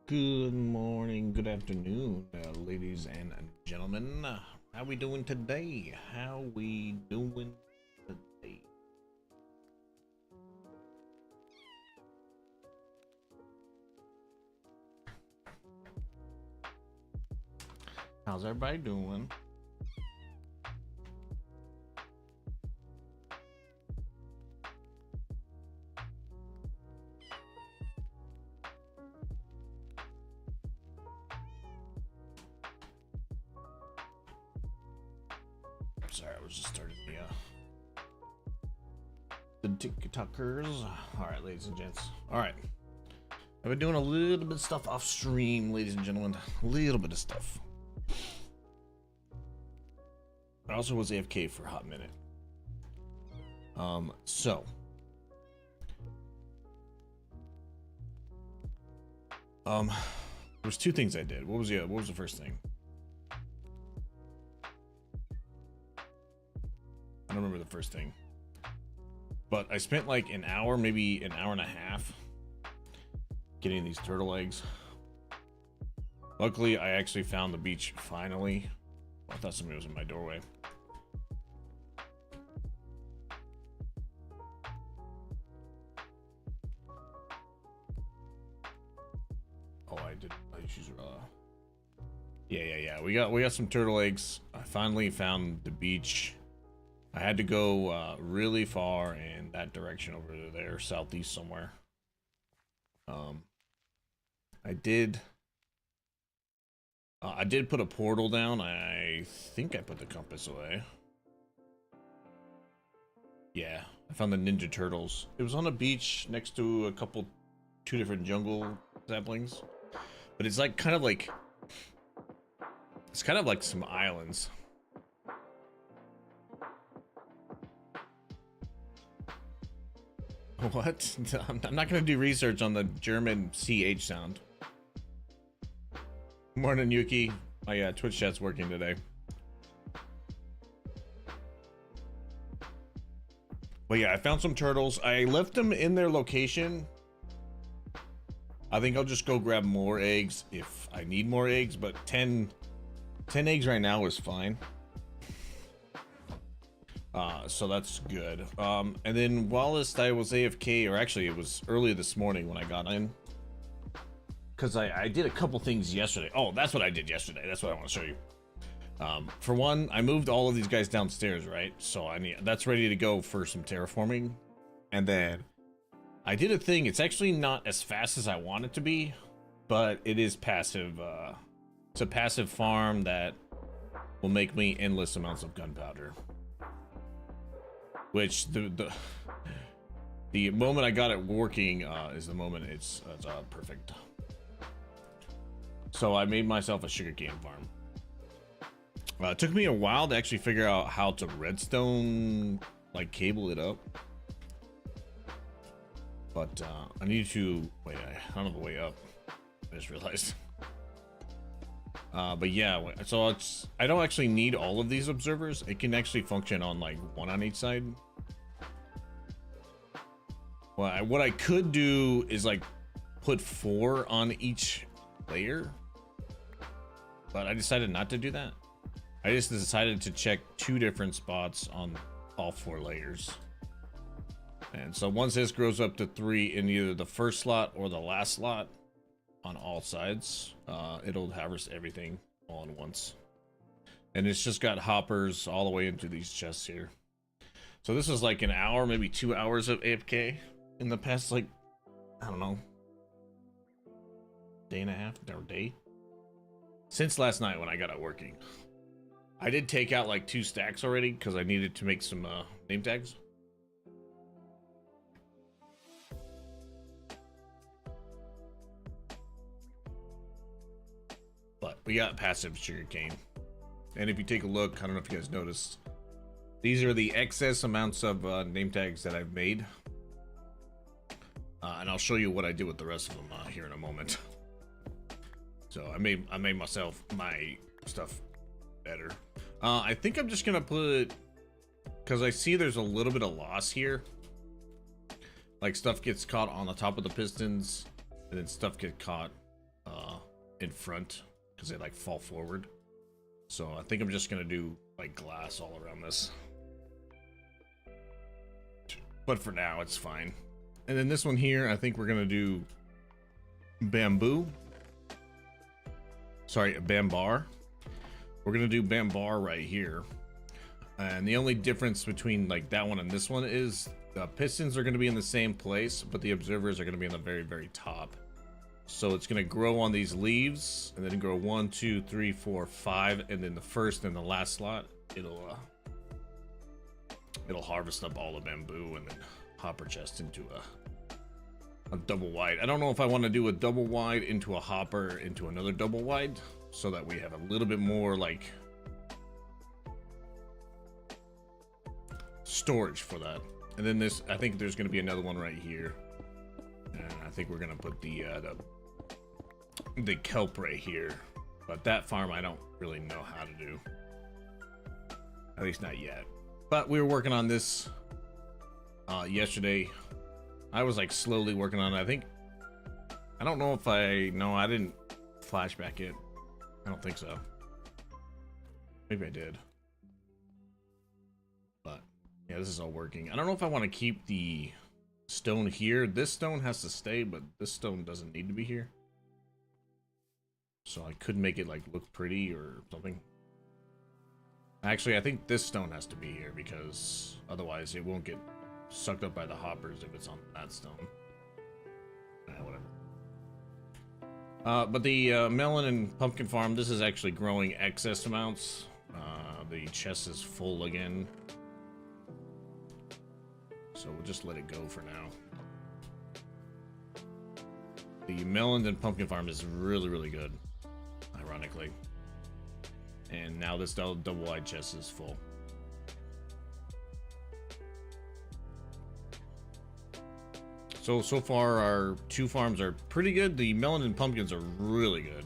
Good morning, good afternoon, ladies and gentlemen. How we doing today? How we doing today? How's everybody doing? Sorry, I was just starting the TikTokers. All right, ladies and gents. All right, I've been doing a little bit of stuff off stream, ladies and gentlemen. A little bit of stuff. I also was AFK for a hot minute. So there's two things I did. What was the first thing? I don't remember the first thing, but I spent like an hour, maybe an hour and a half getting these turtle eggs. Luckily, I actually found the beach finally. I thought somebody was in my doorway. Oh, I did. Issues. Yeah. We got some turtle eggs. I finally found the beach. I had to go really far in that direction over there, southeast somewhere. I did put a portal down. I think I put the compass away. Yeah, I found the Ninja Turtles. It was on a beach next to two different jungle saplings, but it's like kind of like some islands. What? I'm not gonna do research on the German CH sound. Morning, Yuki. Oh yeah, Twitch chat's working today. But yeah, I found some turtles. I left them in their location. I think I'll just go grab more eggs if I need more eggs, but 10 eggs right now is fine. So that's good. And then whilst I was AFK, or actually it was early this morning when I got in, because I did a couple things yesterday. Oh, that's what I did yesterday. That's what I want to show you. For one, I moved all of these guys downstairs, right? So that's ready to go for some terraforming. And then I did a thing. It's actually not as fast as I want it to be, but it is passive. It's a passive farm that will make me endless amounts of gunpowder. Which the moment I got it working is the moment it's perfect. So I made myself a sugarcane farm. It took me a while to actually figure out how to redstone, like, cable it up. But I need to wait. I don't have a way up. I just realized. But yeah, so I don't actually need all of these observers. It can actually function on like one on each side. Well, what I could do is like put 4 on each layer, but I decided not to do that. I just decided to check 2 different spots on all 4 layers. And so once this grows up to 3 in either the first slot or the last slot on all sides, it'll harvest everything all at once. And it's just got hoppers all the way into these chests here. So this is like an hour, maybe 2 hours of AFK in the past, like, I don't know, day and a half or day since last night when I got it working. I did take out like 2 stacks already because I needed to make some name tags. But we got passive sugarcane. And if you take a look, I don't know if you guys noticed, these are the excess amounts of name tags that I've made. And I'll show you what I did with the rest of them here in a moment. So I made myself my stuff better. I think I'm just gonna put, because I see there's a little bit of loss here. Like stuff gets caught on the top of the pistons, and then stuff gets caught in front because they like fall forward. So I think I'm just gonna do like glass all around this. But for now, it's fine. And then this one here, I think we're gonna do bamboo. Sorry, bambar. We're gonna do bambar right here. And the only difference between like that one and this one is the pistons are gonna be in the same place, but the observers are gonna be in the very, very top. So it's gonna grow on these leaves, and then grow 1, 2, 3, 4, 5, and then the first and the last slot, it'll harvest up all the bamboo and then hopper chest into a double wide. I don't know if I want to do a double wide into a hopper into another double wide, so that we have a little bit more like storage for that. And then this, I think there's going to be another one right here, and I think we're going to put the kelp right here. But that farm I don't really know how to do, at least not yet. But we were working on this yesterday. I was like slowly working on it. I don't know if I didn't flashback it. I don't think so. Maybe I did. But yeah, this is all working. I don't know if I want to keep the stone here. This stone has to stay, but this stone doesn't need to be here. So I could make it like look pretty or something. Actually, I think this stone has to be here because otherwise it won't get sucked up by the hoppers if it's on that stone. Whatever. But the melon and pumpkin farm, this is actually growing excess amounts. The chest is full again. So we'll just let it go for now. The melon and pumpkin farm is really, really good, ironically. And now this double wide chest is full. So far our two farms are pretty good. The melon and pumpkins are really good.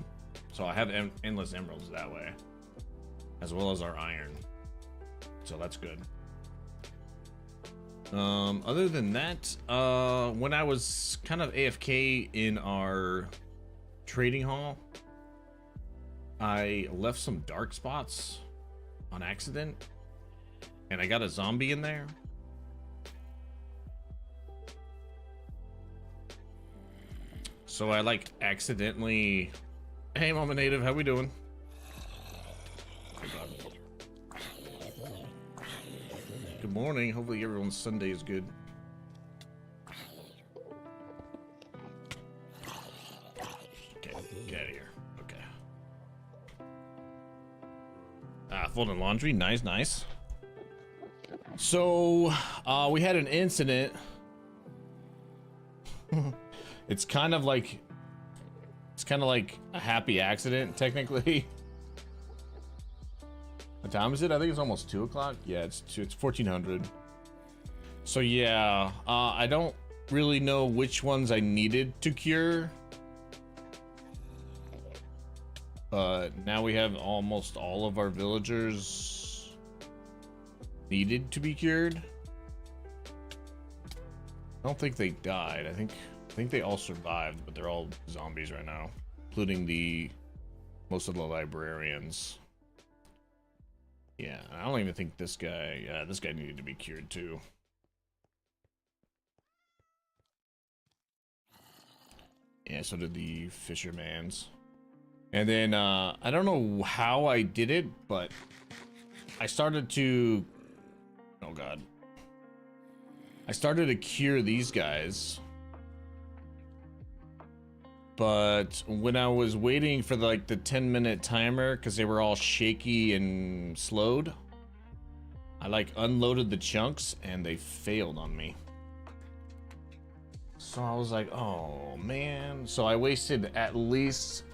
So I have endless emeralds that way, as well as our iron. So that's good. Other than that, when I was kind of AFK in our trading hall, I left some dark spots on accident, and I got a zombie in there. So I like accidentally, hey Mama Native, how we doing? Good morning, hopefully everyone's Sunday is good. Okay, get out of here. Okay. Folding laundry, nice. So, we had an incident. It's kind of like a happy accident, technically. What time is it? I think it's almost 2 o'clock. Yeah, it's 1400. So yeah, I don't really know which ones I needed to cure. But now we have almost all of our villagers needed to be cured. I don't think they died. I think they all survived, but they're all zombies right now, including most of the librarians. Yeah, I don't even think this guy. Yeah, this guy needed to be cured too. Yeah, so did the fisherman's. And then I don't know how I did it, but I started to. Oh God. I started to cure these guys. But when I was waiting for the 10-minute timer, because they were all shaky and slowed, I unloaded the chunks and they failed on me. So I was like, oh man. So I wasted at least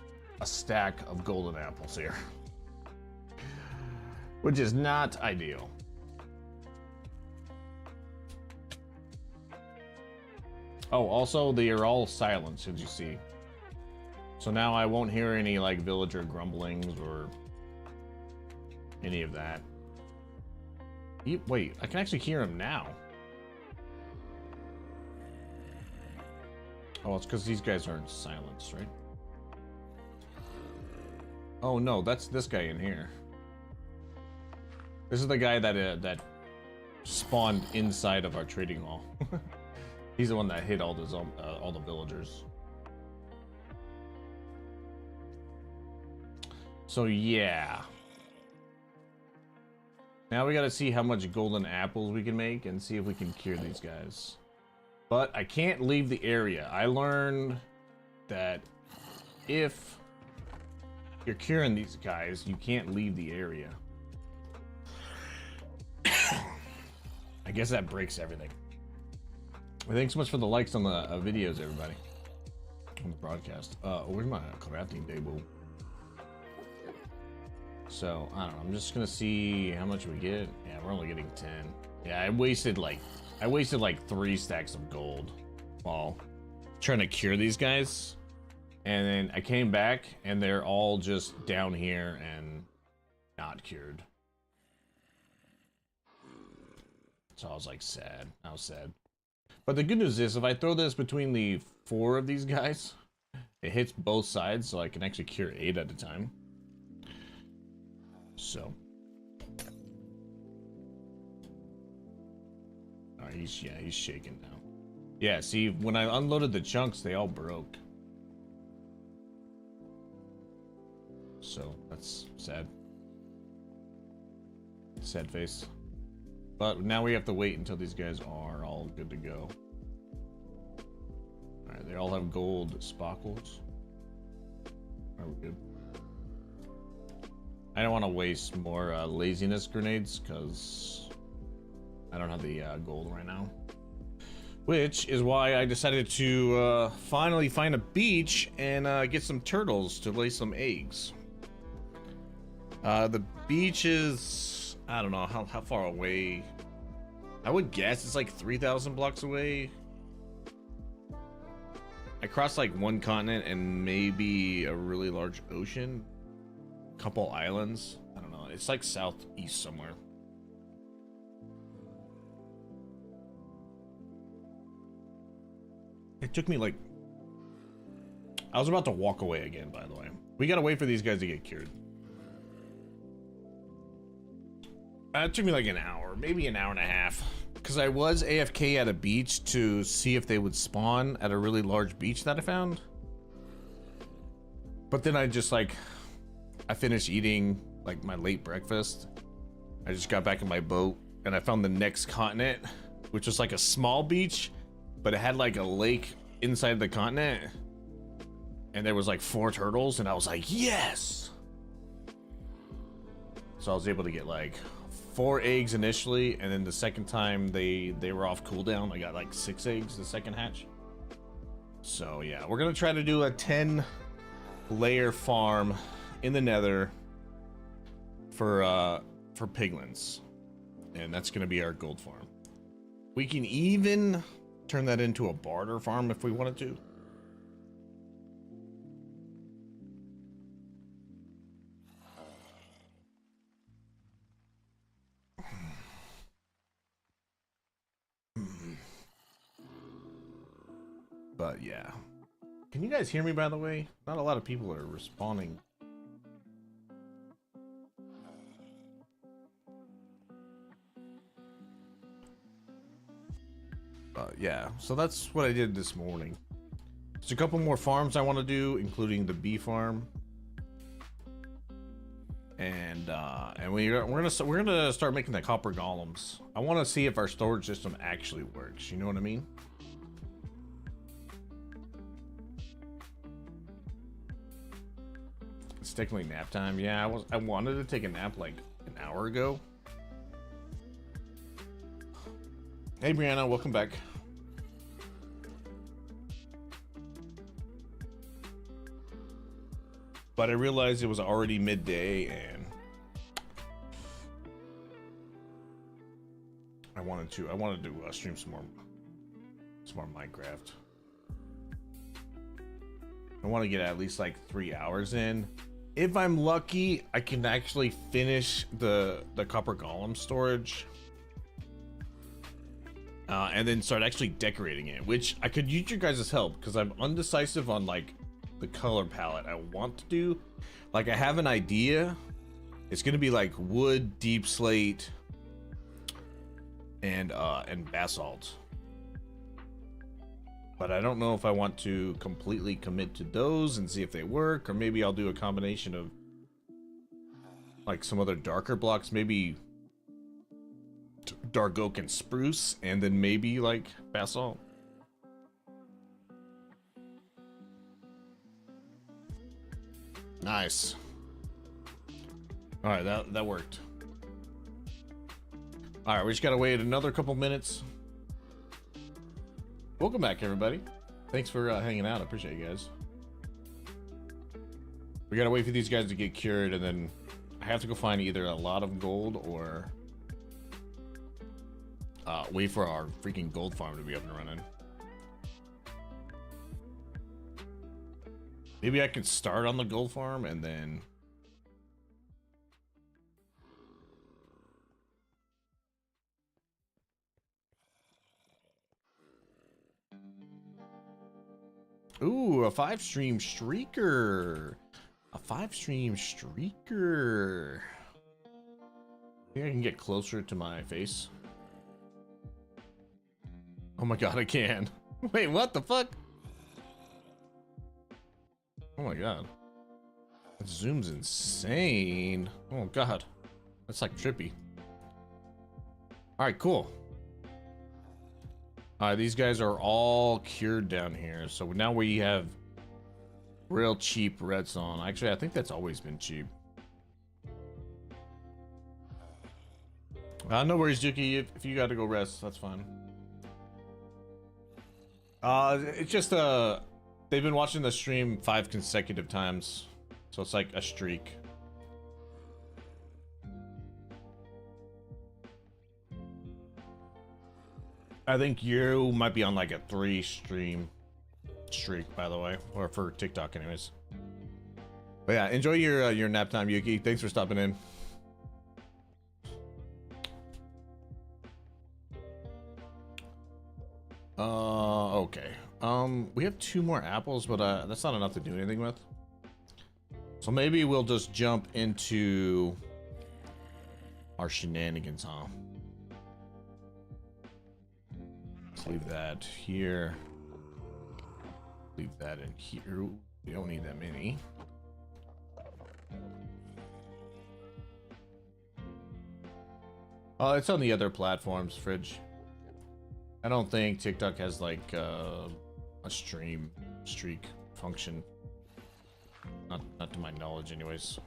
a stack of golden apples here, which is not ideal. Oh, also they are all silenced, as you see. So now I won't hear any villager grumblings or any of that. Wait, I can actually hear him now. Oh, it's because these guys aren't silenced, right? Oh no, that's this guy in here. This is the guy that that spawned inside of our trading hall. He's the one that hit all the villagers. So yeah. Now we gotta see how much golden apples we can make and see if we can cure these guys. But I can't leave the area. I learned that if you're curing these guys, you can't leave the area. I guess that breaks everything. Thanks so much for the likes on the videos, everybody. On the broadcast. Where's my crafting table? So, I don't know. I'm just gonna see how much we get. Yeah, we're only getting 10. Yeah, I wasted like 3 stacks of gold while trying to cure these guys. And then I came back and they're all just down here and not cured. So I was like sad. I was sad. But the good news is if I throw this between the 4 of these guys, it hits both sides, so I can actually cure 8 at a time. So. Alright, he's shaking now. Yeah, see, when I unloaded the chunks, they all broke. So, that's sad. Sad face. But now we have to wait until these guys are all good to go. Alright, they all have gold sparkles. Are we good? I don't want to waste more laziness grenades because I don't have the gold right now. Which is why I decided to finally find a beach and get some turtles to lay some eggs. The beach is, I don't know how far away. I would guess it's like 3,000 blocks away. I crossed like one continent and maybe a really large ocean. Couple islands. I don't know. It's like southeast somewhere. It took me like... I was about to walk away again, by the way. We gotta wait for these guys to get cured. It took me like an hour, maybe an hour and a half. Because I was AFK at a beach to see if they would spawn at a really large beach that I found. But then I just like... I finished eating like my late breakfast. I just got back in my boat and I found the next continent, which was like a small beach, but it had like a lake inside the continent. And there was like 4 turtles and I was like, yes! So I was able to get like 4 eggs initially, and then the second time they were off cooldown, I got like 6 eggs the second hatch. So yeah, we're gonna try to do a 10 layer farm in the nether for piglins, and that's gonna be our gold farm. We can even turn that into a barter farm if we wanted to. But yeah, can you guys hear me, by the way? Not a lot of people are responding. Yeah, so that's what I did this morning. There's a couple more farms I want to do, including the bee farm, and we're gonna start making the copper golems. I want to see if our storage system actually works. You know what I mean? It's technically nap time. Yeah, I wanted to take a nap like an hour ago. Hey Brianna, welcome back. But I realized it was already midday and I wanted to stream some more Minecraft. I want to get at least like 3 hours in. If I'm lucky, I can actually finish the copper golem storage. And then start actually decorating it, which I could use your guys' help because I'm undecisive on like the color palette I want to do. Like I have an idea. It's gonna be like wood, deep slate, and basalt. But I don't know if I want to completely commit to those and see if they work, or maybe I'll do a combination of like some other darker blocks, maybe dark oak and spruce, and then maybe like basalt. Nice. All right, that worked. All right, we just gotta wait another couple minutes. Welcome back, everybody. Thanks for hanging out. I appreciate you guys. We gotta wait for these guys to get cured, and then I have to go find either a lot of gold or wait for our freaking gold farm to be up and running. Maybe I could start on the gold farm and then... Ooh, a 5-stream streaker. A 5-stream streaker. I think I can get closer to my face. Oh my god, I can. Wait, what the fuck? Oh my god. That zoom's insane. Oh god. That's like trippy. Alright, cool. These guys are all cured down here. So now we have real cheap redstone. Actually, I think that's always been cheap. No worries, Juki. If you gotta go rest, that's fine. It's just they've been watching the stream 5 consecutive times, so it's like a streak. I think you might be on like a 3-stream streak, by the way, or for TikTok, anyways. But yeah, enjoy your nap time, Yuki. Thanks for stopping in. Okay. We have 2 more apples, but that's not enough to do anything with. So maybe we'll just jump into our shenanigans, huh? Let's leave that here. Leave that in here. We don't need that many. It's on the other platforms, Fridge. I don't think TikTok has like a stream streak function. Not to my knowledge, anyways.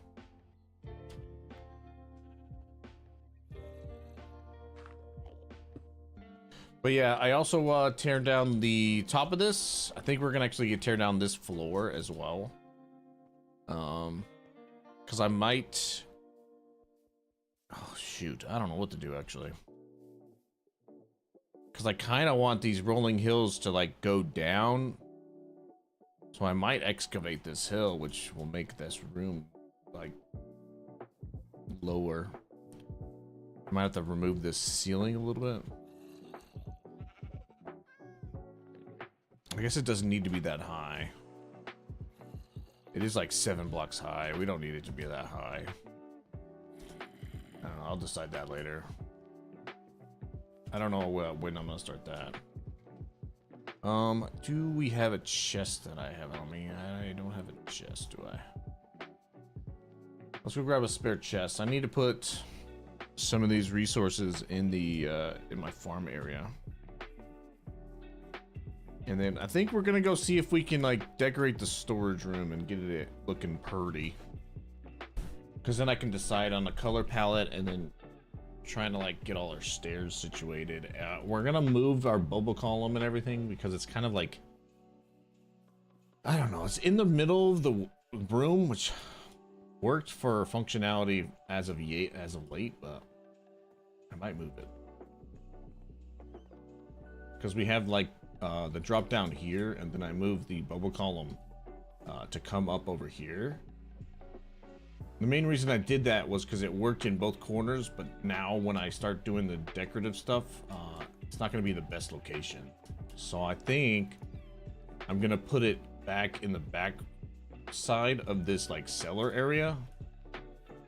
But yeah, I also tear down the top of this. I think we're gonna actually tear down this floor as well. Because I might... Oh shoot, I don't know what to do actually. Because I kind of want these rolling hills to like go down. So I might excavate this hill, which will make this room like lower. I might have to remove this ceiling a little bit. I guess it doesn't need to be that high. It is like 7 blocks high. We don't need it to be that high. I don't know, I'll decide that later. I don't know when I'm gonna start that. Do we have a chest that I have on me? I don't have a chest, do I? Let's go grab a spare chest. I need to put some of these resources in the in my farm area. And then I think we're gonna go see if we can like decorate the storage room and get it looking pretty. Because then I can decide on the color palette and then trying to like get all our stairs situated. We're gonna move our bubble column and everything because it's kind of like, I don't know, it's in the middle of the room, which worked for functionality as of late, but I might move it because we have like the drop down here, and then I move the bubble column to come up over here. The main reason I did that was because it worked in both corners, but now when I start doing the decorative stuff, it's not going to be the best location. So I think I'm going to put it back in the back outside of this like cellar area,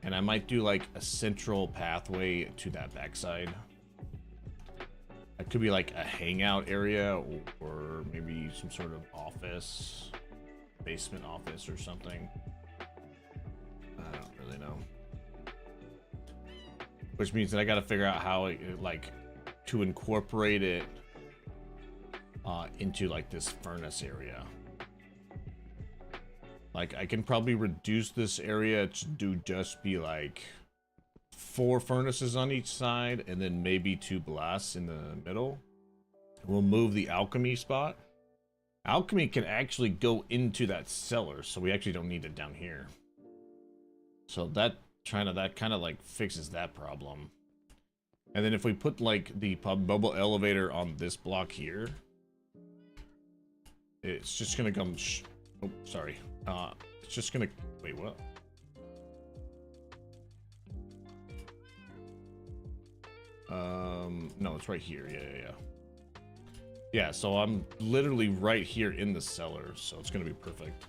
and I might do like a central pathway to that backside. It could be like a hangout area, or maybe some sort of office, basement office or something. I don't really know. Which means that I got to figure out how like to incorporate it into like this furnace area. Like I can probably reduce this area to do just be like 4 furnaces on each side, and then maybe 2 blasts in the middle. We'll move the alchemy spot. Alchemy can actually go into that cellar, so we actually don't need it down here. So that kind of like fixes that problem. And then if we put like the bubble elevator on this block here, it's just gonna come. Oh, sorry. It's just gonna. Wait, what? No, it's right here. Yeah. Yeah, so I'm literally right here in the cellar, so it's gonna be perfect.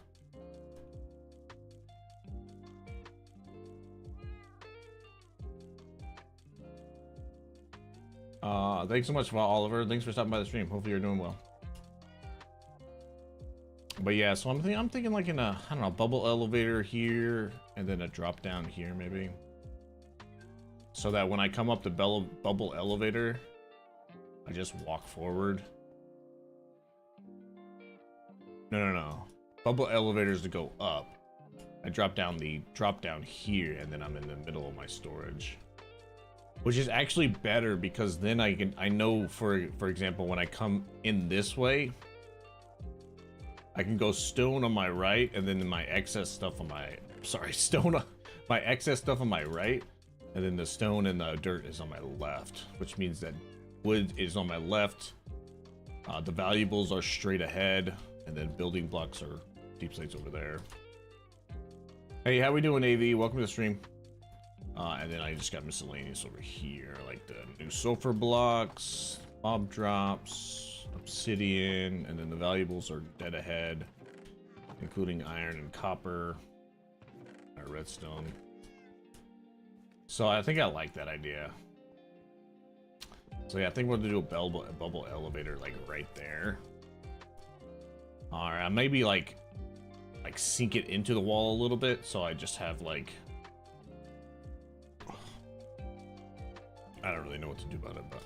Thanks so much, Oliver. Thanks for stopping by the stream. Hopefully you're doing well. But yeah, so I'm thinking like in a, I don't know, bubble elevator here, and then a drop down here maybe. So that when I come up the bubble elevator, I just walk forward. No. Bubble elevators to go up. I drop down here, and then I'm in the middle of my storage. Which is actually better, because then I know for example, when I come in this way, I can go stone on my right, and then my excess stuff on my my excess stuff on my right, and then the stone and the dirt is on my left, which means that wood is on my left, the valuables are straight ahead, and then building blocks are deep slates over there. Hey, how we doing, AV? Welcome to the stream. And then I just got miscellaneous over here, like the new sulfur blocks, mob drops, obsidian, and then the valuables are dead ahead, including iron and copper, or redstone. So I think I like that idea. So yeah, I think we're gonna do a bubble elevator like right there. Alright, maybe like sink it into the wall a little bit, so I just have like, I don't really know what to do about it, but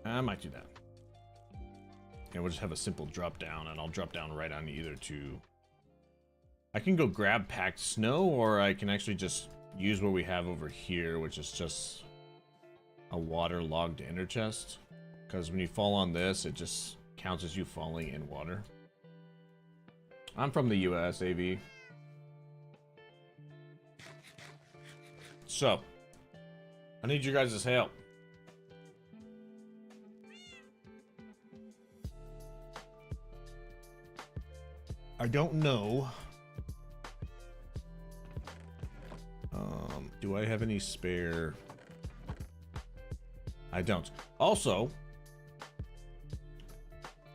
I might do that. And we'll just have a simple drop down, and I'll drop down right on either two. I can go grab packed snow, or I can actually just use what we have over here, which is just a waterlogged ender chest. Because when you fall on this, it just counts as you falling in water. I'm from the US, AV. So, I need you guys' help. I don't know. Do I have any spare? I don't. Also,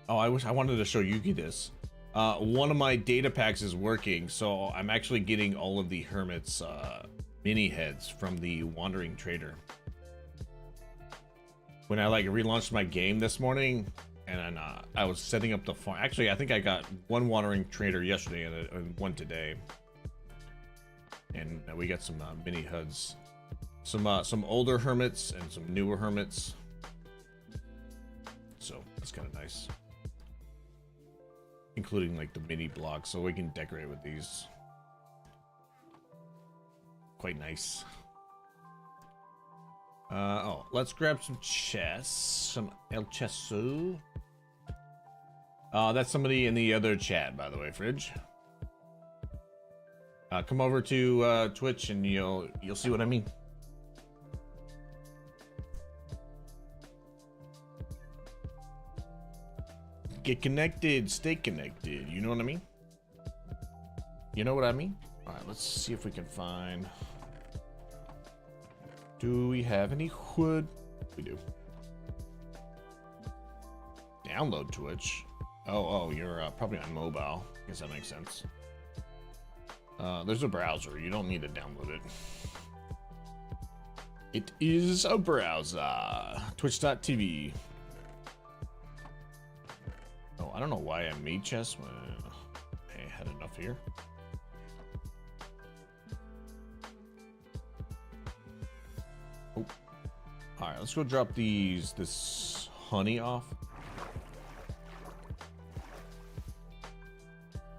oh, I wanted to show Yuki this. One of my data packs is working, so I'm actually getting all of the Hermit's mini heads from the Wandering Trader. When I like relaunched my game this morning, and I was setting up the farm. Actually, I think I got one Wandering Trader yesterday and one today. And we got some mini HUDs, some older Hermits and some newer Hermits. So that's kind of nice, including like the mini blocks, so we can decorate with these. Quite nice. Oh, let's grab some chests, some El Chesso. That's somebody in the other chat, by the way, Fridge. Come over to Twitch and you'll see what I mean. Get connected, stay connected. You know what I mean? You know what I mean? All right, let's see if we can find. Do we have any wood? We do. Download Twitch. Oh, you're probably on mobile. I guess that makes sense. There's a browser. You don't need to download it. It is a browser. Twitch.tv. Oh, I don't know why I made chess when I had enough here. Oh. Alright, let's go drop this honey off.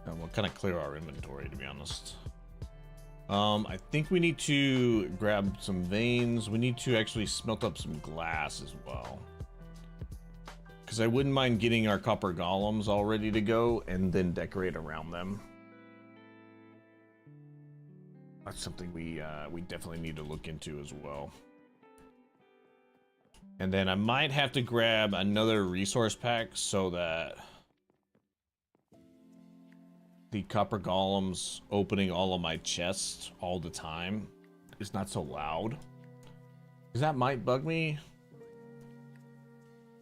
And we'll kind of clear our inventory, to be honest. I think we need to grab some veins. We need to actually smelt up some glass as well. Because I wouldn't mind getting our copper golems all ready to go and then decorate around them. That's something we definitely need to look into as well. And then I might have to grab another resource pack so that the copper golems opening all of my chests all the time is not so loud. Because that might bug me.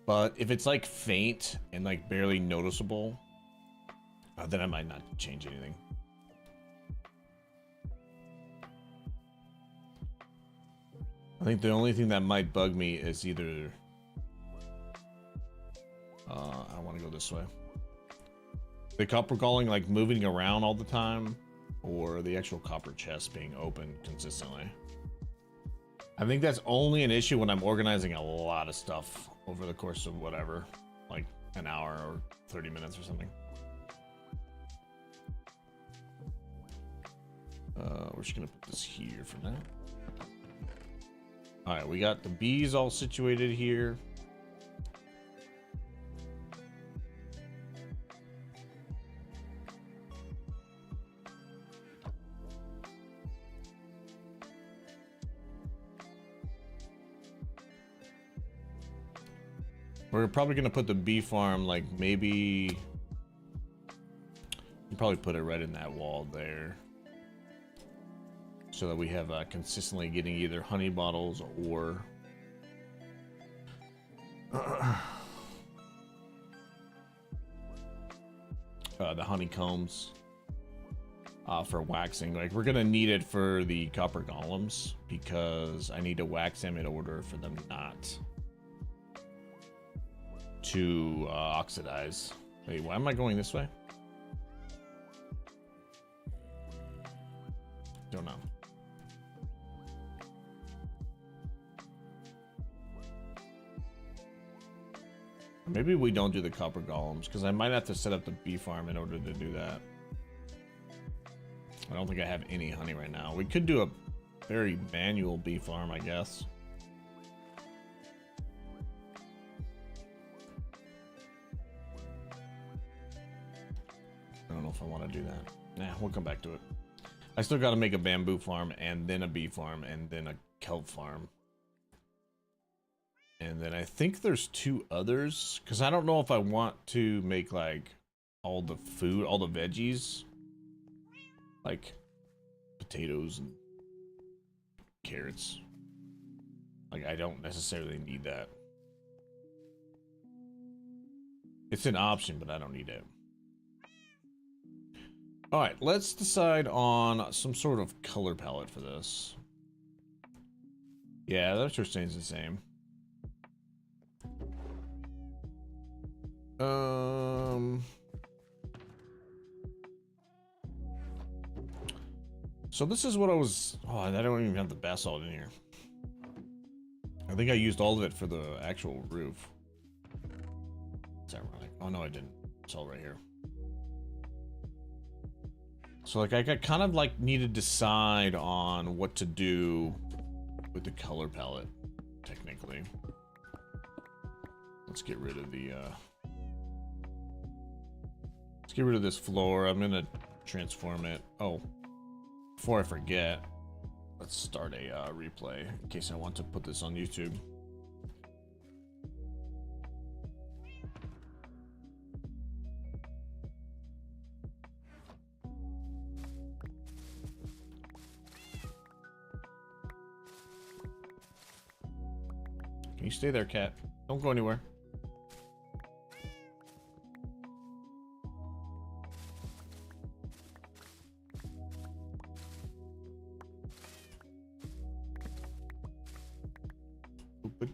But if it's like faint and like barely noticeable, then I might not change anything. I think the only thing that might bug me is either I want to go this way. The copper golem like moving around all the time, or the actual copper chest being open consistently. I think that's only an issue when I'm organizing a lot of stuff over the course of whatever, like an hour or 30 minutes or something. We're just gonna put this here for now. All right, we got the bees all situated here. We're probably gonna put the bee farm like maybe. You probably put it right in that wall there, so that we have consistently getting either honey bottles or the honeycombs for waxing. Like we're gonna need it for the copper golems because I need to wax them in order for them not to oxidize. Wait, why am I going this way? Don't know. Maybe we don't do the copper golems because I might have to set up the bee farm in order to do that. I don't think I have any honey right now. We could do a very manual bee farm, I guess. I don't know if I want to do that. Nah, we'll come back to it. I still got to make a bamboo farm and then a bee farm and then a kelp farm. And then I think there's two others because I don't know if I want to make like all the food, all the veggies, like potatoes and carrots. Like I don't necessarily need that. It's an option, but I don't need it. All right, let's decide on some sort of color palette for this. Yeah, that sure stays the same. So this is what I was. Oh, I don't even have the basalt in here. I think I used all of it for the actual roof. It's ironic. Oh no, I didn't. It's all right here. So like I kind of like need to decide on what to do with the color palette, technically. Let's get rid of the let's get rid of this floor. I'm gonna transform it. Oh, before I forget, let's start a replay in case I want to put this on YouTube. Can you stay there, cat? Don't go anywhere. Very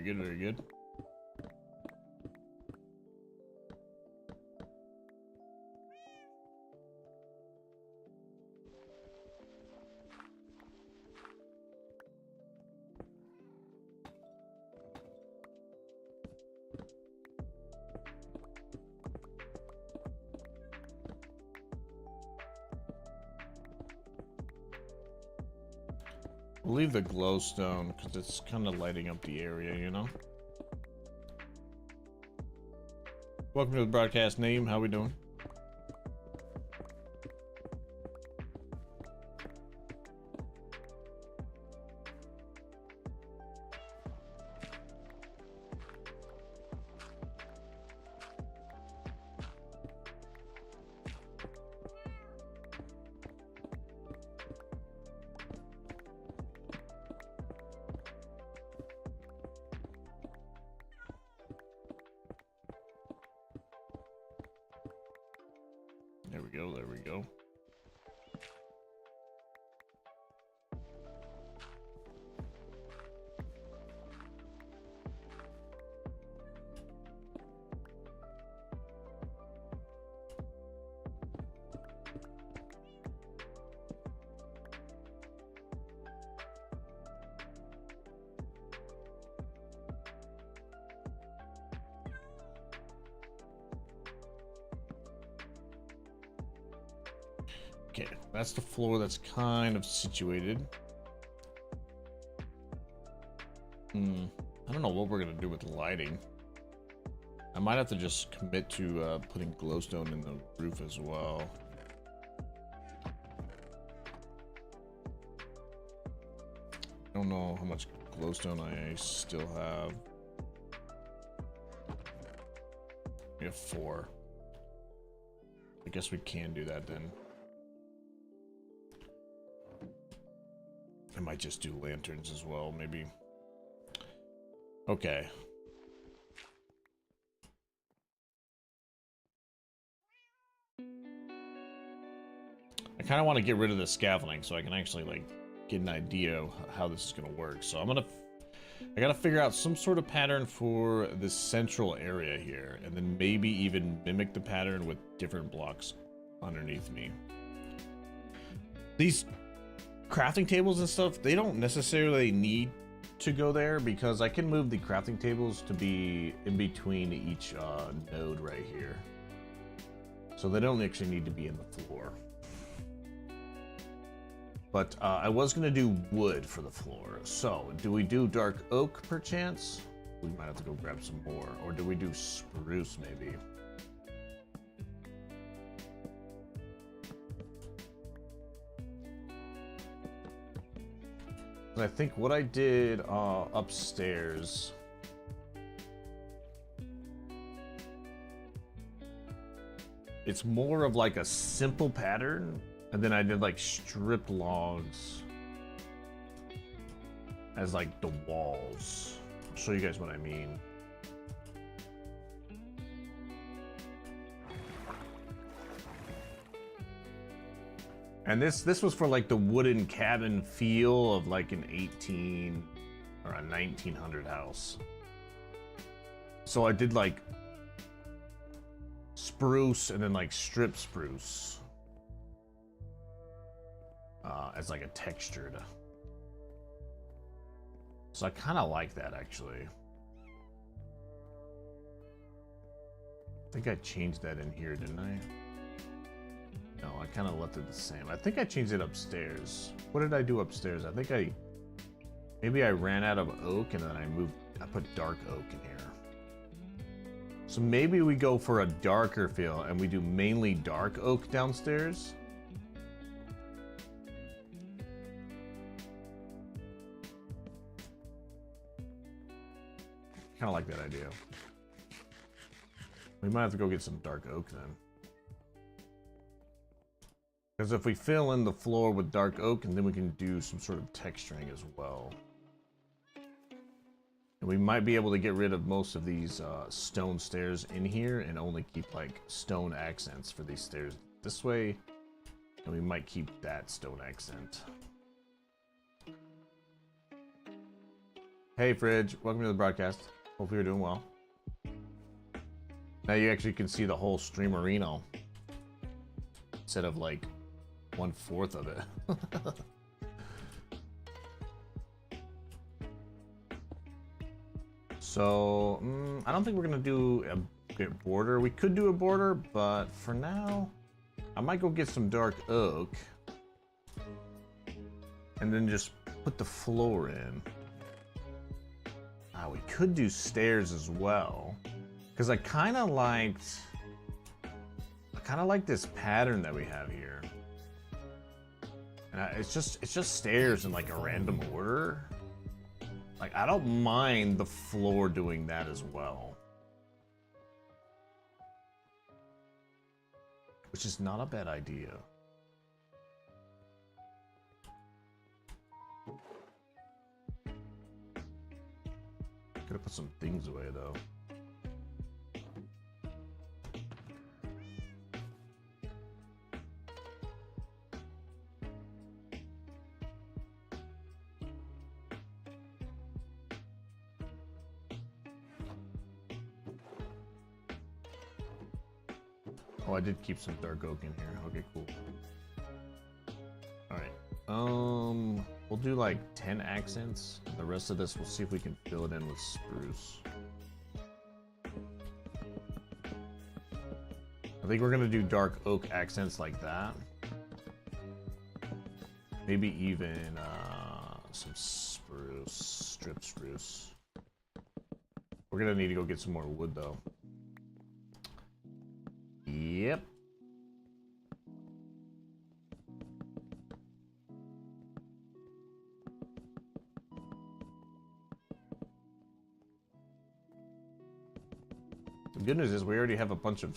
good, very good. We'll leave the glowstone because it's kind of lighting up the area, you know? Welcome to the broadcast, Name. How we doing? There we go, there we go. Okay, that's the floor that's kind of situated. I don't know what we're gonna do with the lighting. I might have to just commit to putting glowstone in the roof as well. I don't know how much glowstone I still have. We have 4. I guess we can do that then. I might just do lanterns as well, maybe. Okay. I kind of want to get rid of the scaffolding so I can actually like get an idea of how this is going to work. So I got to figure out some sort of pattern for this central area here, and then maybe even mimic the pattern with different blocks underneath me. These crafting tables and stuff, they don't necessarily need to go there because I can move the crafting tables to be in between each node right here. So they don't actually need to be in the floor. But I was going to do wood for the floor. So do we do dark oak perchance? We might have to go grab some more. Or do we do spruce maybe? I think what I did upstairs, it's more of like a simple pattern, and then I did like stripped logs as like the walls. I'll show you guys what I mean. And this was for like the wooden cabin feel of like an 18 or a 1900 house. So I did like spruce and then like strip spruce as like a textured. So I kind of like that actually. I think I changed that in here, didn't I? No, I kind of left it the same. I think I changed it upstairs. What did I do upstairs? I think maybe I ran out of oak and then I put dark oak in here. So maybe we go for a darker feel and we do mainly dark oak downstairs. Kind of like that idea. We might have to go get some dark oak then. Because if we fill in the floor with dark oak, and then we can do some sort of texturing as well. And we might be able to get rid of most of these stone stairs in here and only keep like stone accents for these stairs this way. And we might keep that stone accent. Hey Fridge, welcome to the broadcast. Hope you're doing well. Now you actually can see the whole streamerino instead of like 1/4 of it. So I don't think we're gonna do a border. We could do a border, but for now I might go get some dark oak and then just put the floor in. We could do stairs as well, because I kind of like this pattern that we have here. And it's just stairs in like a random order. Like I don't mind the floor doing that as well, which is not a bad idea. Gotta put some things away though. Oh, I did keep some dark oak in here. Okay, cool. All right. We'll do like 10 accents. The rest of this, we'll see if we can fill it in with spruce. I think we're gonna do dark oak accents like that. Maybe even some spruce, strip spruce. We're gonna need to go get some more wood though. Yep. The good news is we already have a bunch of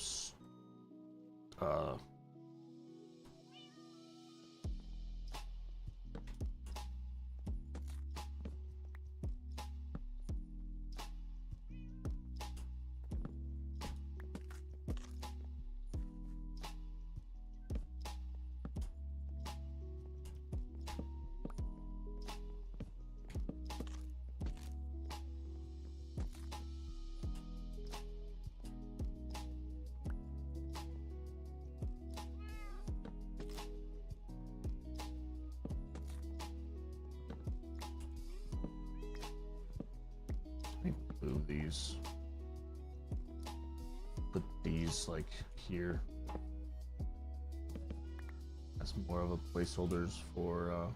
move these. Put these like here as more of a placeholders for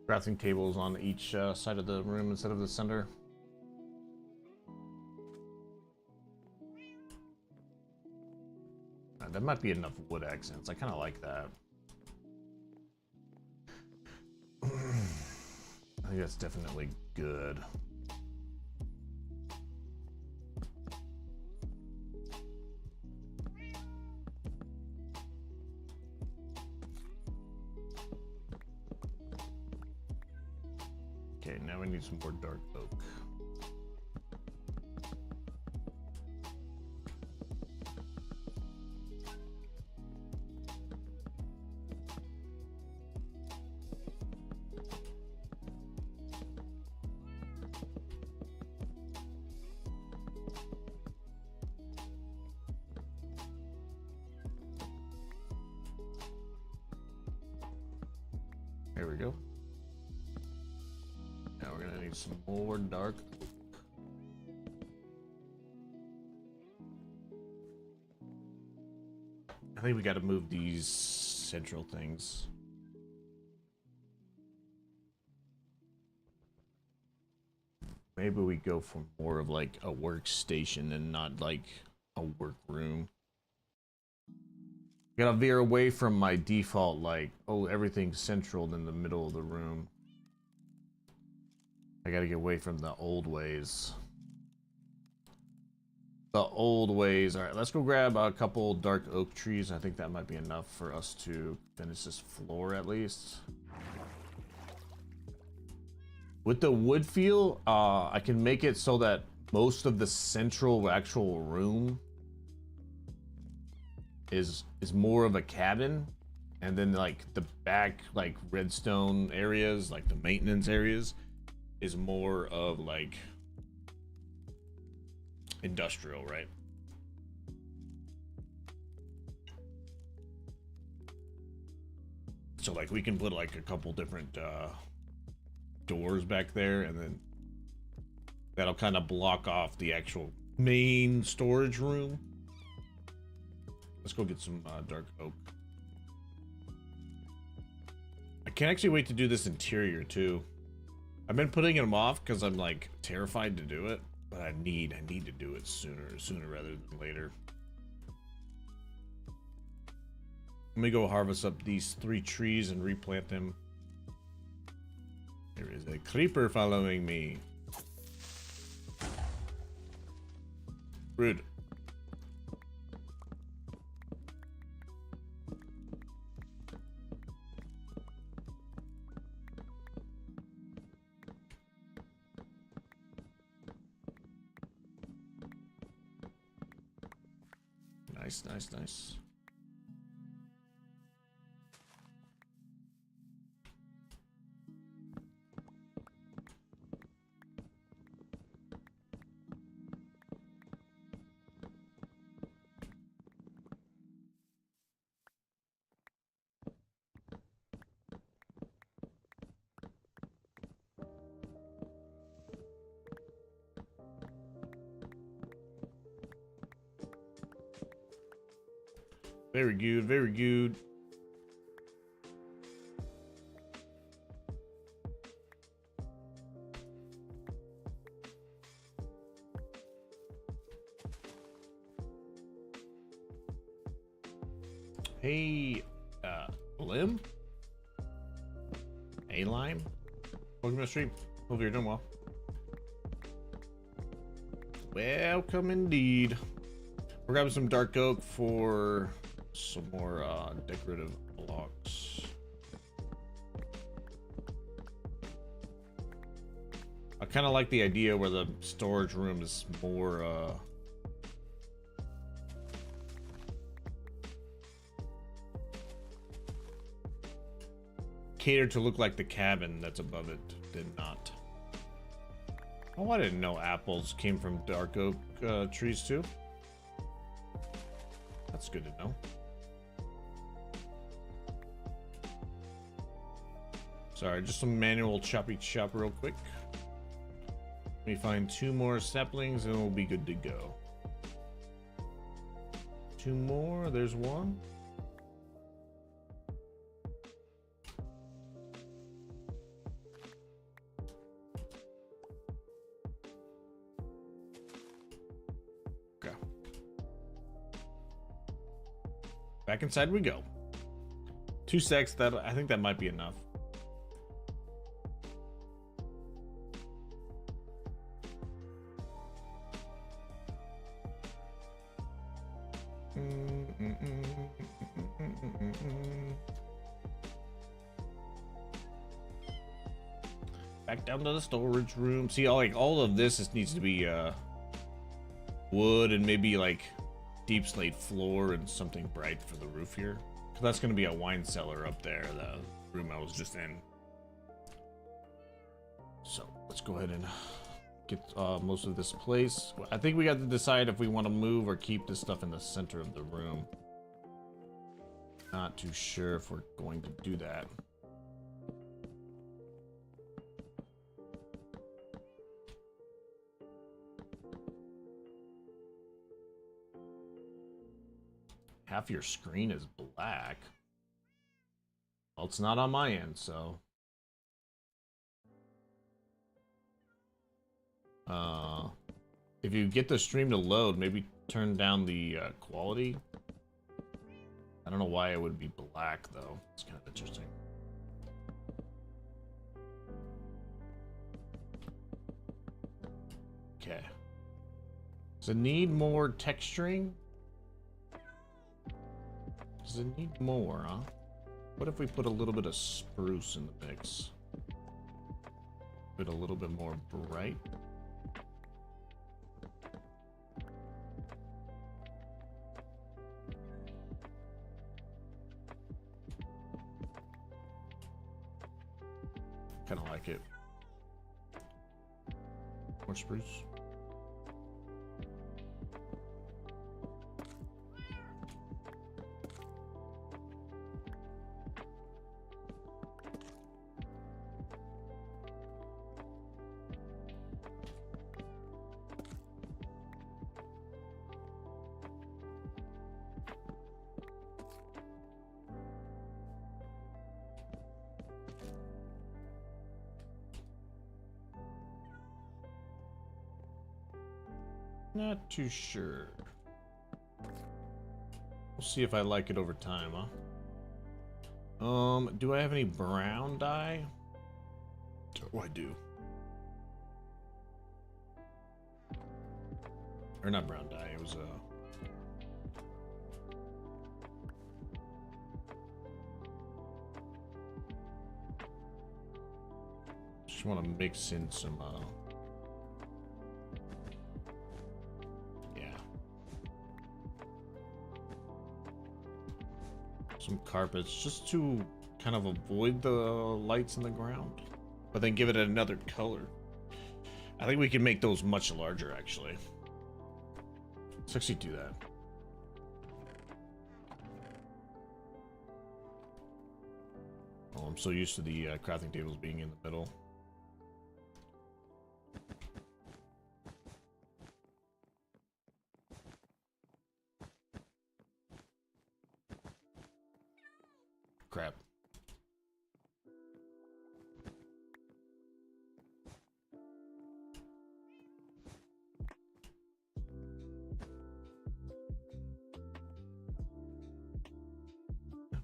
crafting tables on each side of the room instead of the center. That might be enough wood accents. I kind of like that. I think that's definitely good. Okay, now we need some more dark oak. There we go. Now we're gonna need some more dark oak. I think we gotta move these central things. Maybe we go for more of like a workstation and not like a workroom. Gotta veer away from my default, like, oh, everything's central in the middle of the room. I gotta get away from the old ways. the old ways. All right, let's go grab a couple dark oak trees. I think that might be enough for us to finish this floor at least. With the wood feel, I can make it so that most of the central actual room is more of a cabin, and then like the back like redstone areas, like the maintenance areas, is more of like industrial, right? So like we can put like a couple different doors back there, and then that'll kind of block off the actual main storage room. Let's go get some dark oak. I can't actually wait to do this interior too. I've been putting them off because I'm like terrified to do it, but I need to do it sooner rather than later. Let me go harvest up these 3 trees and replant them. There is a creeper following me. Rude. Nice, nice, nice. Very good, very good. Hey, Lim? Hey, Lime? Welcome to the stream. Hope you're doing well. Welcome indeed. We're grabbing some dark oak for some more decorative blocks. I kind of like the idea where the storage room is more catered to look like the cabin that's above it did not. Oh, I didn't know apples came from dark oak trees too. That's good to know. Sorry, just some manual choppy chop real quick. Let me find 2 more saplings and we'll be good to go. 2 more, there's 1. Okay. Back inside we go. 2 secs, that I think that might be enough. Back down to the storage room. See, all of this needs to be wood and maybe like deep slate floor and something bright for the roof here. Cause that's gonna be a wine cellar up there, the room I was just in. So let's go ahead and get most of this place. I think we got to decide if we want to move or keep this stuff in the center of the room. Not too sure if we're going to do that. Half your screen is black. Well, it's not on my end, so. If you get the stream to load, maybe turn down the quality. I don't know why it would be black though. It's kind of interesting. Okay. Does it need more texturing? Does it need more, huh? What if we put a little bit of spruce in the mix? Put a little bit more bright. Kind of like it. More spruce. Not too sure. We'll see if I like it over time, huh? Do I have any brown dye? Oh, I do. Or not brown dye, it was just want to mix in some some carpets just to kind of avoid the lights in the ground, but then give it another color. I think we can make those much larger, actually. Let's actually do that. Oh, I'm so used to the crafting tables being in the middle. Crap.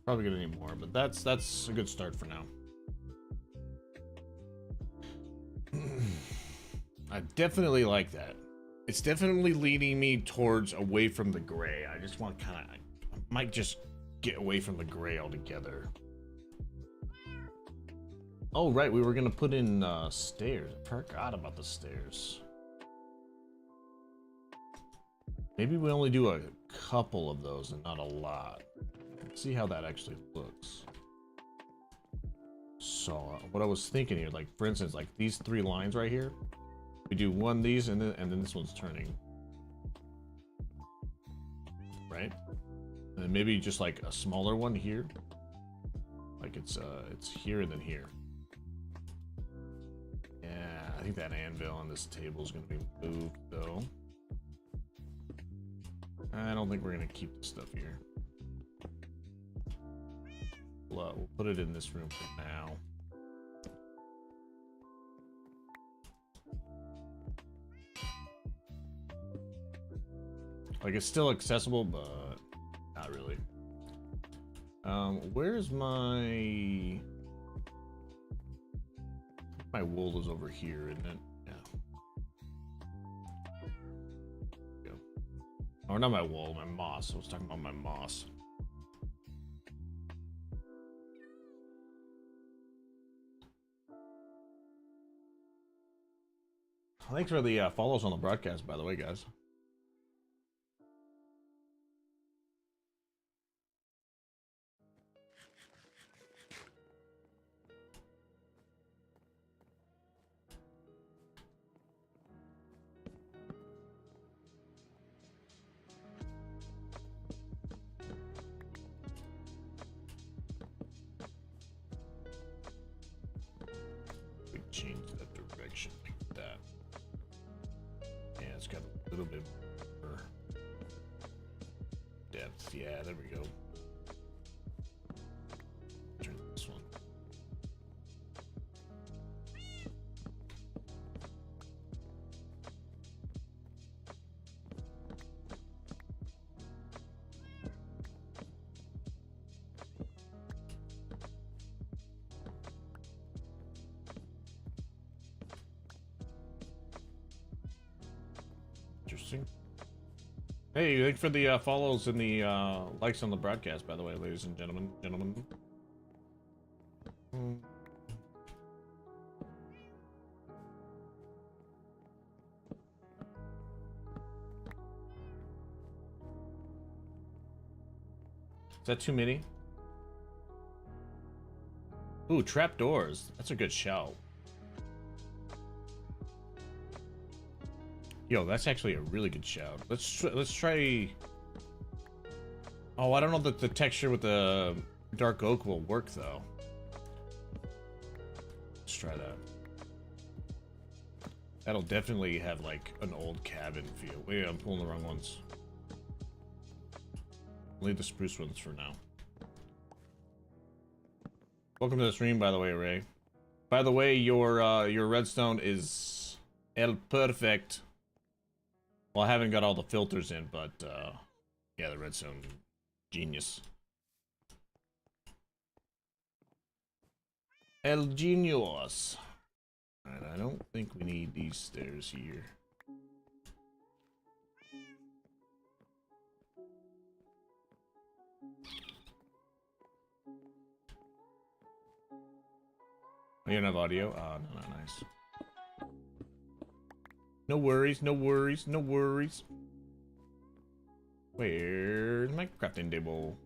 Probably gonna need more, but that's a good start for now. I definitely like that. It's definitely leading me towards away from the gray. I just want kind of, I might just get away from the gray altogether. Oh, right, we were gonna put in stairs. I forgot about the stairs. Maybe we only do a couple of those and not a lot. Let's see how that actually looks. So, what I was thinking here, like for instance, like these three lines right here, we do one these and then this one's turning, right? And then maybe just like a smaller one here, like it's here and then here. Yeah, I think that anvil on this table is gonna be moved though. I don't think we're gonna keep the stuff here. We'll put it in this room for now. Like it's still accessible, but not really. Where's my wool is over here, isn't it? Yeah. Go. Oh, not my wool, my moss. I was talking about my moss. Thanks for the follows on the broadcast, by the way, guys. We change that direction like that. Yeah, it's got a little bit more depth. Yeah, there we go. Turn this one. Interesting. Hey, thanks for the follows and the likes on the broadcast, by the way, ladies and gentlemen. Is that too many? Ooh, trapdoors. That's a good shout. Yo, that's actually a really good shout. Let's try. Oh, I don't know that the texture with the dark oak will work though. Let's try that. That'll definitely have like an old cabin feel. Wait, I'm pulling the wrong ones. Leave the spruce ones for now. Welcome to the stream, by the way, Ray. By the way, your redstone is el perfect. Well, I haven't got all the filters in, but yeah, the redstone genius. El genius. Alright, I don't think we need these stairs here. Oh, you don't have audio? Oh, no, not nice. No worries, no worries, no worries. Where's my crafting table?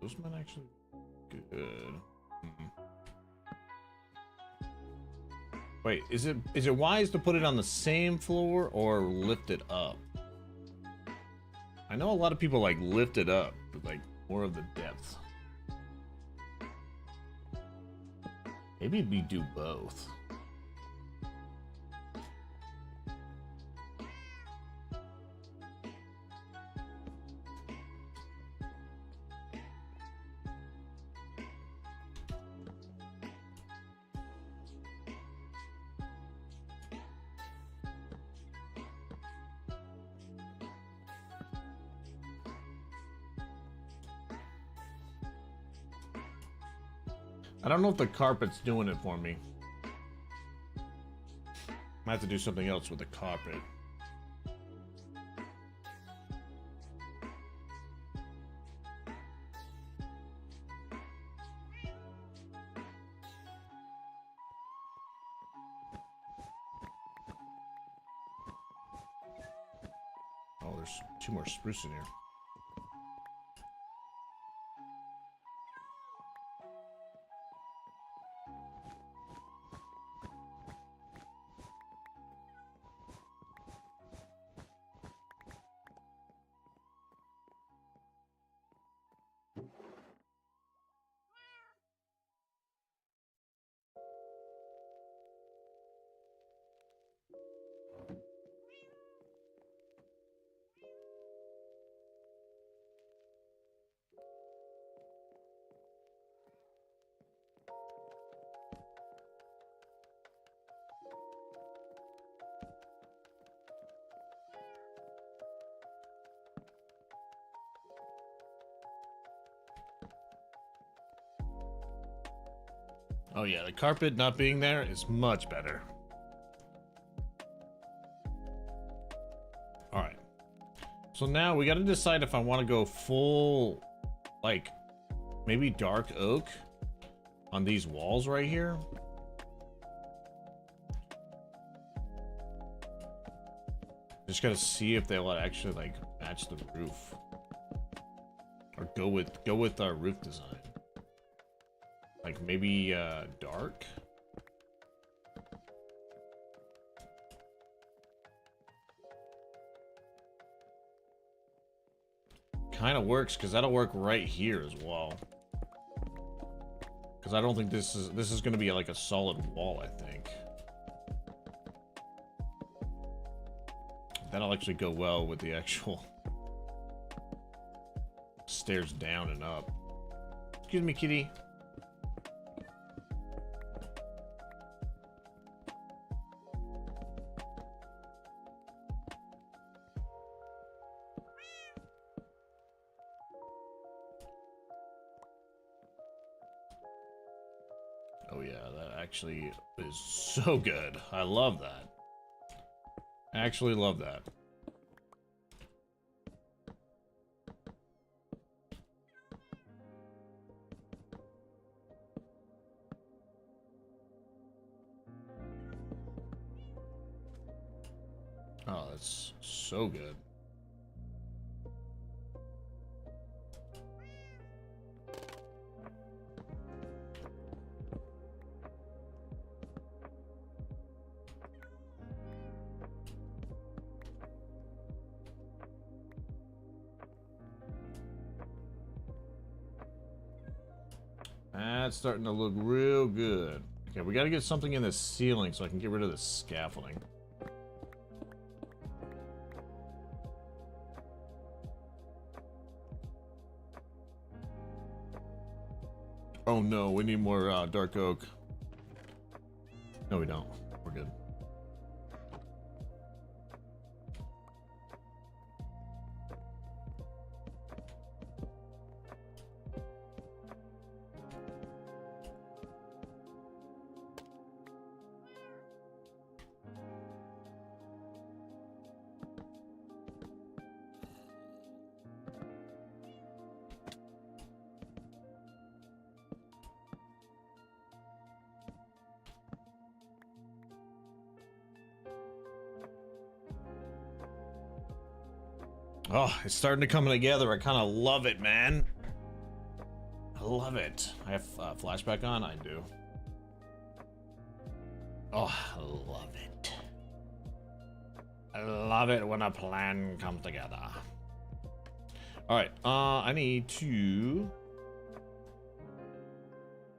Those might actually be good. Wait, is it wise to put it on the same floor or lift it up? I know a lot of people like lift it up, but like more of the depth. Maybe we do both. I don't know if the carpet's doing it for me. Might have to do something else with the carpet. Oh, there's 2 more spruce in here. Oh yeah, the carpet not being there is much better. Alright. So now we gotta decide if I want to go full, like, maybe dark oak on these walls right here. Just gotta see if they'll actually, like, match the roof. Or go with our roof design. Like maybe dark. Kind of works because that'll work right here as well. Because I don't think this is going to be like a solid wall. I think that'll actually go well with the actual stairs down and up. Excuse me, kitty. Oh yeah, that actually is so good. I love that. I actually love that. Oh, that's so good. That's starting to look real good. Okay, we got to get something in the ceiling so I can get rid of the scaffolding. Oh no, we need more dark oak. No, we don't. We're good. Oh, it's starting to come together. I kind of love it, man. I love it. I have flashback on? I do. Oh, I love it. I love it when a plan comes together. All right, I need to...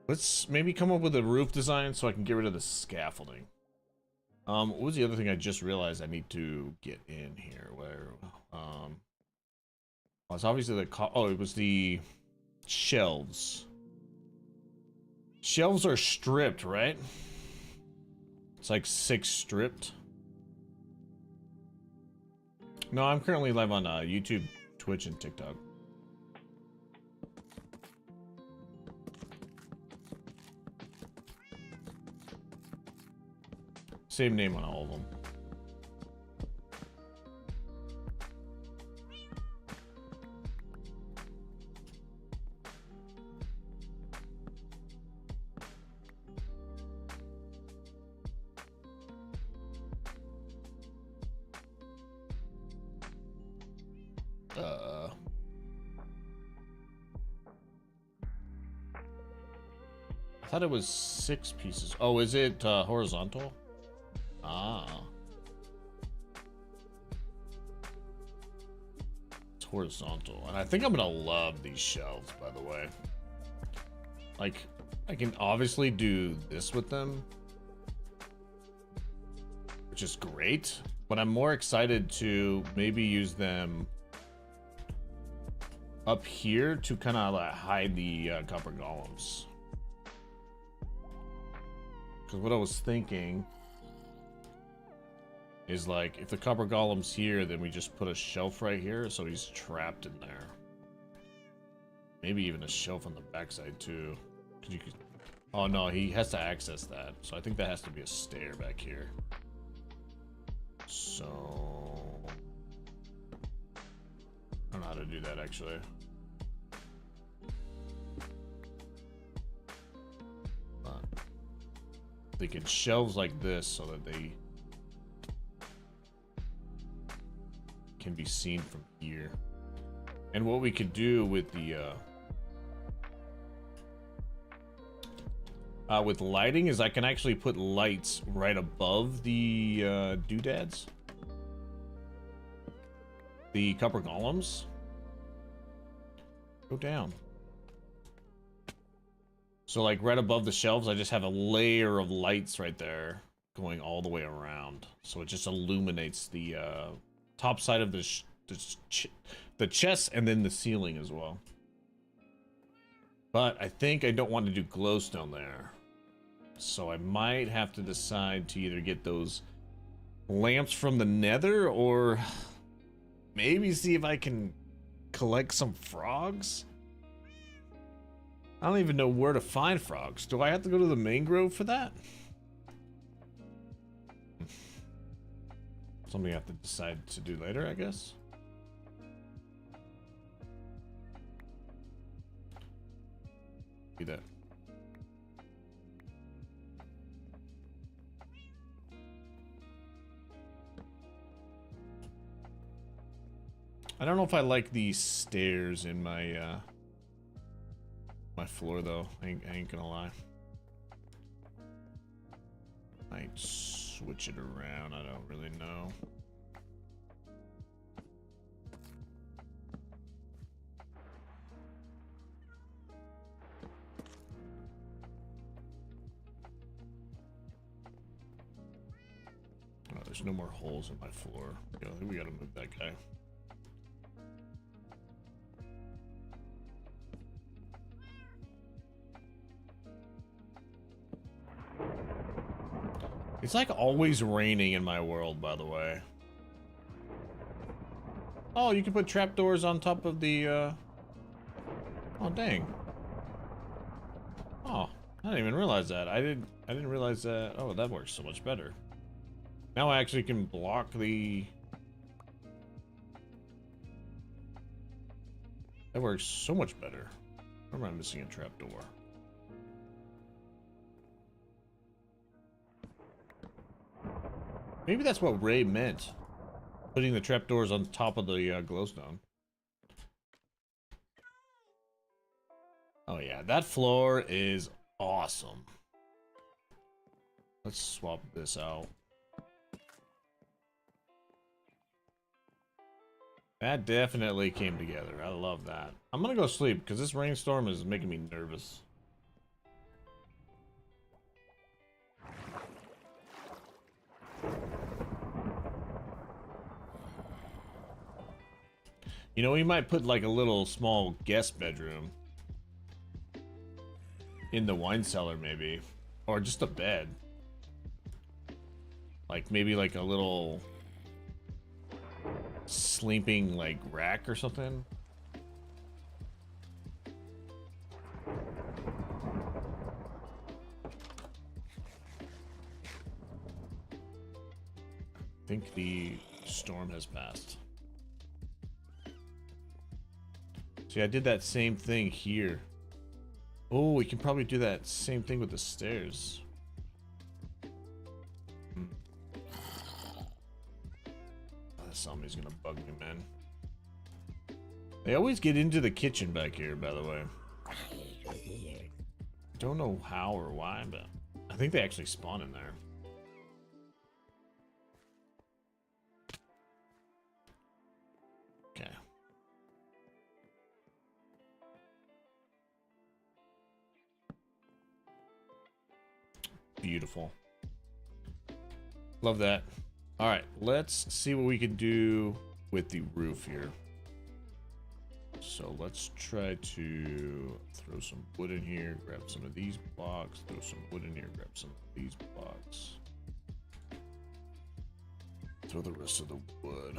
Let's maybe come up with a roof design so I can get rid of the scaffolding. What was the other thing I just realized I need to get in here? Where, well, it's obviously the oh, it was the shelves. Shelves are stripped, right? It's like 6 stripped. No, I'm currently live on YouTube, Twitch, and TikTok. Same name on all of them. I thought it was 6 pieces. Oh, is it horizontal? Ah. It's horizontal. And I think I'm gonna love these shelves, by the way. Like, I can obviously do this with them, which is great, but I'm more excited to maybe use them up here to kind of like hide the copper golems. Because what I was thinking is like, if the copper golem's here, then we just put a shelf right here so he's trapped in there. Maybe even a shelf on the backside too. Cause you could, oh no, he has to access that. So I think that has to be a stair back here. So I don't know how to do that actually. Thinking shelves like this so that they can be seen from here. And what we could do with the with lighting is I can actually put lights right above the doodads, the copper golems. Go down. So like right above the shelves, I just have a layer of lights right there going all the way around. So it just illuminates the top side of the chest and then the ceiling as well. But I think I don't want to do glowstone there. So I might have to decide to either get those lamps from the nether or maybe see if I can collect some frogs. I don't even know where to find frogs. Do I have to go to the mangrove for that? Something I have to decide to do later, I guess. Do that. I don't know if I like these stairs in my my floor though. I ain't gonna lie. Might switch it around. I don't really know. Oh, there's no more holes in my floor. Yeah, I think we gotta move that guy. It's like always raining in my world, by the way. Oh, you can put trapdoors on top of the, Oh, dang. Oh, I didn't even realize that. I didn't realize that. Oh, that works so much better. Now I actually can block the... That works so much better. Or am I missing a trapdoor? Maybe that's what Ray meant. Putting the trapdoors on top of the glowstone. Oh yeah, that floor is awesome. Let's swap this out. That definitely came together. I love that. I'm gonna go sleep because this rainstorm is making me nervous. You know, we might put like a little small guest bedroom in the wine cellar, maybe, or just a bed. Like maybe like a little sleeping like rack or something. I think the storm has passed. See, I did that same thing here. Oh, we can probably do that same thing with the stairs. Oh, this zombie's gonna bug me, man. They always get into the kitchen back here, by the way. Don't know how or why, but I think they actually spawn in there. Okay. Beautiful. Love that. All right, let's see what we can do with the roof here. So let's try to throw some wood in here, grab some of these blocks, throw some wood in here, grab some of these blocks. Throw the rest of the wood.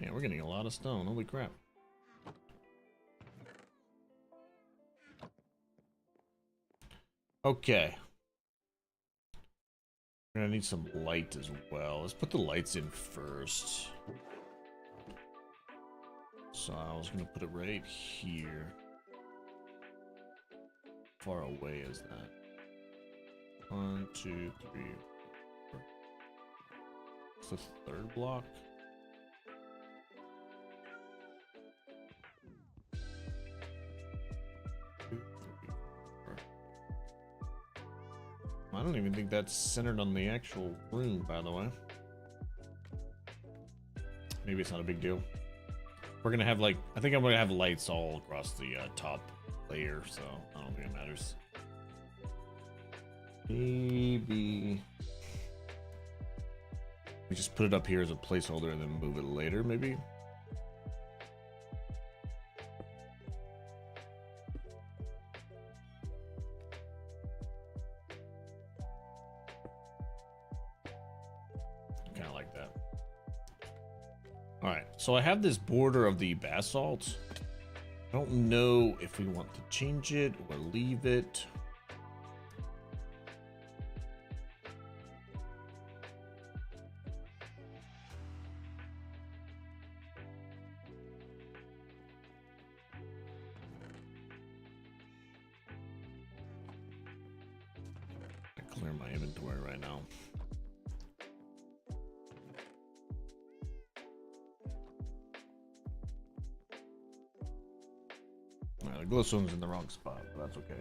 Yeah, we're getting a lot of stone. Holy crap. Okay. We're gonna need some light as well. Let's put the lights in first. So I was gonna put it right here. How far away is that? 1, 2, 3, 4. It's the third block. I don't even think that's centered on the actual room, by the way. Maybe it's not a big deal. We're gonna have like, I think I'm gonna have lights all across the top layer, so I don't think it matters. Maybe we just put it up here as a placeholder and then move it later, maybe. Kind of like that. All right, so I have this border of the basalt. I don't know if we want to change it or leave it. clear my inventory right now. The glowstone's in the wrong spot, but that's okay.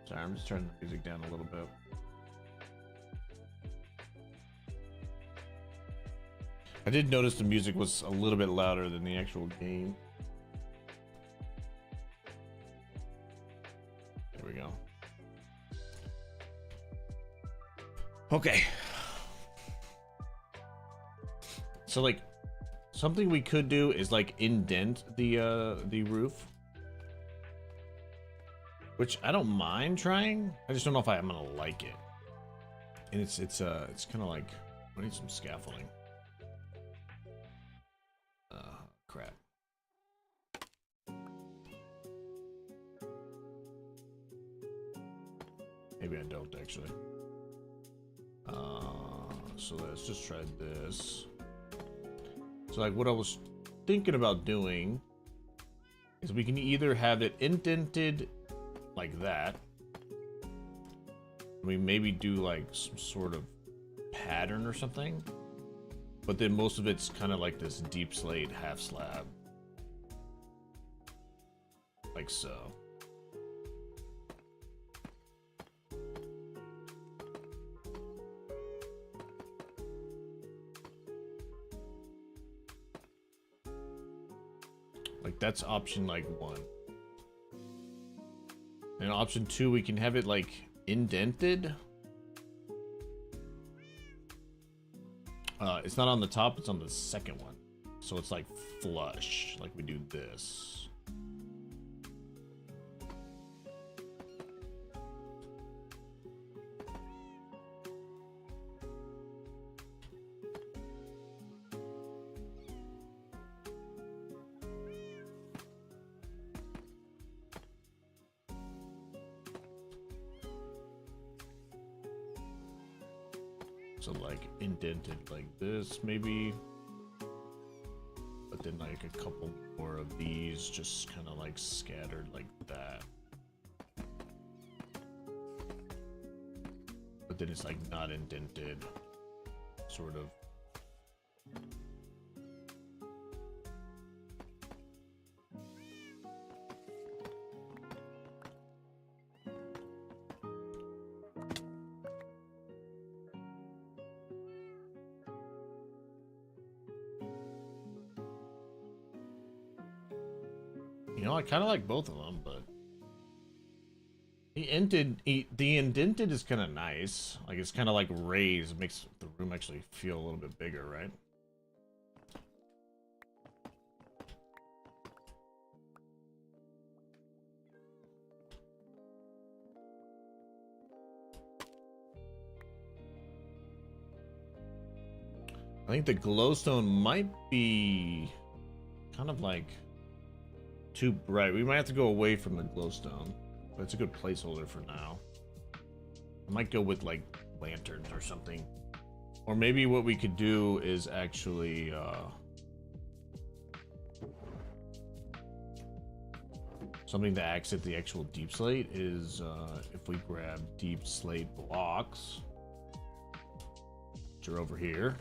Sorry, I'm just turning the music down a little bit. I did notice the music was a little bit louder than the actual game. There we go. Okay. So like something we could do is like indent the roof. Which I don't mind trying. I just don't know if I'm gonna like it. And it's kind of like I need some scaffolding. Crap. Maybe I don't actually. So let's just try this. So like what I was thinking about doing is we can either have it indented like that. We maybe do like some sort of pattern or something. But then most of it's kind of like this deep slate half slab. Like so. Like that's option like 1. And option 2, we can have it like indented. It's not on the top, it's on the second one. So it's like flush, like we do this. So like indented like this maybe, but then like a couple more of these just kind of like scattered like that. But then it's like not indented, sort of. You know, I kind of like both of them, but the indented is kind of nice. Like it's kind of like raised, makes the room actually feel a little bit bigger, right? I think the glowstone might be kind of like too bright. We might have to go away from the glowstone, but it's a good placeholder for now. I might go with like lanterns or something. Or maybe what we could do is actually something to accent the actual deep slate is if we grab deep slate blocks, which are over here.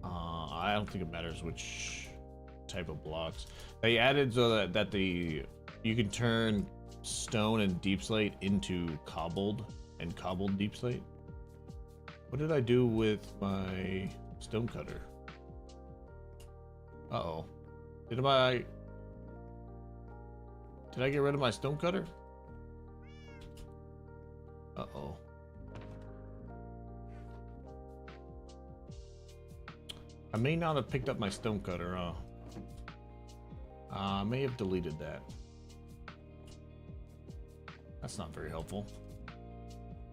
I don't think it matters which type of blocks. They added so that you can turn stone and deep slate into cobbled and cobbled deep slate. What did I do with my stone cutter? Uh-oh. Did I get rid of my stone cutter? Uh-oh. I may not have picked up my stone cutter, I may have deleted that. That's not very helpful.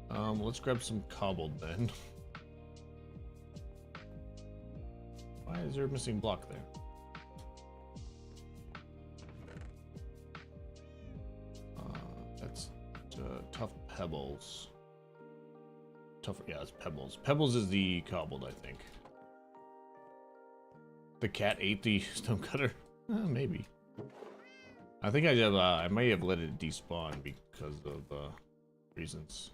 Let's grab some cobbled then. Why is there a missing block there? That's a tough pebbles. Tougher, yeah, it's pebbles. Pebbles is the cobbled, I think. The cat ate the stonecutter? Maybe. I think I may have let it despawn because of reasons.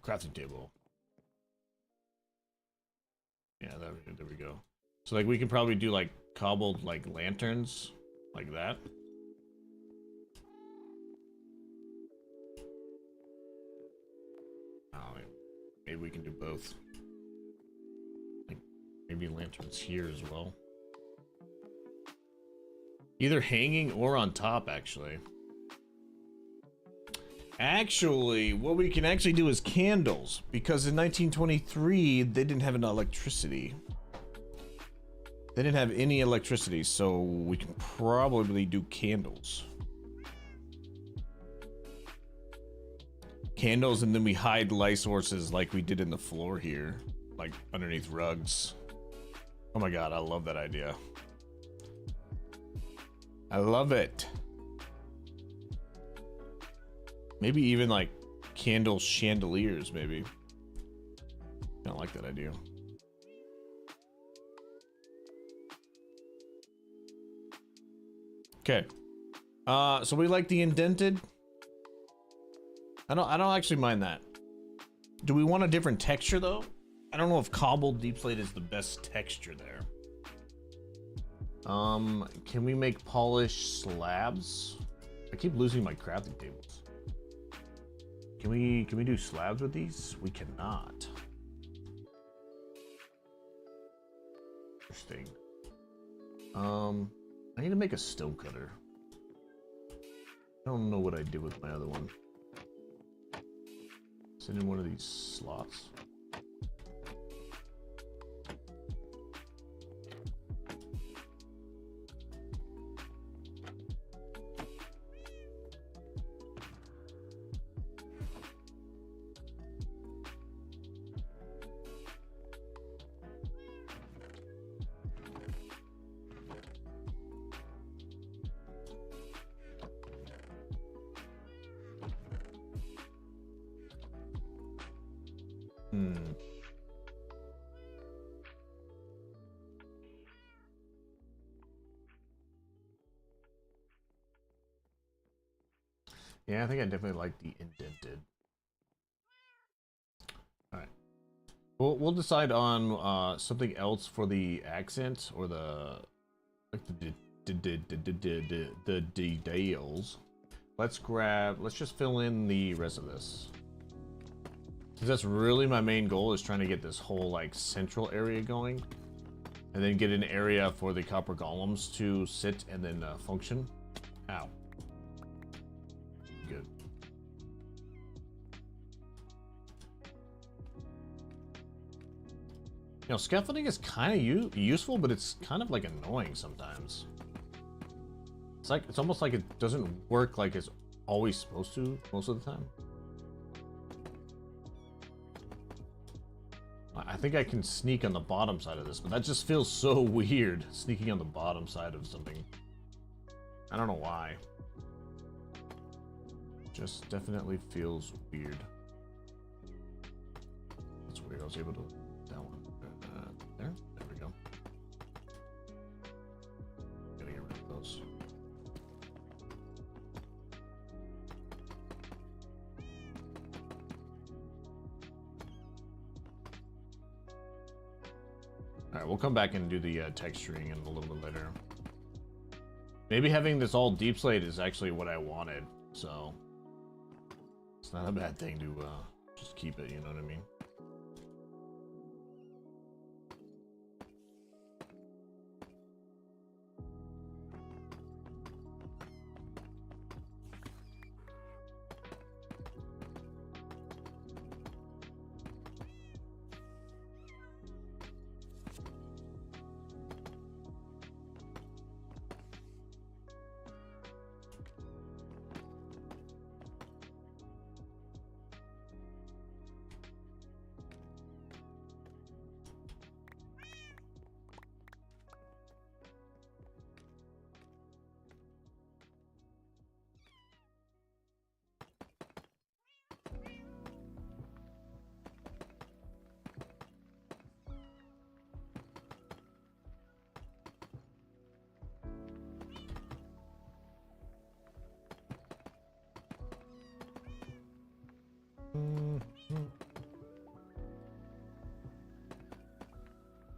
Crafting table. Yeah, there we go. So like we can probably do like cobbled like lanterns like that. Oh, maybe we can do both. Like maybe lanterns here as well. Either hanging or on top, actually. Actually, what we can actually do is candles, because in 1923 they didn't have any electricity. They didn't have any electricity, so we can probably do candles. Candles, and then we hide light sources like we did in the floor here, like underneath rugs. Oh my god, I love that idea. I love it. Maybe even like candle chandeliers, maybe. I don't like that idea. Okay. So we like the indented. I don't actually mind that. Do we want a different texture though? I don't know if cobbled deep slate is the best texture there. Can we make polished slabs? I keep losing my crafting tables. Can we do slabs with these? We cannot. Interesting. I need to make a stone cutter. I don't know what I did with my other one. Is it in one of these slots? Yeah, I think I definitely like the indented. All right, we'll decide on something else for the accent or the like the details. Let's just fill in the rest of this. Because that's really my main goal, is trying to get this whole like central area going. And then get an area for the copper golems to sit and then function. Ow. Good. You know, scaffolding is kind of useful, but it's kind of like annoying sometimes. It's almost like it doesn't work like it's always supposed to most of the time. I think I can sneak on the bottom side of this, but that just feels so weird, sneaking on the bottom side of something. I don't know why. Just definitely feels weird. That's weird. I was able to that one. There we go. Gotta get rid of those. Alright, we'll come back and do the texturing in a little bit later. Maybe having this all deep slate is actually what I wanted, so it's not a bad thing to just keep it, you know what I mean?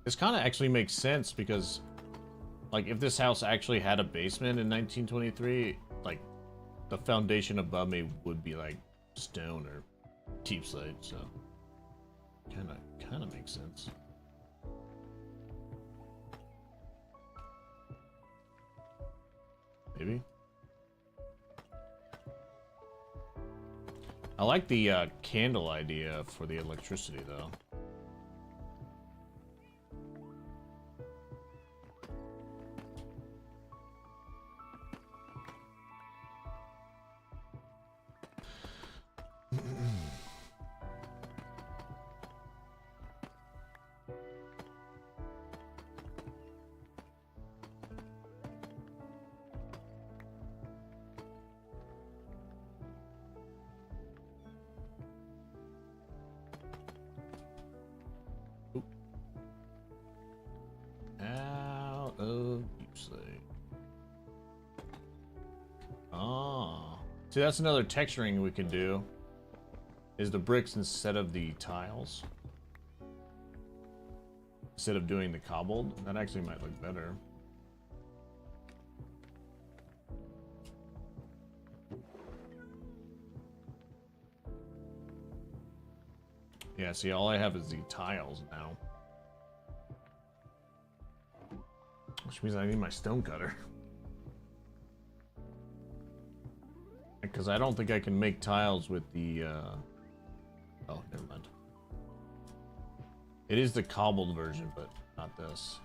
This kind of actually makes sense because, like, if this house actually had a basement in 1923, like, the foundation above me would be like stone or cheap slate, so kind of makes sense. Maybe. I like the candle idea for the electricity, though. Out of use. Oh. See, that's another texturing we can do. Is the bricks instead of the tiles. Instead of doing the cobbled. That actually might look better. Yeah, see, all I have is the tiles now. Which means I need my stone cutter. Because I don't think I can make tiles with the, Oh, never mind. It is the cobbled version, but not this.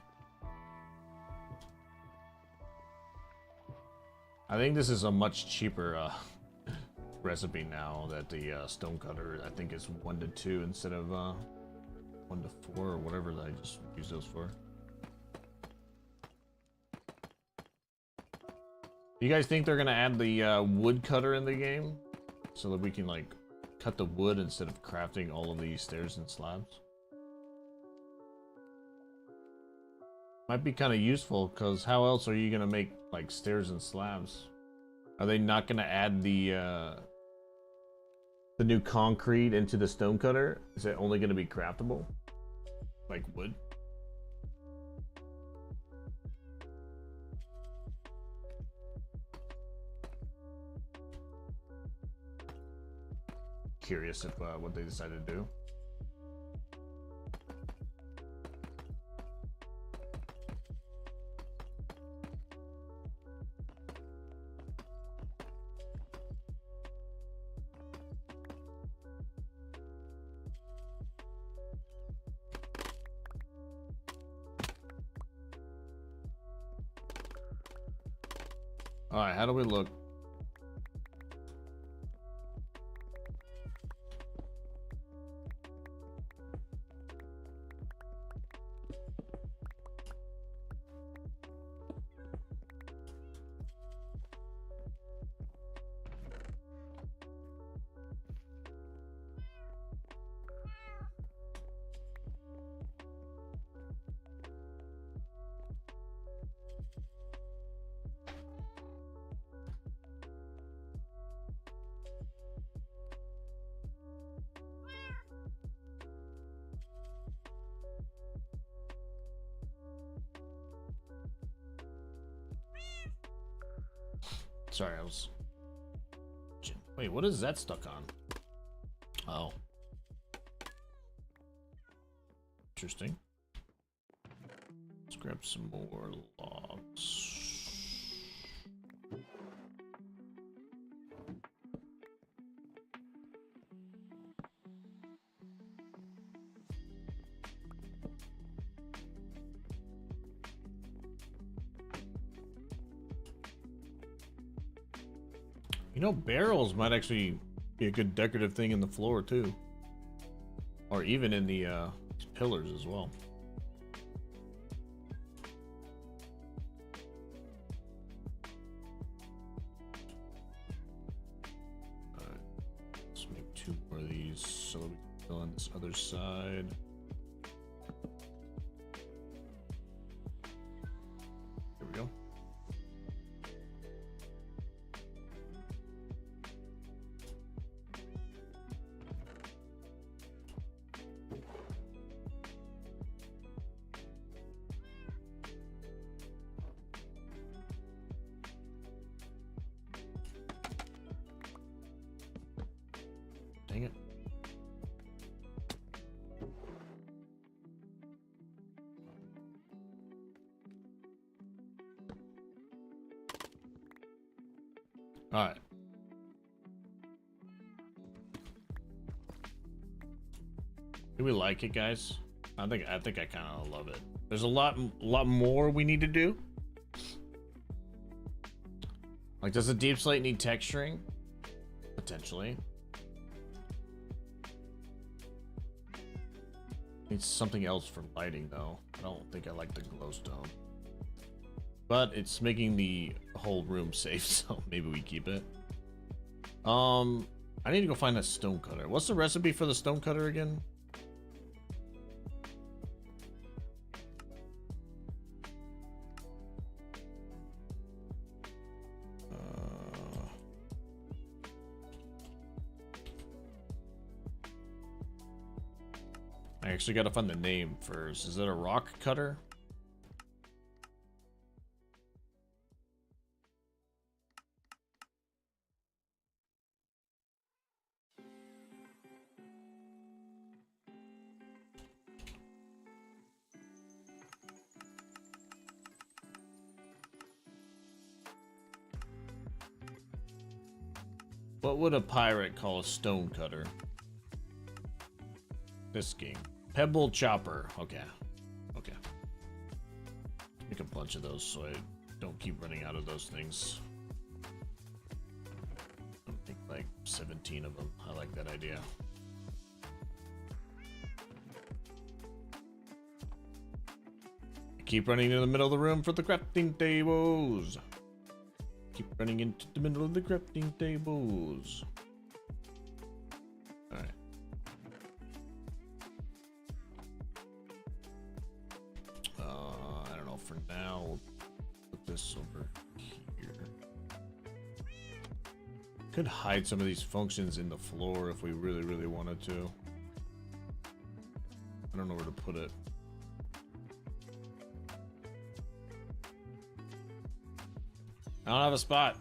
I think this is a much cheaper, recipe now that the, stone cutter, I think is 1 to 2 instead of, 1 to 4 or whatever that I just use those for. You guys think they're gonna add the wood cutter in the game? So that we can, like, cut the wood instead of crafting all of these stairs and slabs? Might be kind of useful, because how else are you gonna make, like, stairs and slabs? Are they not gonna add the new concrete into the stone cutter? Is it only gonna be craftable? Like wood? Curious if what they decided to do. All right, how do we look? Sorry, I was... Wait, what is that stuck on? Oh. Interesting. Let's grab some more logs. You know, barrels might actually be a good decorative thing in the floor too, or even in the pillars as well. All right, let's make 2 more of these so that we can fill in this other side. There we go. All right. Do we like it, guys? I think I kind of love it. There's a lot more we need to do. Like, does the deep slate need texturing? Potentially. Needs something else for lighting, though. I don't think I like the glowstone. But it's making the whole room safe, so maybe we keep it. I need to go find a stone cutter. What's the recipe for the stone cutter again? I actually got to find the name first. Is it a rock cutter? What would a pirate call a stone cutter? This game. Pebble chopper. Okay. Okay. Make a bunch of those so I don't keep running out of those things. I think like 17 of them. I like that idea. Keep running into the middle of the room for the crafting tables. Keep running into the middle of the crafting tables. Alright. I don't know. For now, we'll put this over here. Could hide some of these functions in the floor if we really wanted to. I don't know where to put it. I don't have a spot.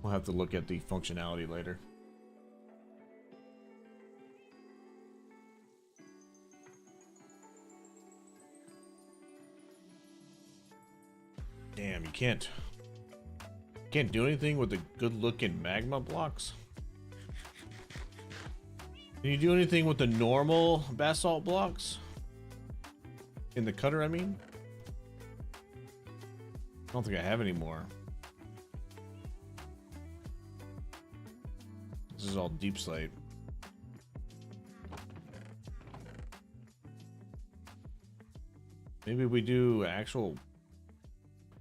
We'll have to look at the functionality later. Damn, you can't do anything with the good-looking magma blocks. Can you do anything with the normal basalt blocks? In the cutter, I mean? I don't think I have any more. This is all deep slate. Maybe we do actual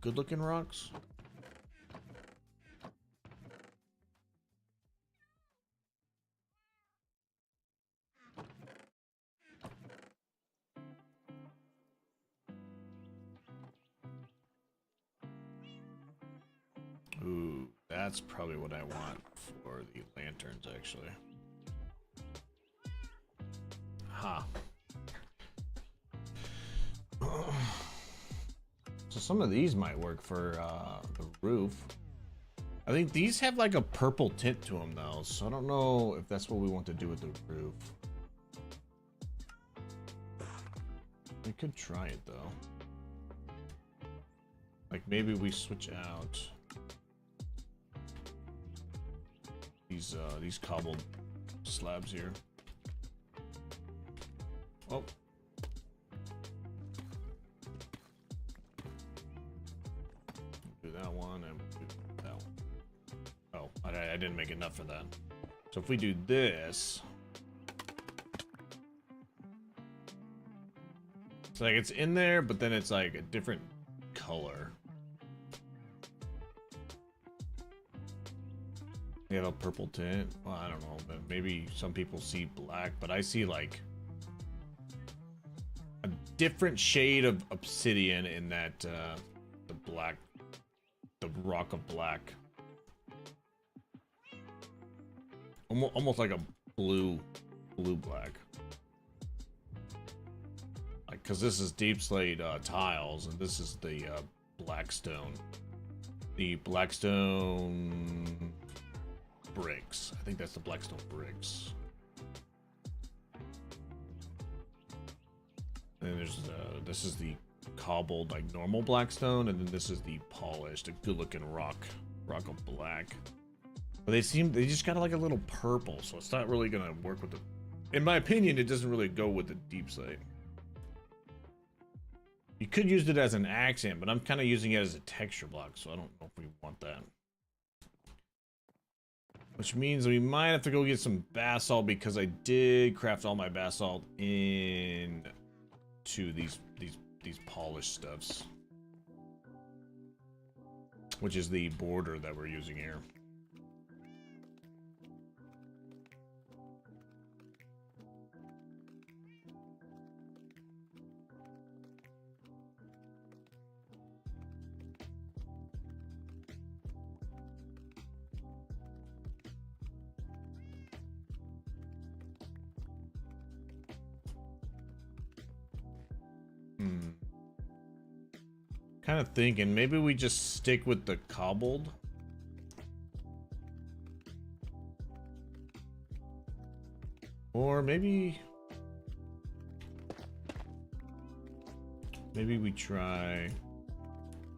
good looking rocks. Ooh, that's probably what I want for the lanterns, actually. Ha. So some of these might work for the roof. I think these have like a purple tint to them, though, so I don't know if that's what we want to do with the roof. We could try it, though. Like, maybe we switch out these cobbled slabs here. Oh. Do that one and do that one. Oh, I didn't make enough for that. So if we do this, it's like it's in there, but then it's like a different color. They have a purple tint. Well, I don't know, but maybe some people see black, but I see like a different shade of obsidian in that the rock of black. Almost like a blue black. Like, cause this is deep slate tiles, and this is the blackstone. The blackstone bricks. I think that's the blackstone bricks. And there's this is the cobbled, like normal blackstone, and then this is the polished, a good looking rock of black. But they just got like a little purple, so it's not really gonna work with the, in my opinion, it doesn't really go with the deep slate. You could use it as an accent, but I'm kind of using it as a texture block, so I don't know if we want that. Which means we might have to go get some basalt, because I did craft all my basalt in to these polished stuffs, which is the border that we're using here. Kind of thinking maybe we just stick with the cobbled. Or maybe we try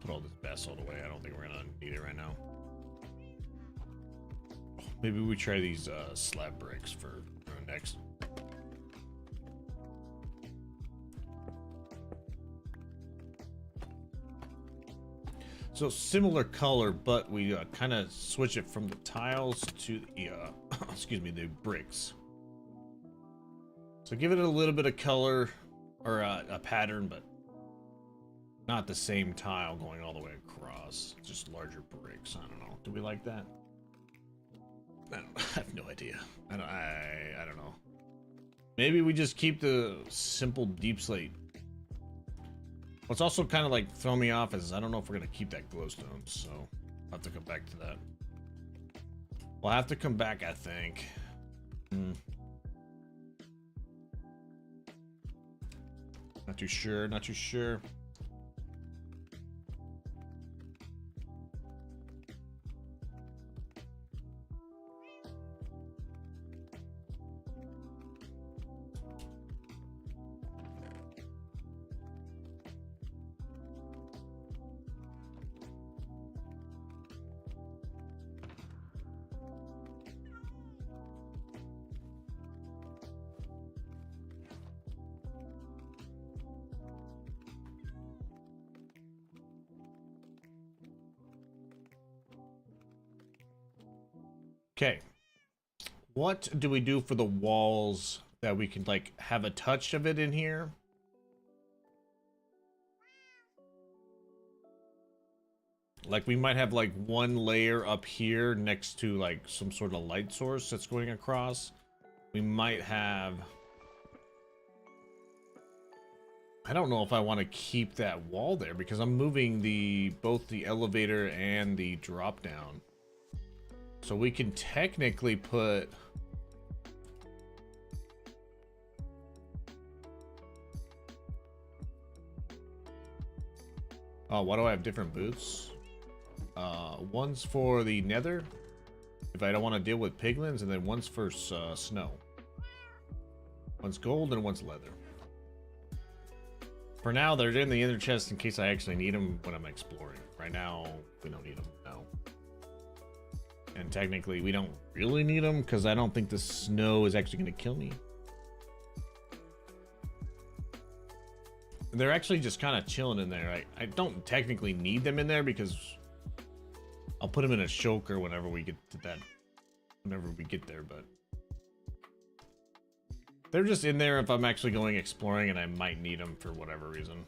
put all this basalt away. I don't think we're gonna need it right now. Maybe we try these slab bricks for next. So similar color, but we kind of switch it from the tiles to the excuse me, the bricks. So give it a little bit of color or a pattern, but not the same tile going all the way across. Just larger bricks. I don't know. Do we like that? I have no idea. I don't know. Maybe we just keep the simple deep slate. What's also kind of like throw me off is I don't know if we're gonna keep that glowstone, so I'll have to come back to that. We'll have to come back, I think. Not too sure, not too sure. Okay, what do we do for the walls that we can like have a touch of it in here? Like we might have like one layer up here next to like some sort of light source that's going across. We might have, I don't know if I want to keep that wall there because I'm moving both the elevator and the drop down. So we can technically put oh, why do I have different boots? One's for the nether if I don't want to deal with piglins, and then one's for snow. One's gold and one's leather. For now, they're in the inner chest in case I actually need them when I'm exploring. Right now, we don't need them. No. And technically, we don't really need them because I don't think the snow is actually going to kill me. They're actually just kind of chilling in there. I don't technically need them in there because I'll put them in a shulker whenever we get to that. Whenever we get there, but they're just in there if I'm actually going exploring and I might need them for whatever reason.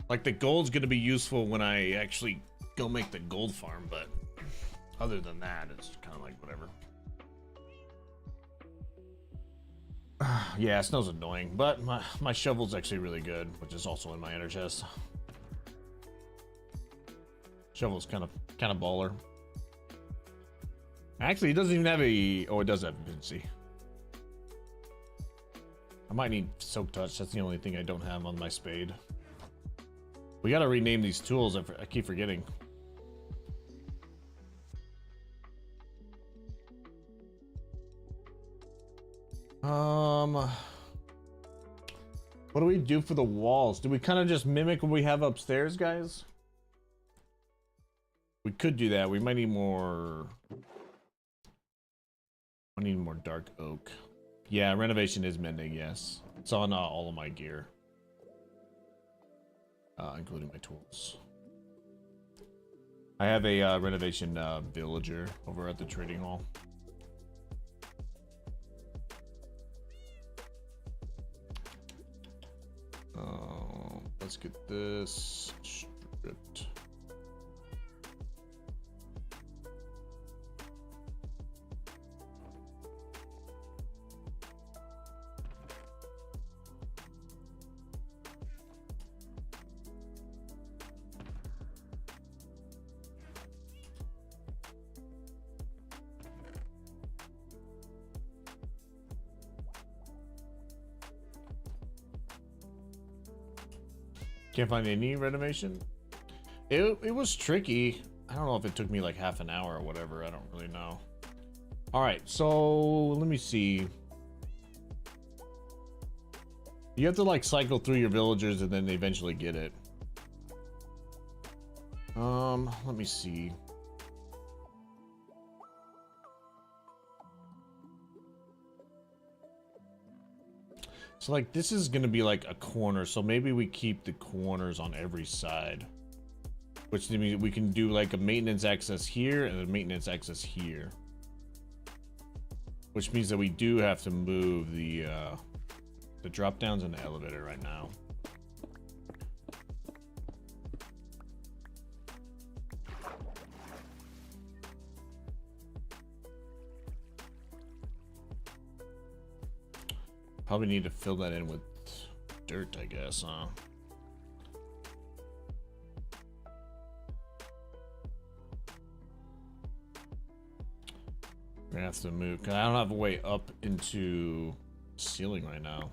Like the gold's going to be useful when I actually go make the gold farm, but other than that, it's kind of like whatever. Yeah, snow's annoying, but my shovel's actually really good, which is also in my inner chest. Shovel's kind of baller. Actually, it doesn't even have a. Oh, it does have efficiency. I might need soak touch. That's the only thing I don't have on my spade. We gotta rename these tools. I keep forgetting. What do we do for the walls? Do we kind of just mimic what we have upstairs, guys? We could do that. We might need more. I need more dark oak. Yeah, renovation is mending, yes. It's on all of my gear. Including my tools. I have a renovation villager over at the trading hall. Let's get this stripped. Can't find any renovation. It was tricky. I don't know if it took me like half an hour or whatever. I don't really know. All right, so let me see. You have to like cycle through your villagers and then eventually get it. Let me see. So like this is gonna be like a corner, so maybe we keep the corners on every side. Which means we can do like a maintenance access here and a maintenance access here. Which means that we do have to move the drop downs and the elevator right now. Probably need to fill that in with dirt, I guess, huh? We're gonna have to move, because I don't have a way up into the ceiling right now.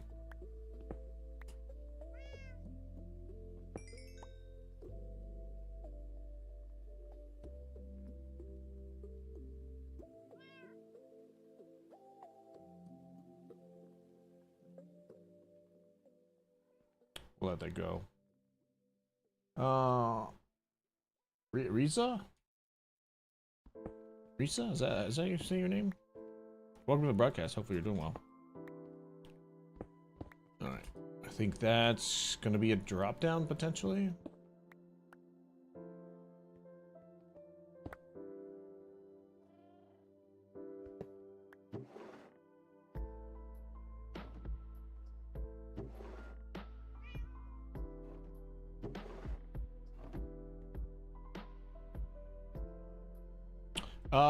We'll let that go. Risa? Risa? Is that you say your name? Welcome to the broadcast. Hopefully you're doing well. Alright. I think that's gonna be a drop down potentially.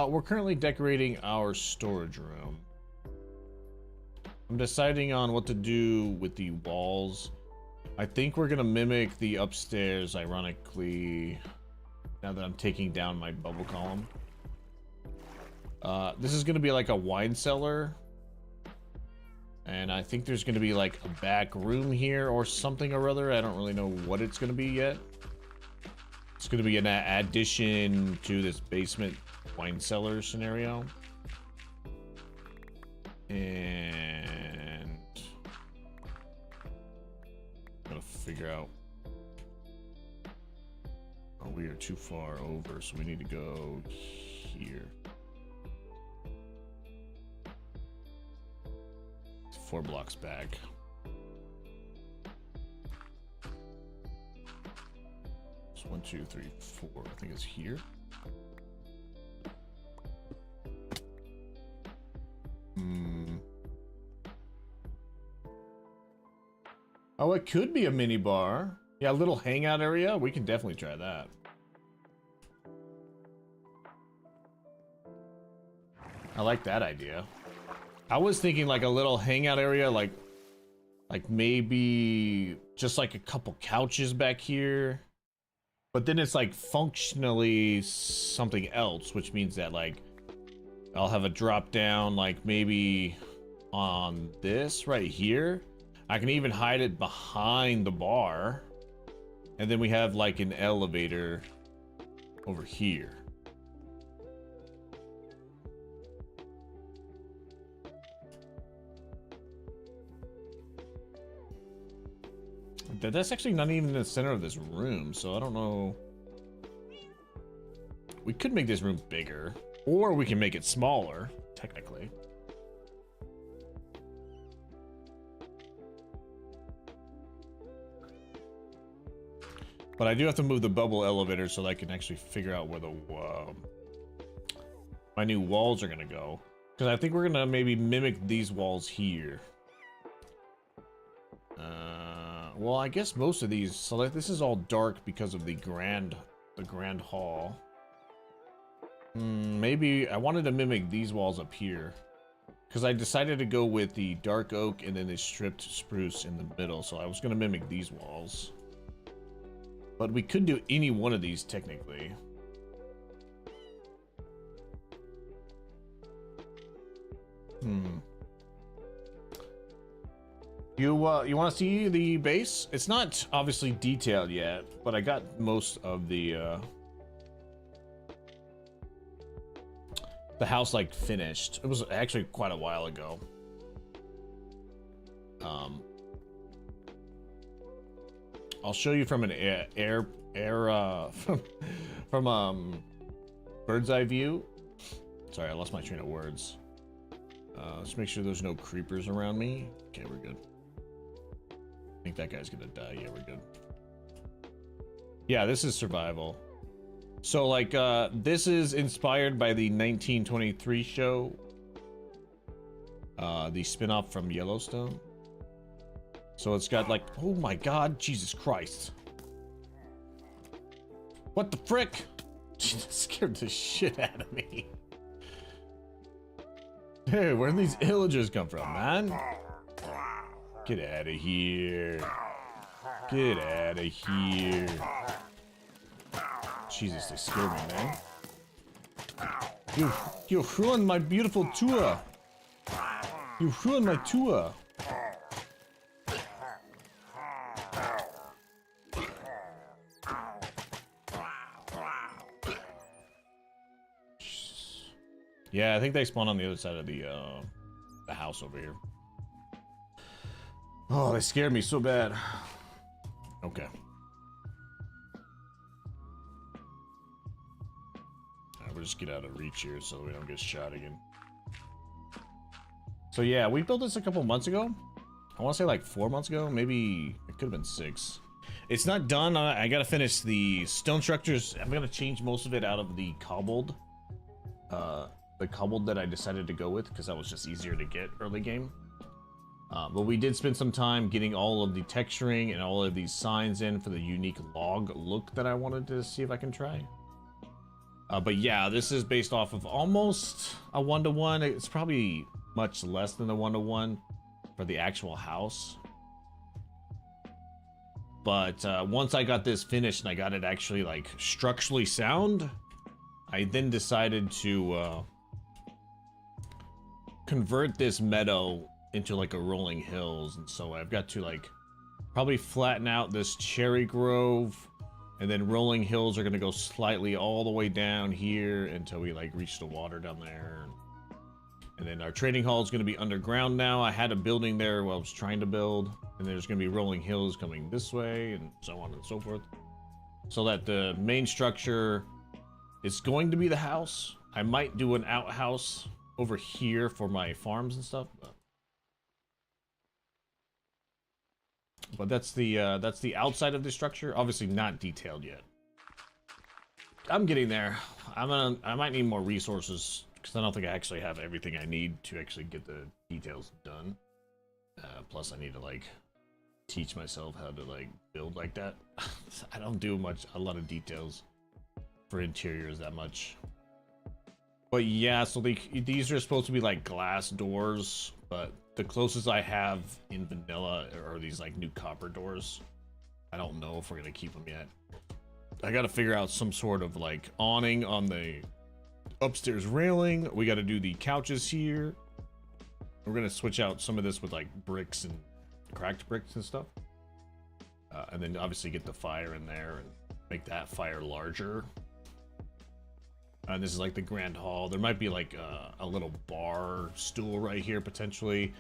We're currently decorating our storage room. I'm deciding on what to do with the walls. I think we're gonna mimic the upstairs, ironically, now that I'm taking down my bubble column. This is gonna be like a wine cellar. And I think there's gonna be like a back room here or something or other. I don't really know what it's gonna be yet. It's gonna be an addition to this basement wine cellar scenario. And I'm gonna figure out. Oh, we are too far over, so we need to go here. 4 blocks back. So 1, 2, 3, 4. I think it's here. Oh, it could be a mini bar. Yeah, a little hangout area. We can definitely try that. I like that idea. I was thinking like a little hangout area, like maybe just like a couple couches back here. But then it's like functionally something else, which means that like I'll have a drop down like maybe on this right here. I can even hide it behind the bar. And then we have like an elevator over here. that's actually not even in the center of this room, so I don't know. We could make this room bigger, or we can make it smaller, technically. But I do have to move the bubble elevator so that I can actually figure out where the my new walls are gonna go. Because I think we're gonna maybe mimic these walls here. Well, I guess most of these. So like, this is all dark because of the grand hall. Maybe I wanted to mimic these walls up here, because I decided to go with the dark oak and then the stripped spruce in the middle. So I was gonna mimic these walls. But we could do any one of these technically. You want to see the base? It's not obviously detailed yet, but I got most of the house like finished. It was actually quite a while ago. I'll show you from an from bird's eye view. Sorry, I lost my train of words. Let's make sure there's no creepers around me. Okay, we're good. I think that guy's gonna die. Yeah, we're good. Yeah, this is survival. So like, this is inspired by the 1923 show, the spin-off from Yellowstone. So it's got like, oh my god, Jesus Christ. What the frick? That scared the shit out of me. Hey, where did these illagers come from, man? Get out of here. Get out of here. Jesus, they scared me, man. You ruined my beautiful tour. You ruined my tour. Yeah, I think they spawn on the other side of the house over here. Oh, they scared me so bad. Okay. Alright, we'll just get out of reach here so we don't get shot again. So yeah, we built this a couple months ago. I want to say like 4 months ago. Maybe it could have been 6. It's not done. I gotta finish the stone structures. I'm gonna change most of it out of the cobbled. The cobbled that I decided to go with because that was just easier to get early game. But we did spend some time getting all of the texturing and all of these signs in for the unique log look that I wanted to see if I can try. But yeah, this is based off of almost a 1-to-1. It's probably much less than a 1-to-1 for the actual house. But once I got this finished and I got it actually like structurally sound, I then decided to convert this meadow into like a rolling hills, and so I've got to like probably flatten out this cherry grove, and then rolling hills are gonna go slightly all the way down here until we like reach the water down there. And then our trading hall is gonna be underground now. I had a building there where I was trying to build, and there's gonna be rolling hills coming this way and so on and so forth, so that the main structure is going to be the house. I might do an outhouse over here for my farms and stuff, but that's the outside of the structure. Obviously not detailed yet. I'm getting there. I might need more resources because I don't think I actually have everything I need to actually get the details done. Plus I need to like teach myself how to like build like that. I don't do a lot of details for interiors that much. But yeah, so these are supposed to be like glass doors, but the closest I have in vanilla are these like new copper doors. I don't know if we're gonna keep them yet. I gotta figure out some sort of like awning on the upstairs railing. We gotta do the couches here. We're gonna switch out some of this with like bricks and cracked bricks and stuff. And then obviously get the fire in there and make that fire larger. This is like the grand hall. There might be like a little bar stool right here potentially.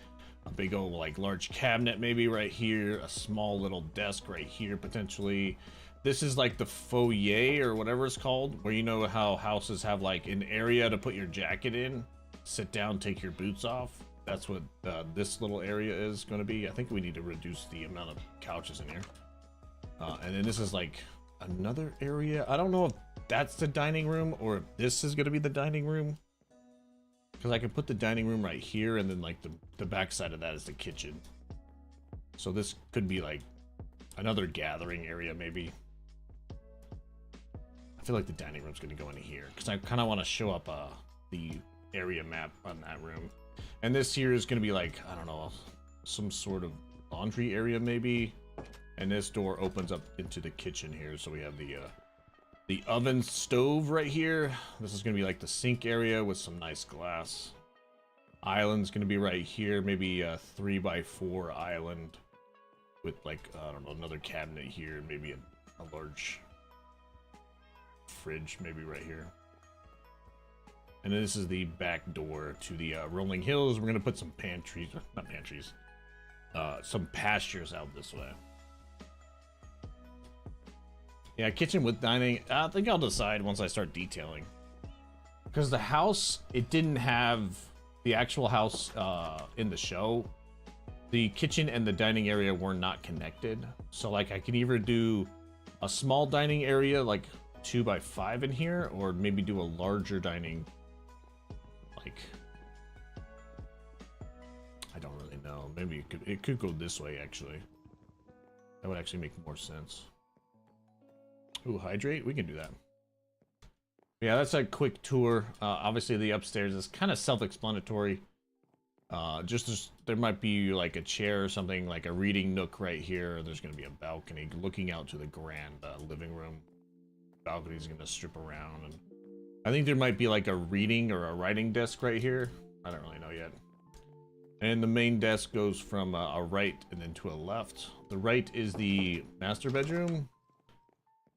a big old like large cabinet maybe right here, a small little desk right here potentially. This is like the foyer or whatever it's called, where you know how houses have like an area to put your jacket in, sit down, take your boots off. That's what this little area is going to be. I think we need to reduce the amount of couches in here. And then this is like another area. I don't know if that's the dining room or if this is going to be the dining room. Because I can put the dining room right here, and then like the back side of that is the kitchen. So this could be like another gathering area maybe. I feel like the dining room's going to go in here because I kind of want to show up the area map on that room. And this here is going to be like, I don't know, some sort of laundry area maybe. And this door opens up into the kitchen here. So we have the oven stove right here. This is going to be like the sink area with some nice glass. Island's going to be right here. Maybe a 3x4 island with like, I don't know, another cabinet here. Maybe a large fridge maybe right here. And this is the back door to the rolling hills. We're going to put some pantries, not pantries, some pastures out this way. Yeah, kitchen with dining. I think I'll decide once I start detailing. Because the house, it didn't have the actual house in the show. The kitchen and the dining area were not connected. So like I can either do a small dining area, like 2x5 in here, or maybe do a larger dining. Like, I don't really know. Maybe it could go this way actually. That would actually make more sense. Ooh, hydrate? We can do that. Yeah, that's a quick tour. Obviously, the upstairs is kind of self-explanatory. There might be like a chair or something, like a reading nook right here. There's going to be a balcony looking out to the grand living room. Balcony's going to strip around. And I think there might be like a reading or a writing desk right here. I don't really know yet. And the main desk goes from a right and then to a left. The right is the master bedroom,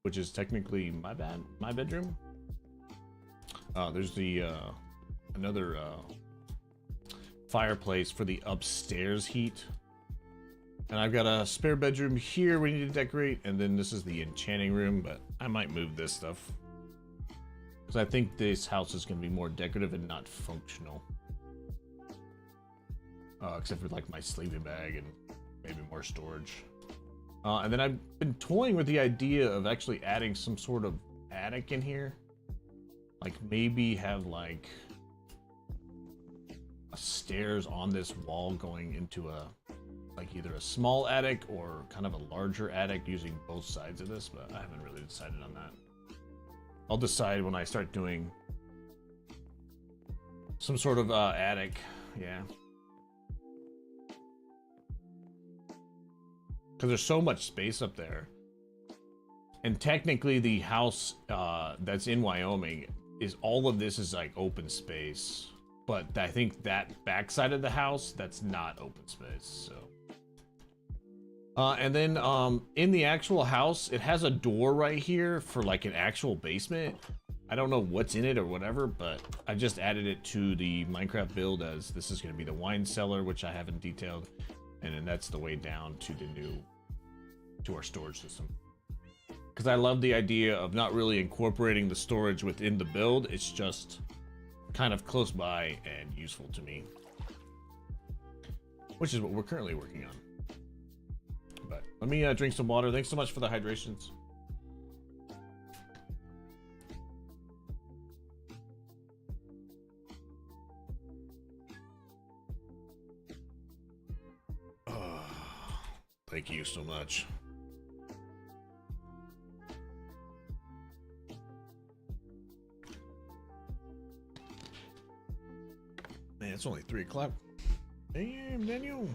which is technically my bedroom. There's the another fireplace for the upstairs heat. And I've got a spare bedroom here we need to decorate, and then this is the enchanting room, but I might move this stuff. Because I think this house is going to be more decorative and not functional. Except for like my sleeping bag and maybe more storage. And then I've been toying with the idea of actually adding some sort of attic in here. Like maybe have like a stairs on this wall going into a like either a small attic or kind of a larger attic using both sides of this, but I haven't really decided on that. I'll decide when I start doing some sort of attic, yeah. Because there's so much space up there. And technically the house that's in Wyoming is all of this is like open space. But I think that backside of the house, that's not open space, so. And then in the actual house, it has a door right here for like an actual basement. I don't know what's in it or whatever, but I just added it to the Minecraft build as this is going to be the wine cellar, which I haven't detailed. And then that's the way down to our storage system. Because I love the idea of not really incorporating the storage within the build. It's just kind of close by and useful to me. Which is what we're currently working on. But let me drink some water. Thanks so much for the hydrations. Thank you so much. Man, it's only 3 o'clock. Damn, Daniel.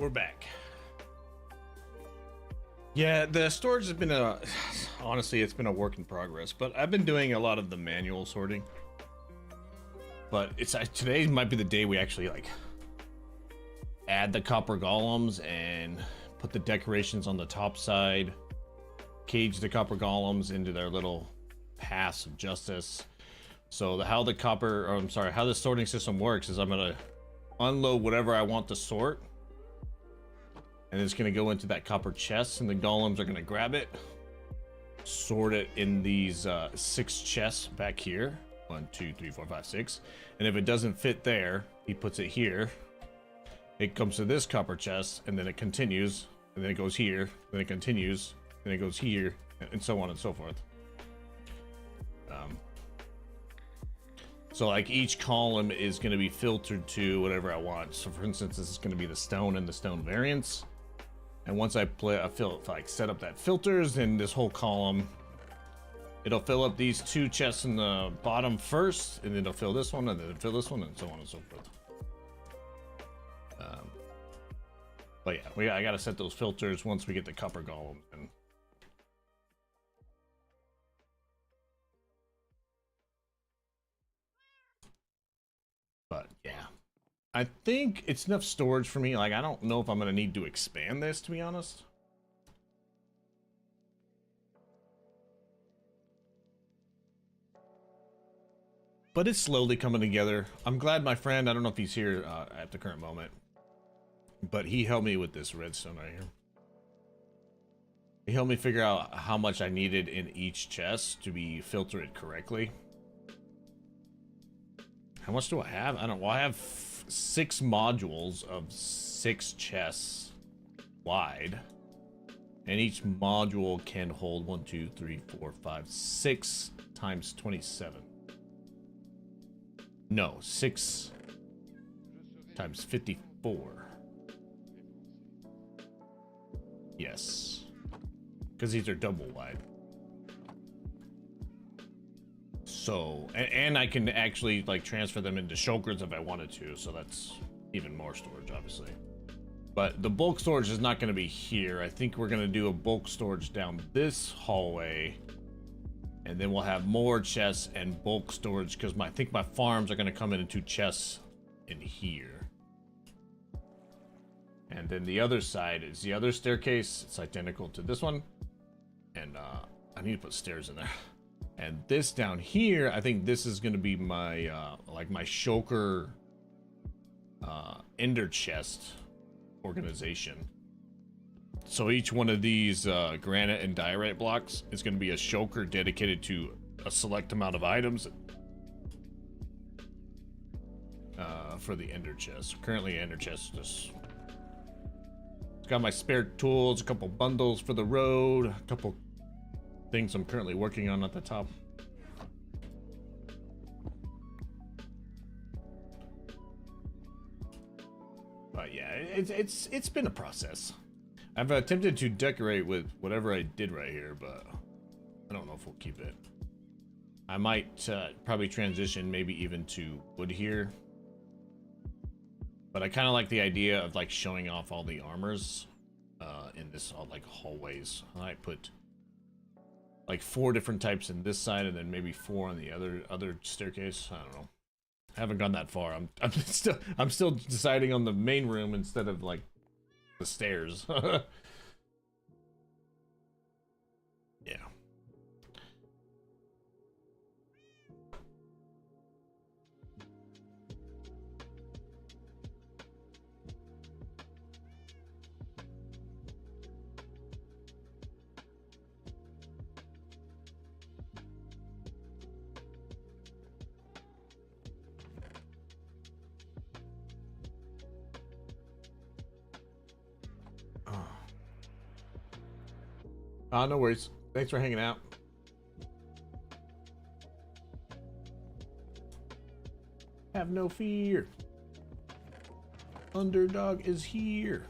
we're back. Yeah, the storage has been honestly, it's been a work in progress, but I've been doing a lot of the manual sorting. But today might be the day we actually like add the copper golems and put the decorations on the top side, cage the copper golems into their little paths of justice. So how the sorting system works is I'm gonna unload whatever I want to sort, and it's gonna go into that copper chest, and the golems are gonna grab it, sort it in these 6 chests back here. 1, 2, 3, 4, 5, 6. And if it doesn't fit there, he puts it here. It comes to this copper chest, and then it continues, and then it goes here, then it continues, and it goes here, and so on and so forth. So like each column is going to be filtered to whatever I want. So for instance, this is going to be the stone and the stone variants. And once I set up that filters, then this whole column, it'll fill up these 2 chests in the bottom first, and then it'll fill this one, and then it'll fill this one, and so on and so forth. But yeah, I gotta set those filters once we get the copper golem in. But yeah, I think it's enough storage for me. Like, I don't know if I'm gonna need to expand this, to be honest. But it's slowly coming together. I'm glad my friend, I don't know if he's here at the current moment, but he helped me with this redstone right here. He helped me figure out how much I needed in each chest to be filtered correctly. How much do I have? Well, I have 6 modules of 6 chests wide. And each module can hold 1, 2, 3, 4, 5, 6 times 27. No, 6 times 54. Yes. Because these are double wide. So, and I can actually like transfer them into shulkers if I wanted to, so that's even more storage, obviously. But the bulk storage is not going to be here. I think we're going to do a bulk storage down this hallway, and then we'll have more chests and bulk storage, because I think my farms are going to come into chests in here. And then the other side is the other staircase. It's identical to this one, and I need to put stairs in there. And this down here, I think this is going to be my like my shulker ender chest organization. So each one of these granite and diorite blocks is going to be a shulker dedicated to a select amount of items for the ender chest. Currently, ender chest just it's got my spare tools, a couple bundles for the road, a couple things I'm currently working on at the top. But yeah, it's been a process. I've attempted to decorate with whatever I did right here, but I don't know if we'll keep it. I might probably transition maybe even to wood here. But I kind of like the idea of like showing off all the armors in this like hallways. I might put like 4 different types in this side, and then maybe 4 on the other staircase. I don't know. I haven't gone that far. I'm still deciding on the main room instead of like the stairs. Yeah. No worries. Thanks for hanging out. Have no fear. Underdog is here.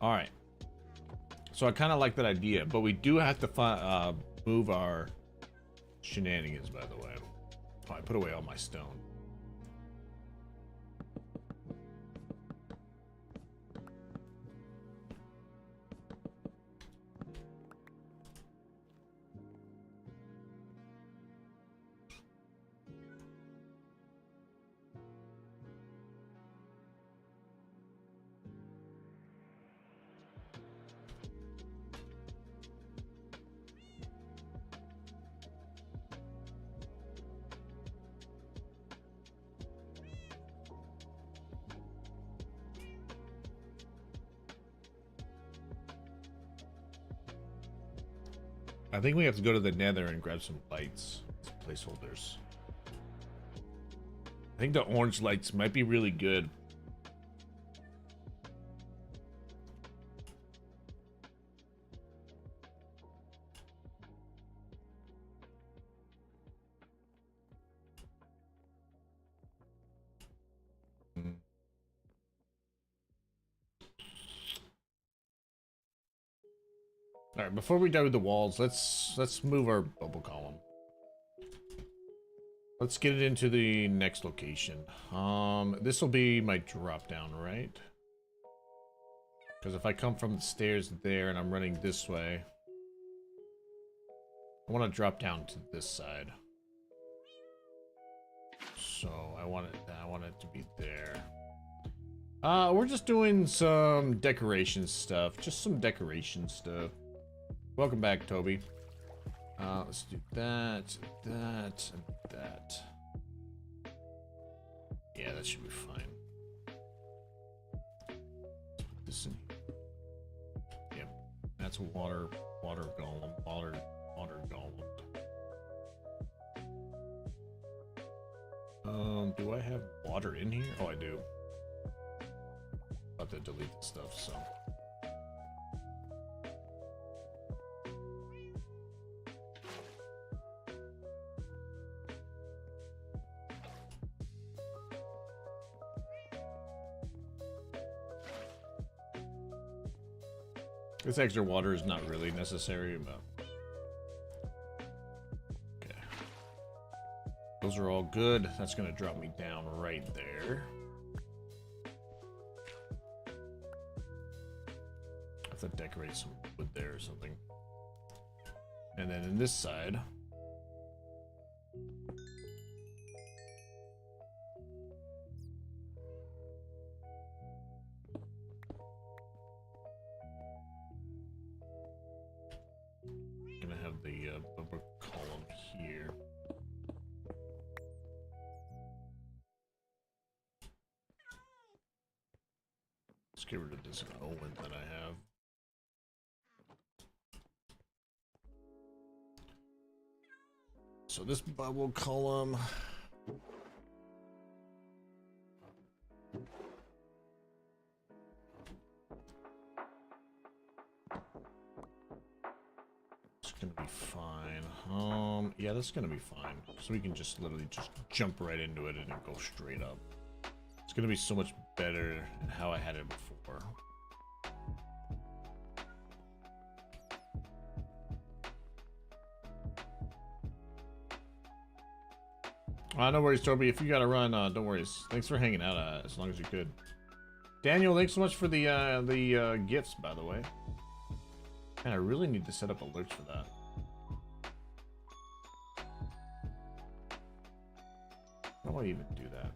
All right. So I kind of like that idea, but we do have to move our shenanigans, by the way. Oh, I put away all my stone. I think we have to go to the Nether and grab some lights, some placeholders. I think the orange lights might be really good. All right, before we do the walls, let's move our bubble column. Let's get it into the next location. This will be my drop down, right? Because if I come from the stairs there and I'm running this way, I want to drop down to this side. So I want it to be there. We're just doing some decoration stuff. Just some decoration stuff. Welcome back, Toby. Let's do that, that, and that. Yeah, that should be fine. Put this in here. Yep, that's water golem, water golem. Do I have water in here? Oh, I do. I'll have to delete the stuff, so. This extra water is not really necessary, but okay. Those are all good. That's gonna drop me down right there. I have to decorate some wood there or something. And then in this side, gonna have the bubble column here. Let's get rid of this Owen that I have. So this bubble column, it's gonna be fine. Yeah, that's gonna be fine. So we can just literally just jump right into it and go straight up. It's gonna be so much better than how I had it before. No worries, Toby. If you gotta run, don't worry. Thanks for hanging out as long as you could. Daniel, thanks so much for the gifts, by the way. Man, I really need to set up alerts for that. How do I even do that?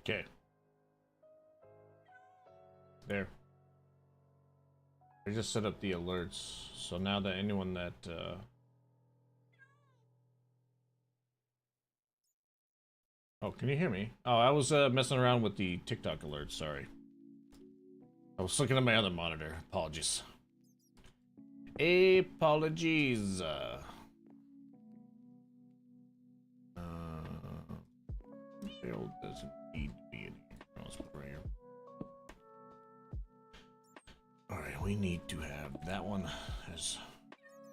Okay. There. I just set up the alerts, so now that anyone that oh, can you hear me? Oh, I was messing around with the TikTok alerts, sorry. I was looking at my other monitor. Apologies. Apologies. Bill doesn't need to be in here. I'll just put it right here. All right, we need to have that one as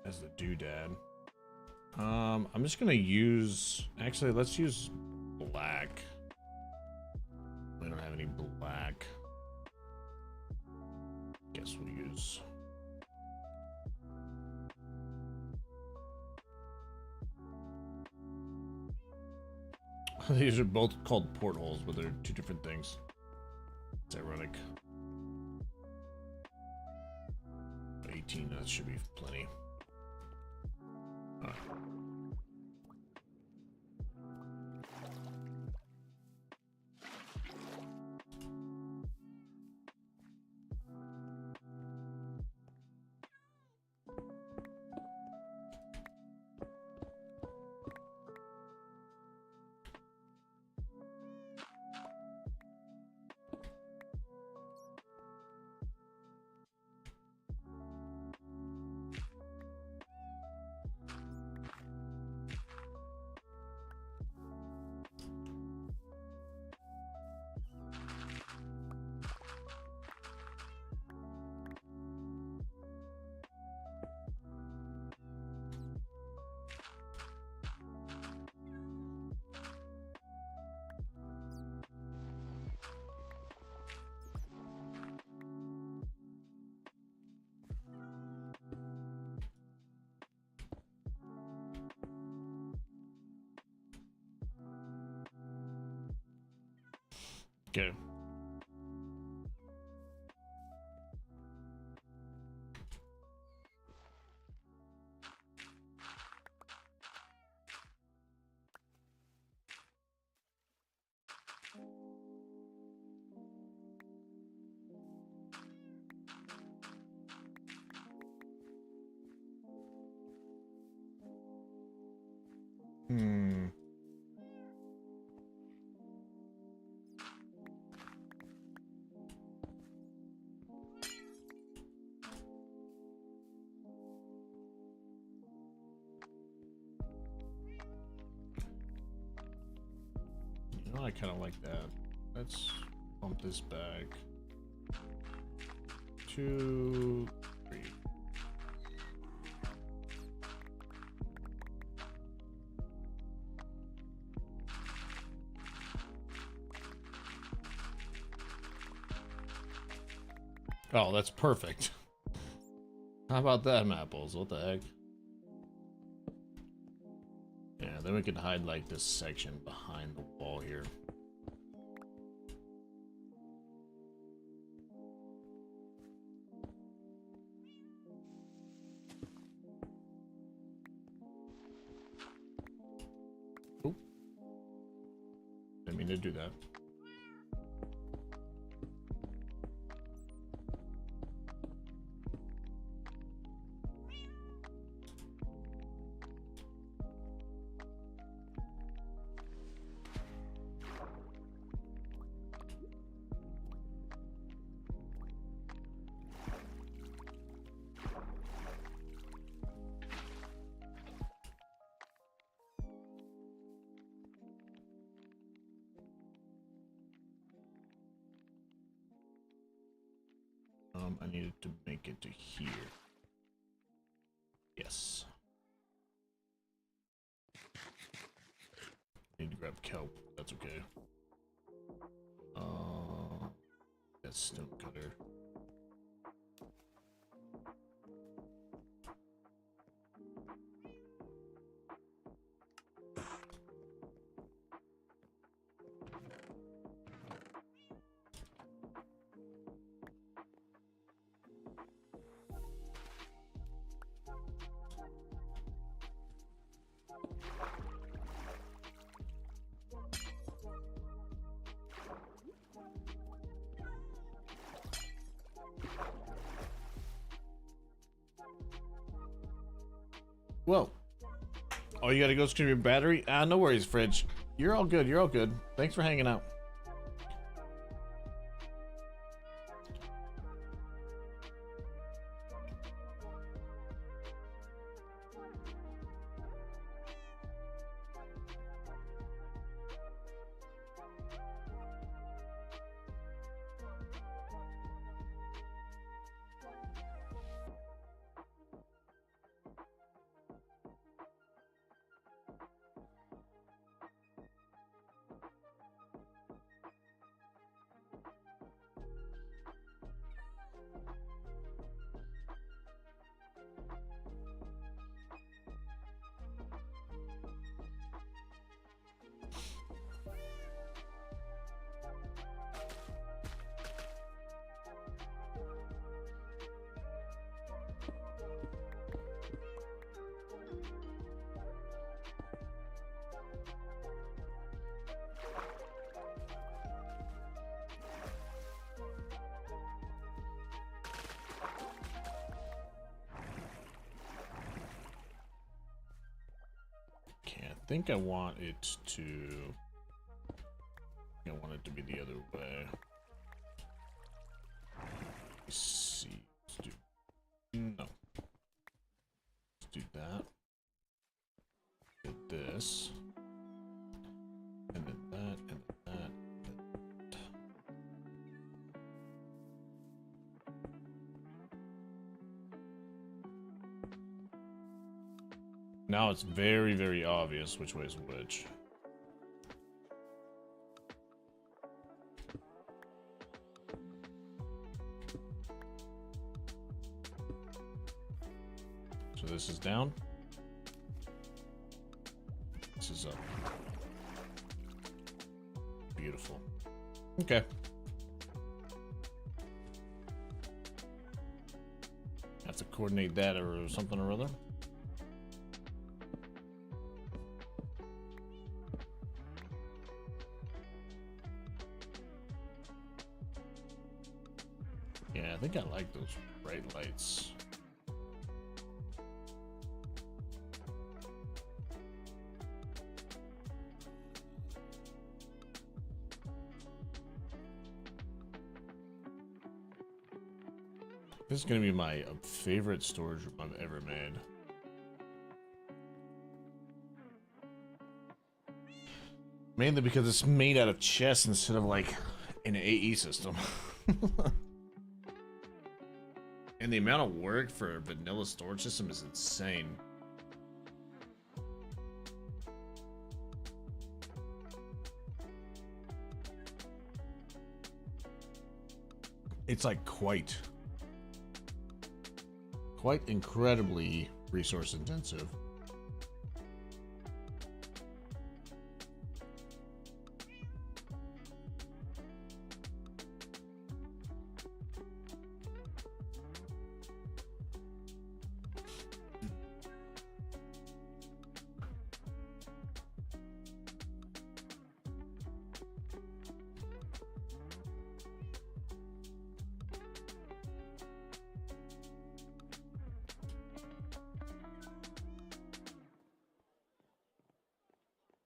the doodad. I'm just gonna use. Actually, let's use black. We don't have any black. Guess we'll use. These are both called portholes, but they're two different things. It's ironic. 18, that should be plenty. Alright. Okay. I kind of like that. Let's bump this back. 2, 3. Oh, that's perfect. How about that, Mapples? What the heck? Yeah, then we can hide like this section behind the wall here. Oop. Didn't mean to do that. I needed to make it to here. Yes. Need to grab kelp. That's okay. That's stone cutter. Whoa. Oh, you gotta go scream your battery? Ah, no worries, Fridge. You're all good, you're all good. Thanks for hanging out. think I want it to... I want it to be the other way. Let's see. Let's do... No. Let's do that. Get this. And then that, and then that. Now it's very, very obvious which way is which. So this is down. This is up. Beautiful. Okay. Have to coordinate that or something or other. Yeah, I think I like those bright lights. This is gonna be my favorite storage room I've ever made. Mainly because it's made out of chests instead of like an AE system. And the amount of work for a vanilla storage system is insane. It's like quite incredibly resource intensive.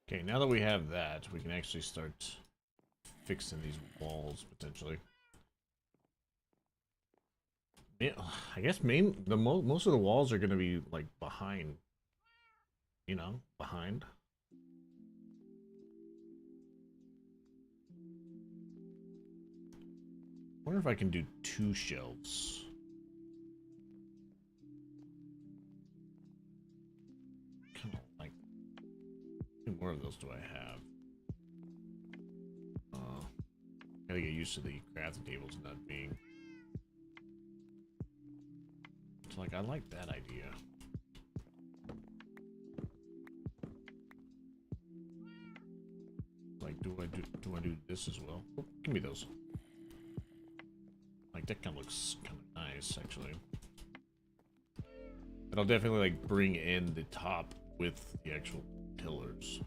Okay, now that we have that, we can actually start fixing these walls potentially. Yeah, I guess most of the walls are going to be like behind, you know, behind. Wonder if I can do 2 shelves. Kind of like, how many more of those do I have? Gotta get used to the crafting tables not being. It's like I like that idea. Like, do I do this as well? Oh, give me those. Like that kind of looks kind of nice, actually. And I'll definitely like bring in the top with the actual pillars.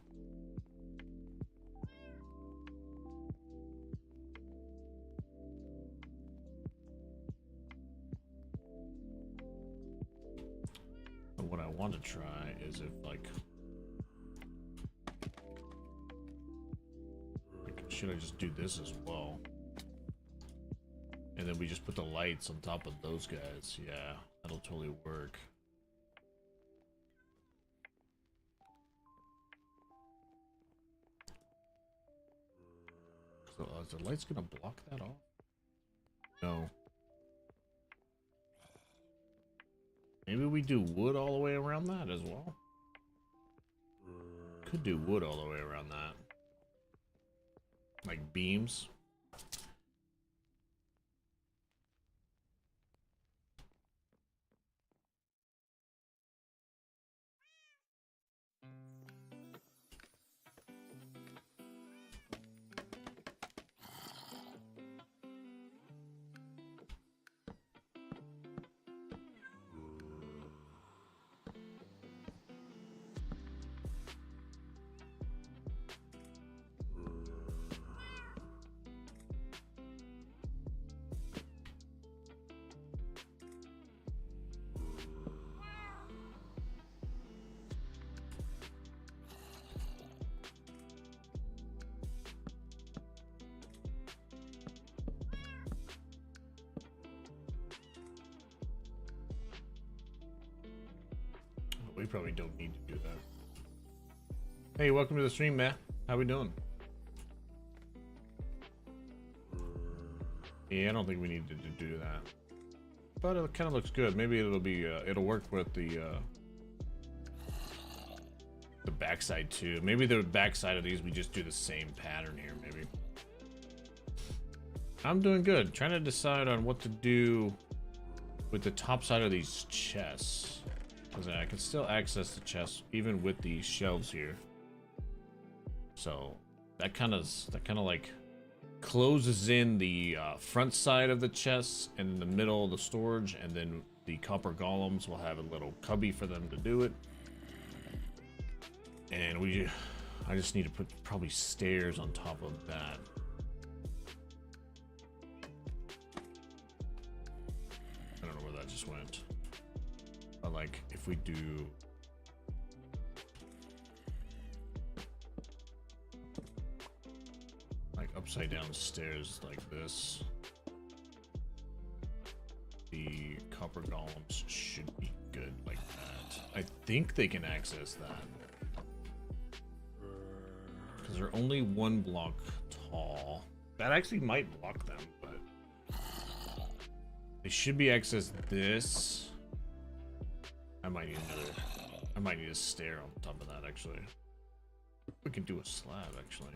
But what I want to try is if like should I just do this as well? And then we just put the lights on top of those guys. Yeah, that'll totally work. So is the lights gonna block that off? No. Maybe we do wood all the way around that as well. Could do wood all the way around that. Like beams. we probably don't need to do that. Hey, welcome to the stream, Matt. How we doing? Yeah, I don't think we need to do that. But it kind of looks good. Maybe it'll be it'll work with the backside too. Maybe the backside of these we just do the same pattern here. Maybe. I'm doing good. Trying to decide on what to do with the top side of these chests, because I can still access the chests even with these shelves here. So that kind of like closes in the front side of the chest and in the middle of the storage, and then the copper golems will have a little cubby for them to do it. And I just need to put probably stairs on top of that. I don't know where that just went. But like if we do like upside down stairs like this, the copper golems should be good like that. I think they can access that. Because they're only 1 block tall. That actually might block them, but they should be accessed this. I might need a stair on top of that actually. We can do a slab actually.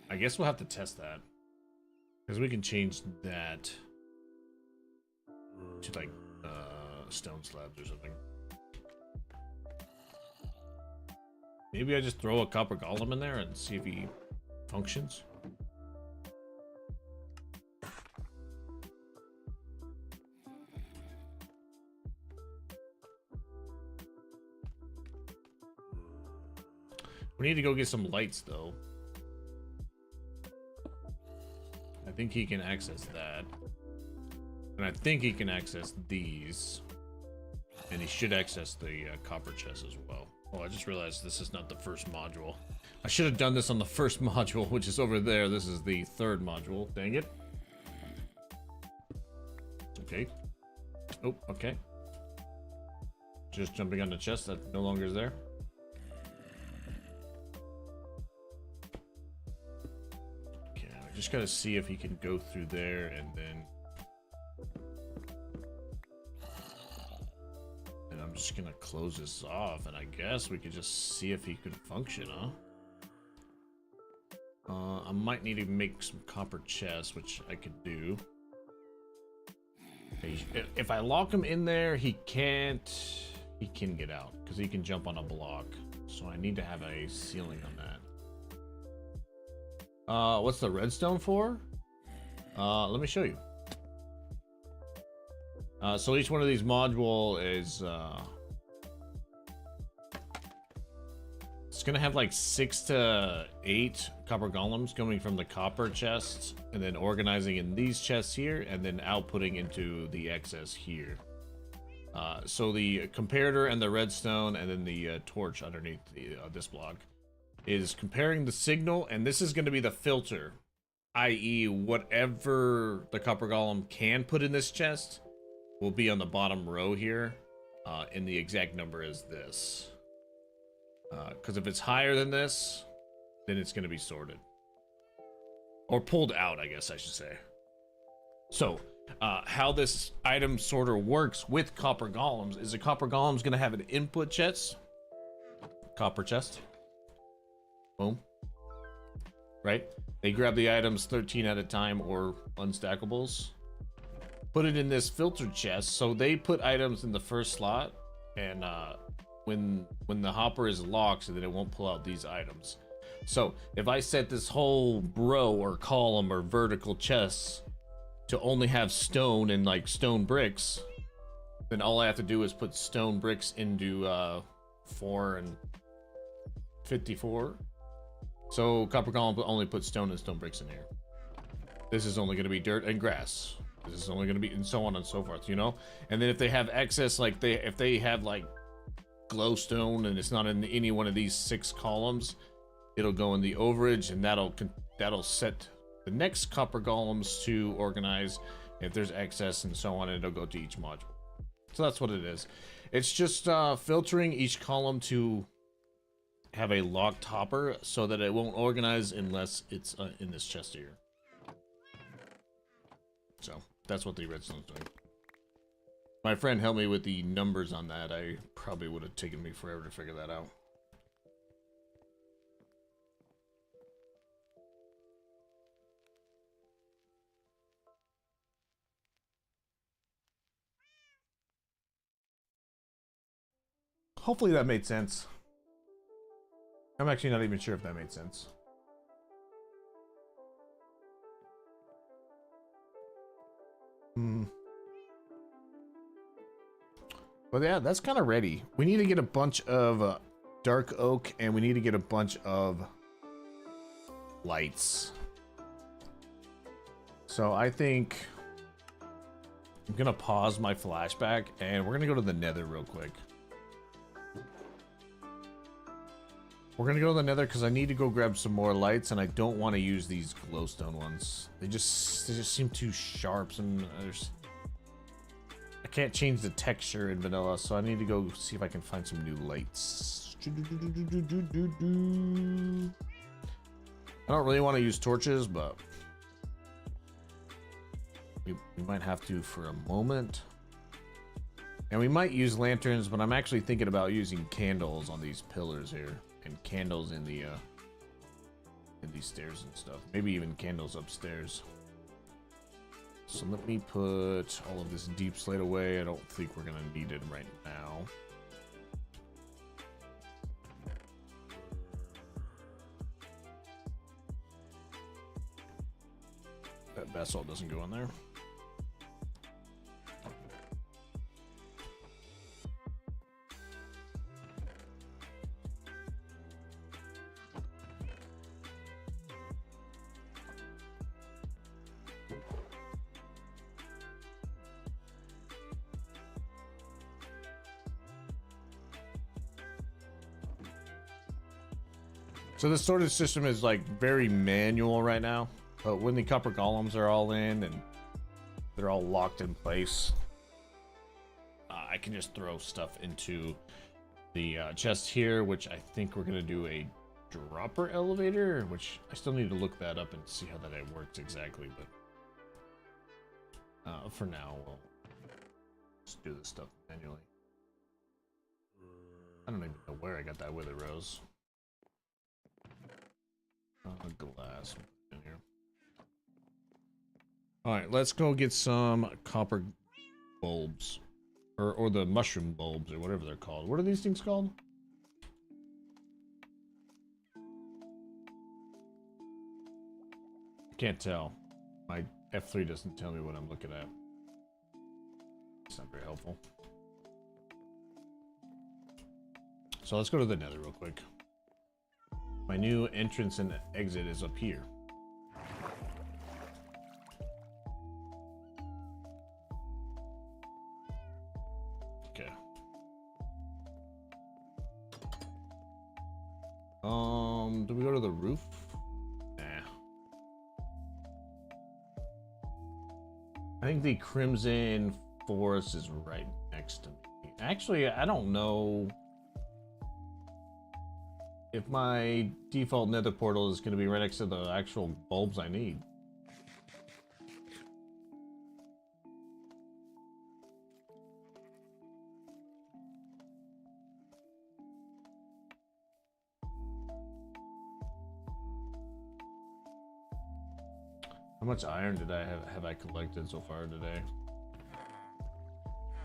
I guess we'll have to test that. Because we can change that to like stone slabs or something. Maybe I just throw a copper golem in there and see if he functions. We need to go get some lights though. I think he can access that. And I think he can access these. And he should access the copper chest as well. Oh, I just realized this is not the first module. I should have done this on the first module, which is over there. This is the 3rd module. Dang it. Okay. Oh, okay. Just jumping on the chest that no longer is there. Just gotta see if he can go through there, and then I'm just gonna close this off, and I guess we could just see if he could function, huh? I might need to make some copper chests, which I could do. If I lock him in there, he can get out because he can jump on a block. So I need to have a ceiling on that. What's the redstone for? Let me show you. So each one of these module is it's gonna have like 6 to 8 copper golems coming from the copper chests, and then organizing in these chests here, and then outputting into the excess here. So the comparator and the redstone, and then the torch underneath the this block, is comparing the signal, and this is going to be the filter, i.e. whatever the copper golem can put in this chest will be on the bottom row here, and the exact number is this. Because if it's higher than this, then it's going to be sorted. Or pulled out, I guess I should say. So, how this item sorter works with copper golems is a copper golem is going to have an input chest. Copper chest. Boom. Right? They grab the items 13 at a time or unstackables. Put it in this filter chest. So they put items in the first slot, and when the hopper is locked, so that it won't pull out these items. So if I set this whole row or column or vertical chests to only have stone and like stone bricks, then all I have to do is put stone bricks into 4 and 54. So copper golem only put stone and stone bricks in here. This is only going to be dirt and grass. This is only going to be, and so on and so forth, you know. And then if they have excess, like if they have like glowstone and it's not in any one of these 6 columns, it'll go in the overage, and that'll set the next copper golems to organize. If there's excess and so on, it'll go to each module. So that's what it is. It's just filtering each column to have a locked hopper so that it won't organize unless it's in this chest here. So that's what the redstone's doing. My friend helped me with the numbers on that. I probably would have taken me forever to figure that out. Hopefully that made sense. I'm actually not even sure if that made sense. But yeah, that's kind of ready. We need to get a bunch of dark oak, and we need to get a bunch of lights. So I think I'm gonna pause my flashback, and we're gonna go to the Nether real quick. We're gonna go to the Nether because I need to go grab some more lights, and I don't want to use these glowstone ones. They just seem too sharp, and I can't change the texture in vanilla, so I need to go see if I can find some new lights. I don't really want to use torches, but we might have to for a moment. And we might use lanterns, but I'm actually thinking about using candles on these pillars here. And candles in the in these stairs and stuff. Maybe even candles upstairs. So let me put all of this deep slate away. I don't think we're gonna need it right now. That basalt doesn't go in there. So the storage system is like very manual right now, but when the copper golems are all in and they're all locked in place, I can just throw stuff into the chest here, which I think we're gonna do a dropper elevator, which I still need to look that up and see how that works exactly, but for now we'll just do this stuff manually. I don't even know where I got that wither rose. Glass in here. All right, let's go get some copper bulbs, or the mushroom bulbs, or whatever they're called. What are these things called? I can't tell. My F3 doesn't tell me what I'm looking at. It's not very helpful. So let's go to the Nether real quick. My new entrance and exit is up here. Okay. Do we go to the roof? Nah. I think the Crimson Forest is right next to me. Actually, I don't know if my default nether portal is going to be right next to the actual bulbs I need. How much iron did I have I collected so far today?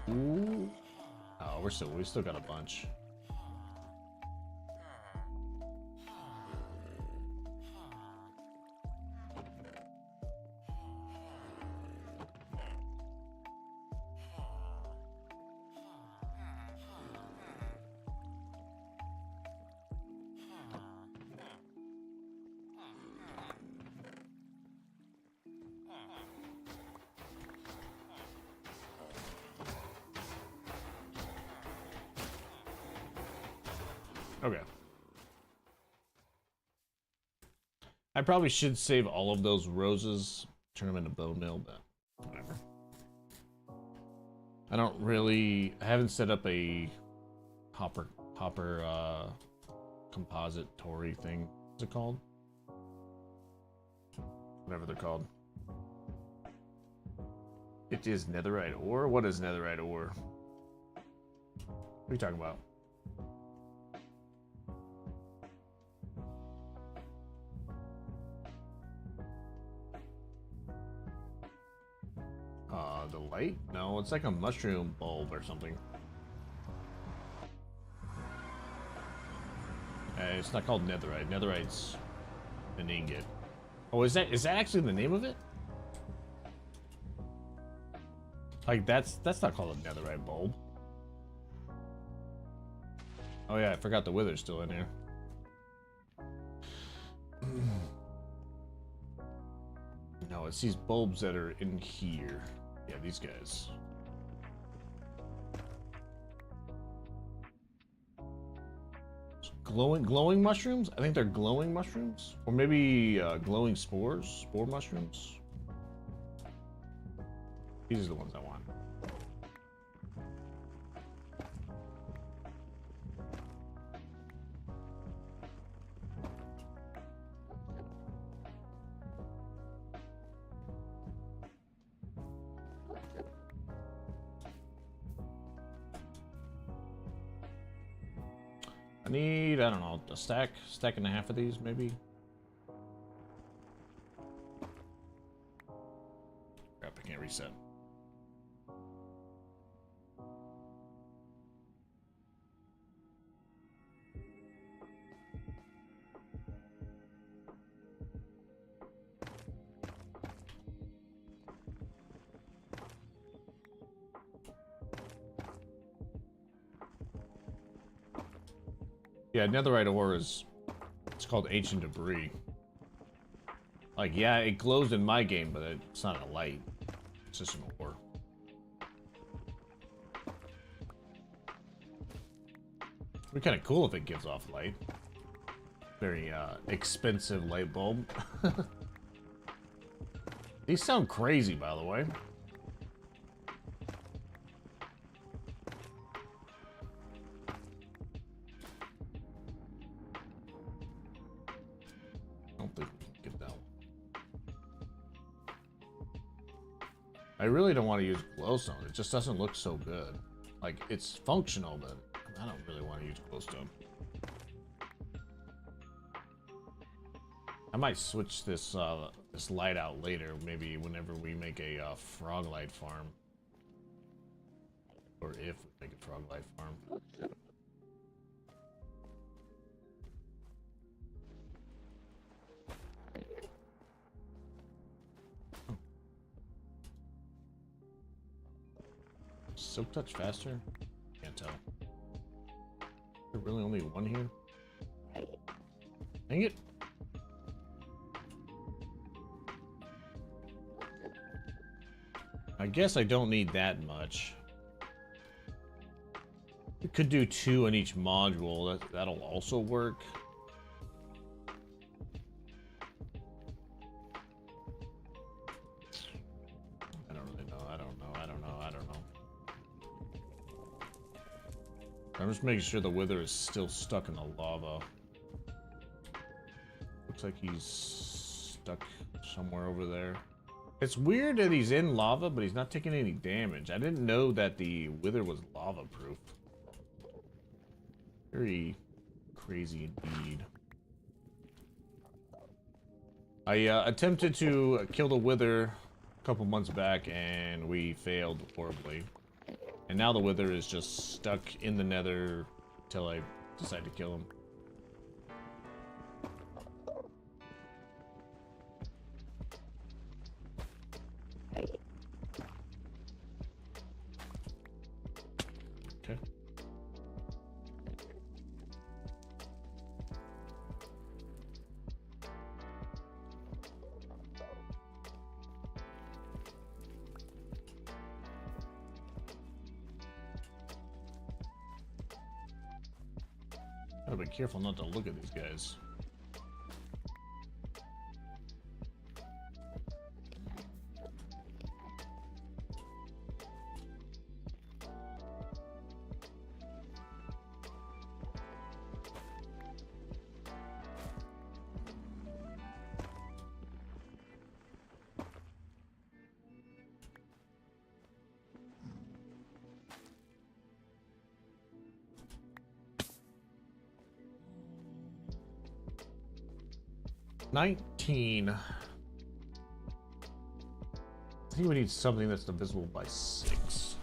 Ooh. Oh, we still got a bunch. Okay. I probably should save all of those roses, turn them into bone meal, but whatever. I haven't set up a hopper compository thing. What's it called? Whatever they're called. It is netherite ore? What is netherite ore? What are you talking about? The light? No, it's like a mushroom bulb or something. It's not called netherite. Netherite's an ingot. Oh, is that actually the name of it? Like that's not called a netherite bulb. Oh yeah, I forgot the wither's still in here. No, it's these bulbs that are in here. Yeah, these guys. Glowing mushrooms? I think they're glowing mushrooms. Or maybe glowing spores? Spore mushrooms? These are the ones I want. I need, I don't know, a stack and a half of these, maybe. Crap, I can't reset. Yeah, netherite ore it's called ancient debris. Like, yeah, it glows in my game, but it's not a light. It's just an ore. It'd be kind of cool if it gives off light. Very expensive light bulb. These sound crazy, by the way. I really don't want to use glowstone. It just doesn't look so good. Like, it's functional, but I don't really want to use glowstone. I might switch this this light out later, maybe whenever we make a frog light farm. Or if we make a frog light farm. Silk touch faster? Can't tell. Is there really only one here? Dang it! I guess I don't need that much. We could do 2 in each module. That'll also work. I don't really know. I don't know. I'm just making sure the wither is still stuck in the lava. Looks like he's stuck somewhere over there. It's weird that he's in lava, but he's not taking any damage. I didn't know that the wither was lava proof. Very crazy indeed. I attempted to kill the wither a couple months back and we failed horribly. And now the wither is just stuck in the nether until I decide to kill him. Okay. Gotta be careful not to look at these guys. 19. I think we need something that's divisible by 6.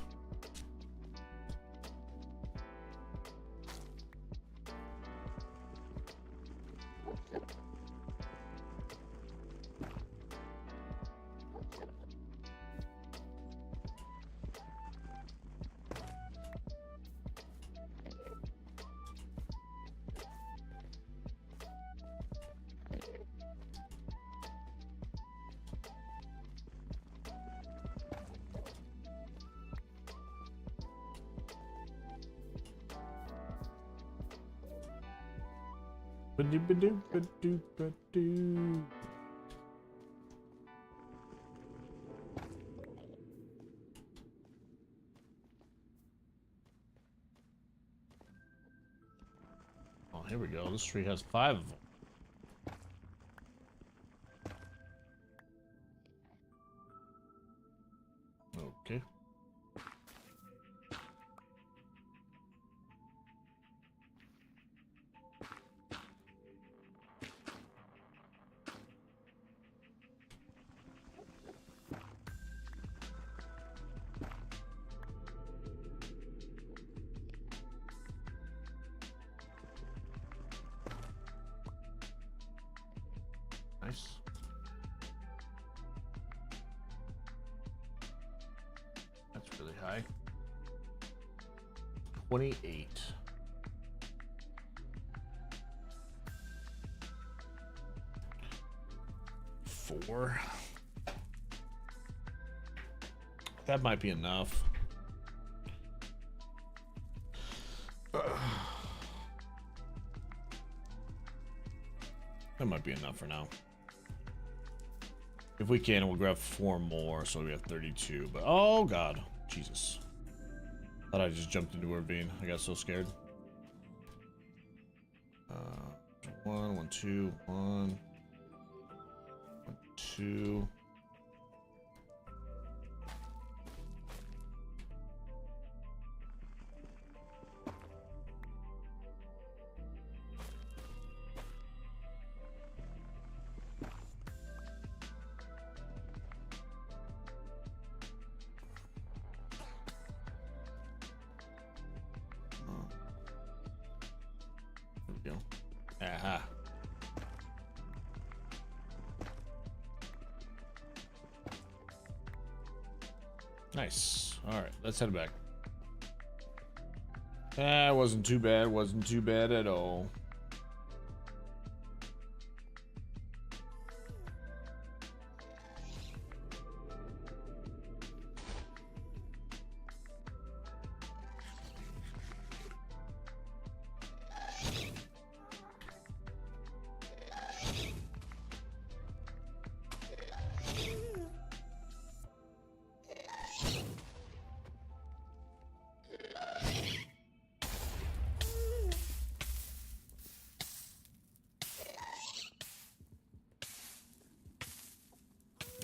Oh, here we go. This tree has 5 of them. Okay. Nice. That's really high. 28. Four. That might be enough. That might be enough for now. If we can, we'll grab 4 more, so we have 32. But oh god, Jesus! Thought I just jumped into a ravine. I got so scared. 1, 1, 2, 1, 1, 2. There we go. Aha. Nice. All right, let's head back. Wasn't too bad. Wasn't too bad at all.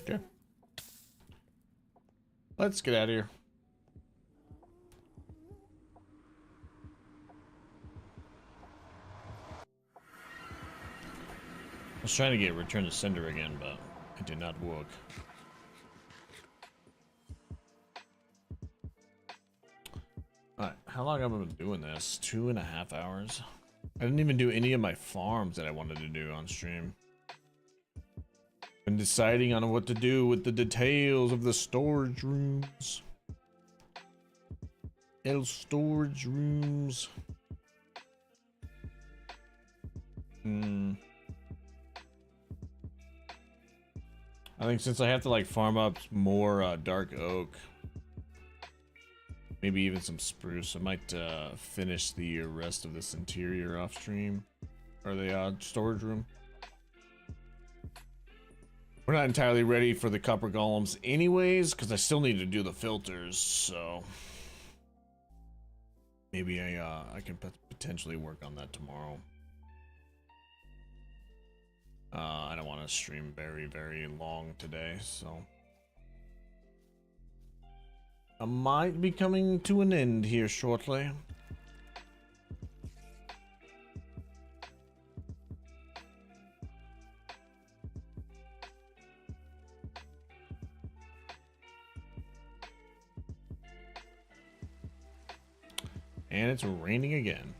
Okay. Let's get out of here. I was trying to get Return to Sender again, but it did not work. Alright, how long have I been doing this? 2.5 hours? I didn't even do any of my farms that I wanted to do on stream. Been deciding on what to do with the details of the storage rooms. Storage rooms. I think since I have to like farm up more dark oak, maybe even some spruce, I might finish the rest of this interior off stream, or the storage room. We're not entirely ready for the copper golems anyways, because I still need to do the filters, so maybe I can potentially work on that tomorrow. I don't want to stream very, very long today, so I might be coming to an end here shortly. And it's raining again.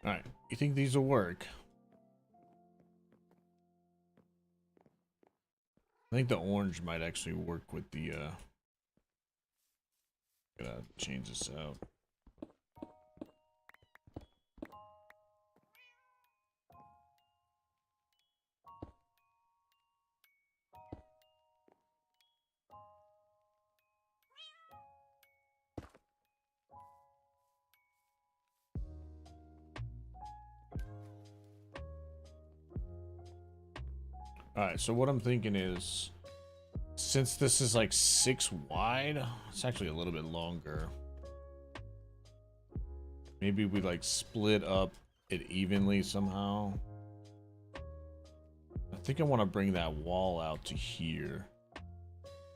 All right, you think these will work? I think the orange might actually work with the gotta change this out. All right, so what I'm thinking is, since this is like 6 wide, it's actually a little bit longer. Maybe we like split up it evenly somehow. I think I want to bring that wall out to here.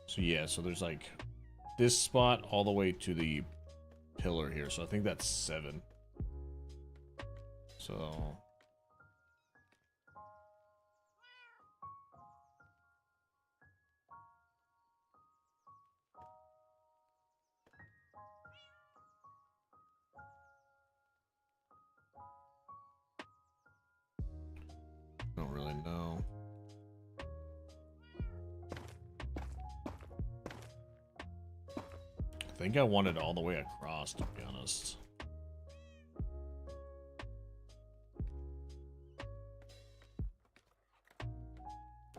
So yeah, so there's like this spot all the way to the pillar here. So I think that's 7. So don't really know. I think I want it all the way across, to be honest.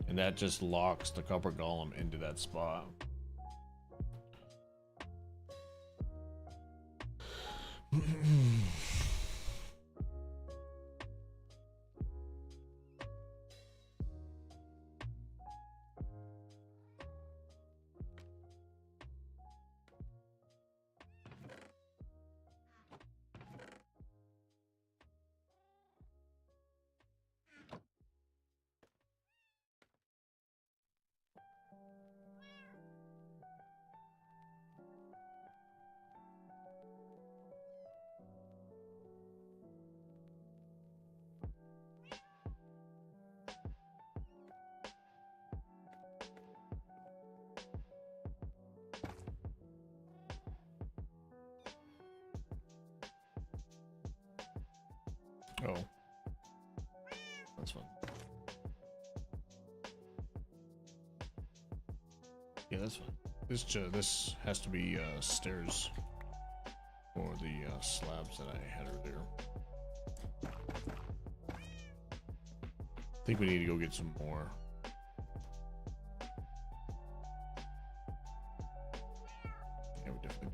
And that just locks the copper golem into that spot. Oh, that's fun. Yeah, that's fine. This has to be stairs for the slabs that I had earlier. I think we need to go get some more. Yeah, we definitely.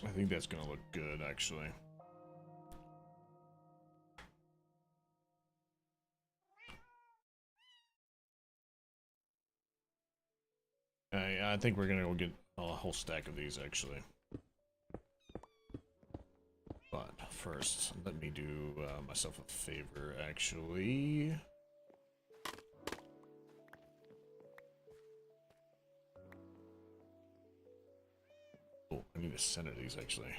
I think that's gonna look good, actually. I think we're gonna go get a whole stack of these, actually. But first, let me do myself a favor, actually. Oh, I need to center these, actually.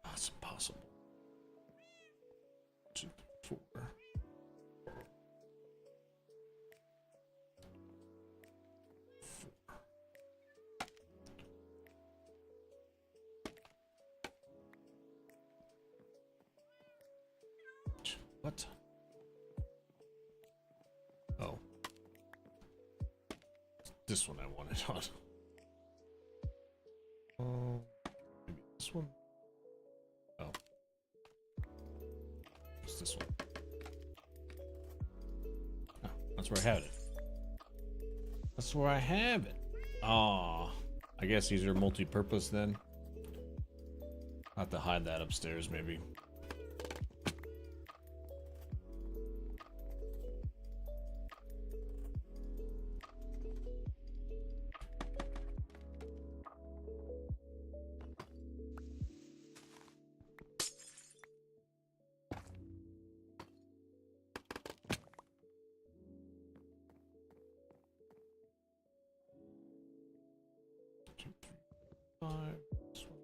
Oh, it's impossible. 2, 4. What? Oh. This one I wanted on. this one? Oh. It's this one. Oh, that's where I have it. That's where I have it. Aw. I guess these are multi-purpose then. I'll have to hide that upstairs maybe. Five. This one.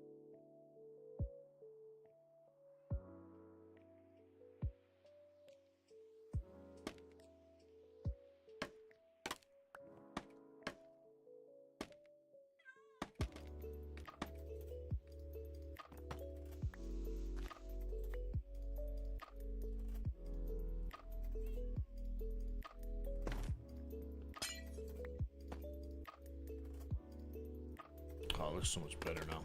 Oh, it looks so much better now.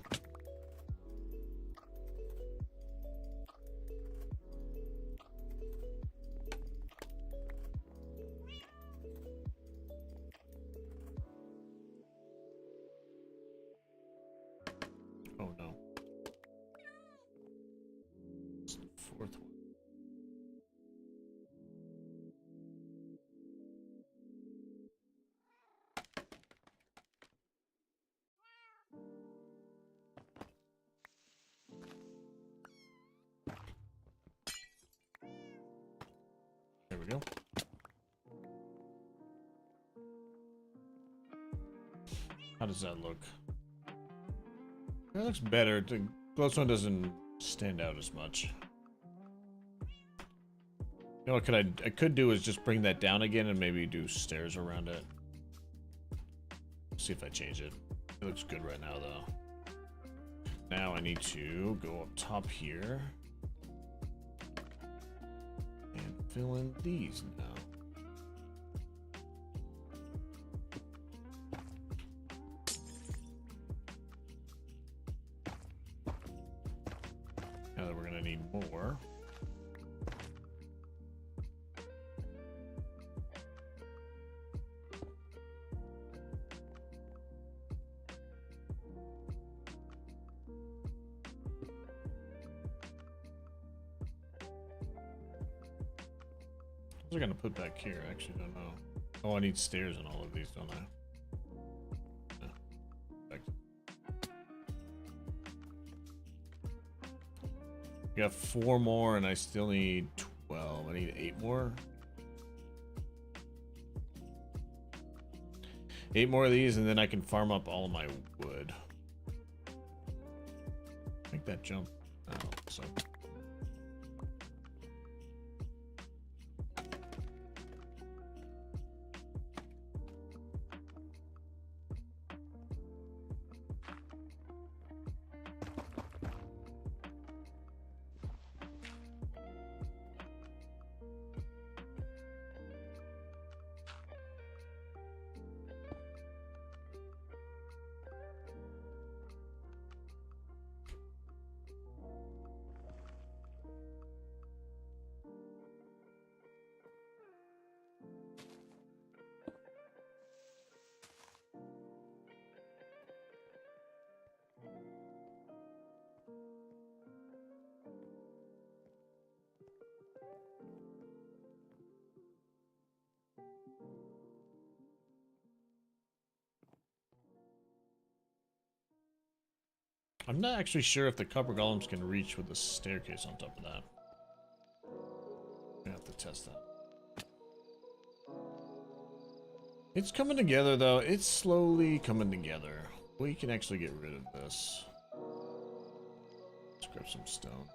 Oh no. It's the fourth one. There we go. How does that look? That looks better. The close one doesn't stand out as much. You know what I could do is just bring that down again and maybe do stairs around it. See if I change it. It looks good right now though. Now I need to go up top here and fill in these now. Now that we're gonna need more. What was I gonna put back here? I actually don't know. Oh, I need stairs in all of these, don't I? I got 4 more and I still need 12. I need 8 more. 8 more of these and then I can farm up all of my wood. Make that jump. I don't think so. I'm not actually sure if the copper golems can reach with the staircase on top of that. I have to test that. It's coming together though. It's slowly coming together. We can actually get rid of this. Let's grab some stone.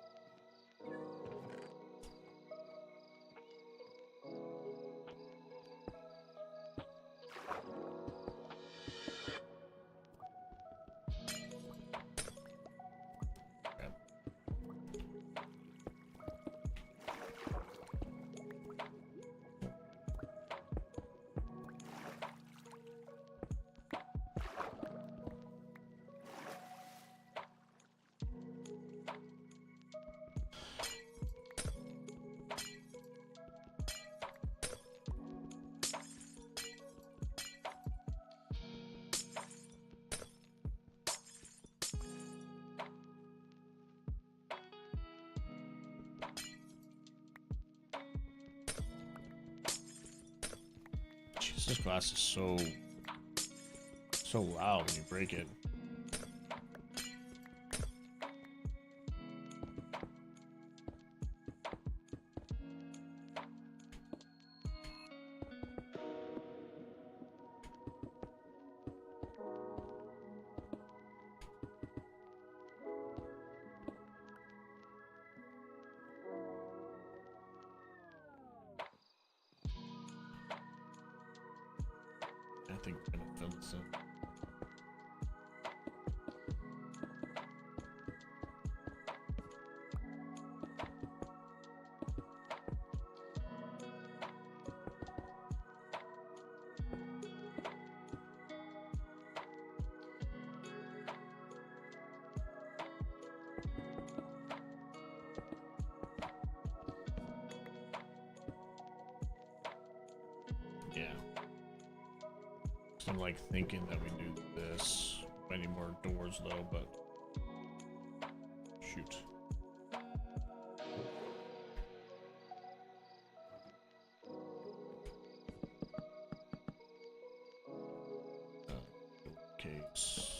glass is so loud when you break it. I think we're gonna fill this in. Yeah. I'm like thinking that we do this. I need more doors though, but shoot. Case.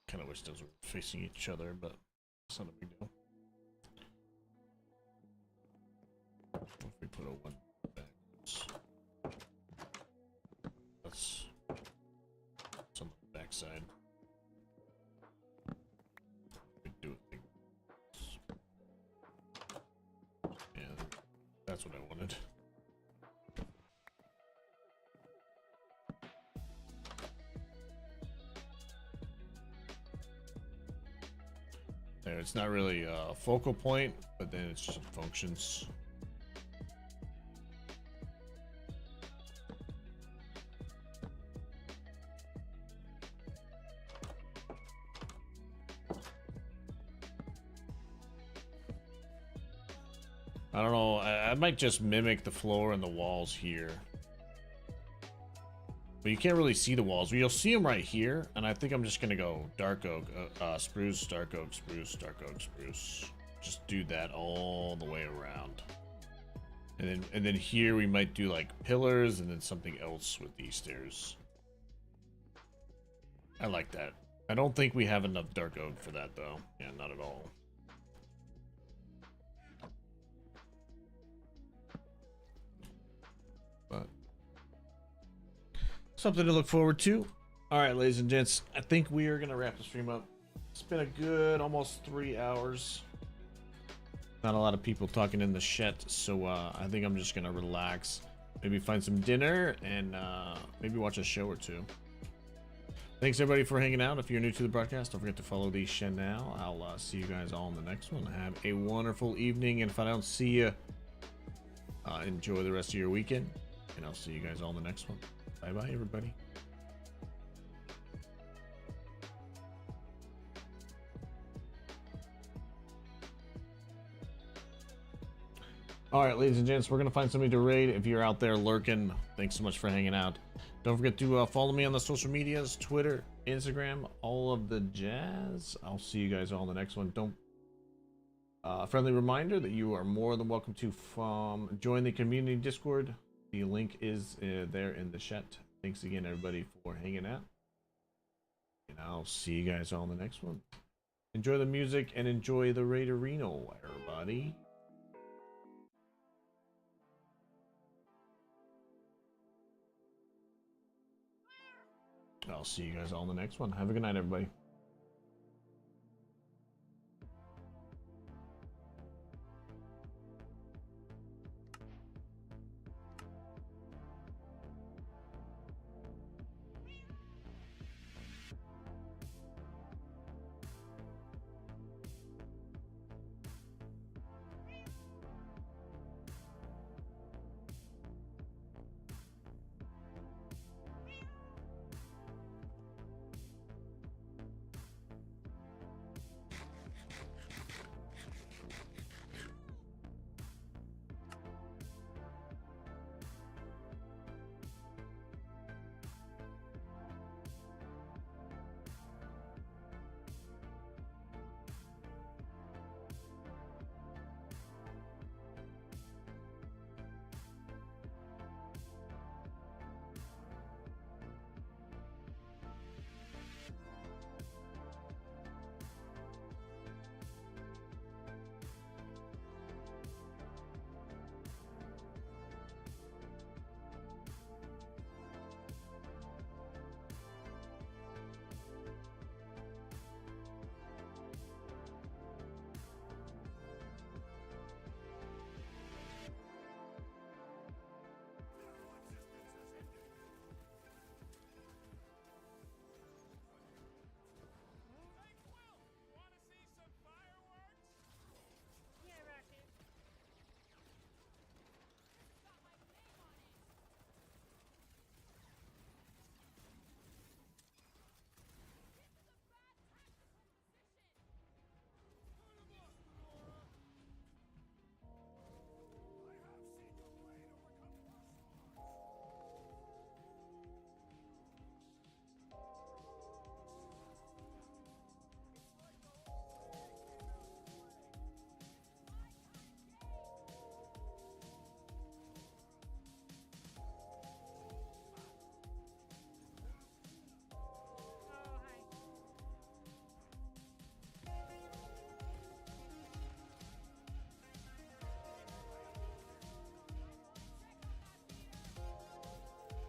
Kind of wish those were facing each other, but it's not a big deal. What if we put a one backwards? That's on the back side. We do it like this. Yeah, that's what I wanted. There, it's not really a focal point, but then it's just functions. I don't know, I might just mimic the floor and the walls here. But you can't really see the walls. You'll see them right here, and I think I'm just gonna go dark oak, spruce, dark oak, spruce, dark oak, spruce. Just do that all the way around. And then here we might do like pillars and then something else with these stairs. I like that. I don't think we have enough dark oak for that though. Yeah, not at all. But something to look forward to. All right, ladies and gents, I think we are gonna wrap the stream up. It's been a good almost 3 hours. Not a lot of people talking in the chat, so I think I'm just gonna relax, maybe find some dinner, and maybe watch a show or two. Thanks everybody for hanging out. If you're new to the broadcast, don't forget to follow the channel. I'll see you guys all in the next one. Have a wonderful evening, and if I don't see you, enjoy the rest of your weekend, and I'll see you guys all in the next one. Bye bye, everybody. All right, ladies and gents, we're gonna find somebody to raid. If you're out there lurking, thanks so much for hanging out. Don't forget to follow me on the social medias, Twitter, Instagram, all of the jazz. I'll see you guys all in the next one. Friendly reminder that you are more than welcome to join the community Discord. The link is there in the chat. Thanks again, everybody, for hanging out. And I'll see you guys all in the next one. Enjoy the music and enjoy the Raiderino, everybody. I'll see you guys all in the next one. Have a good night, everybody.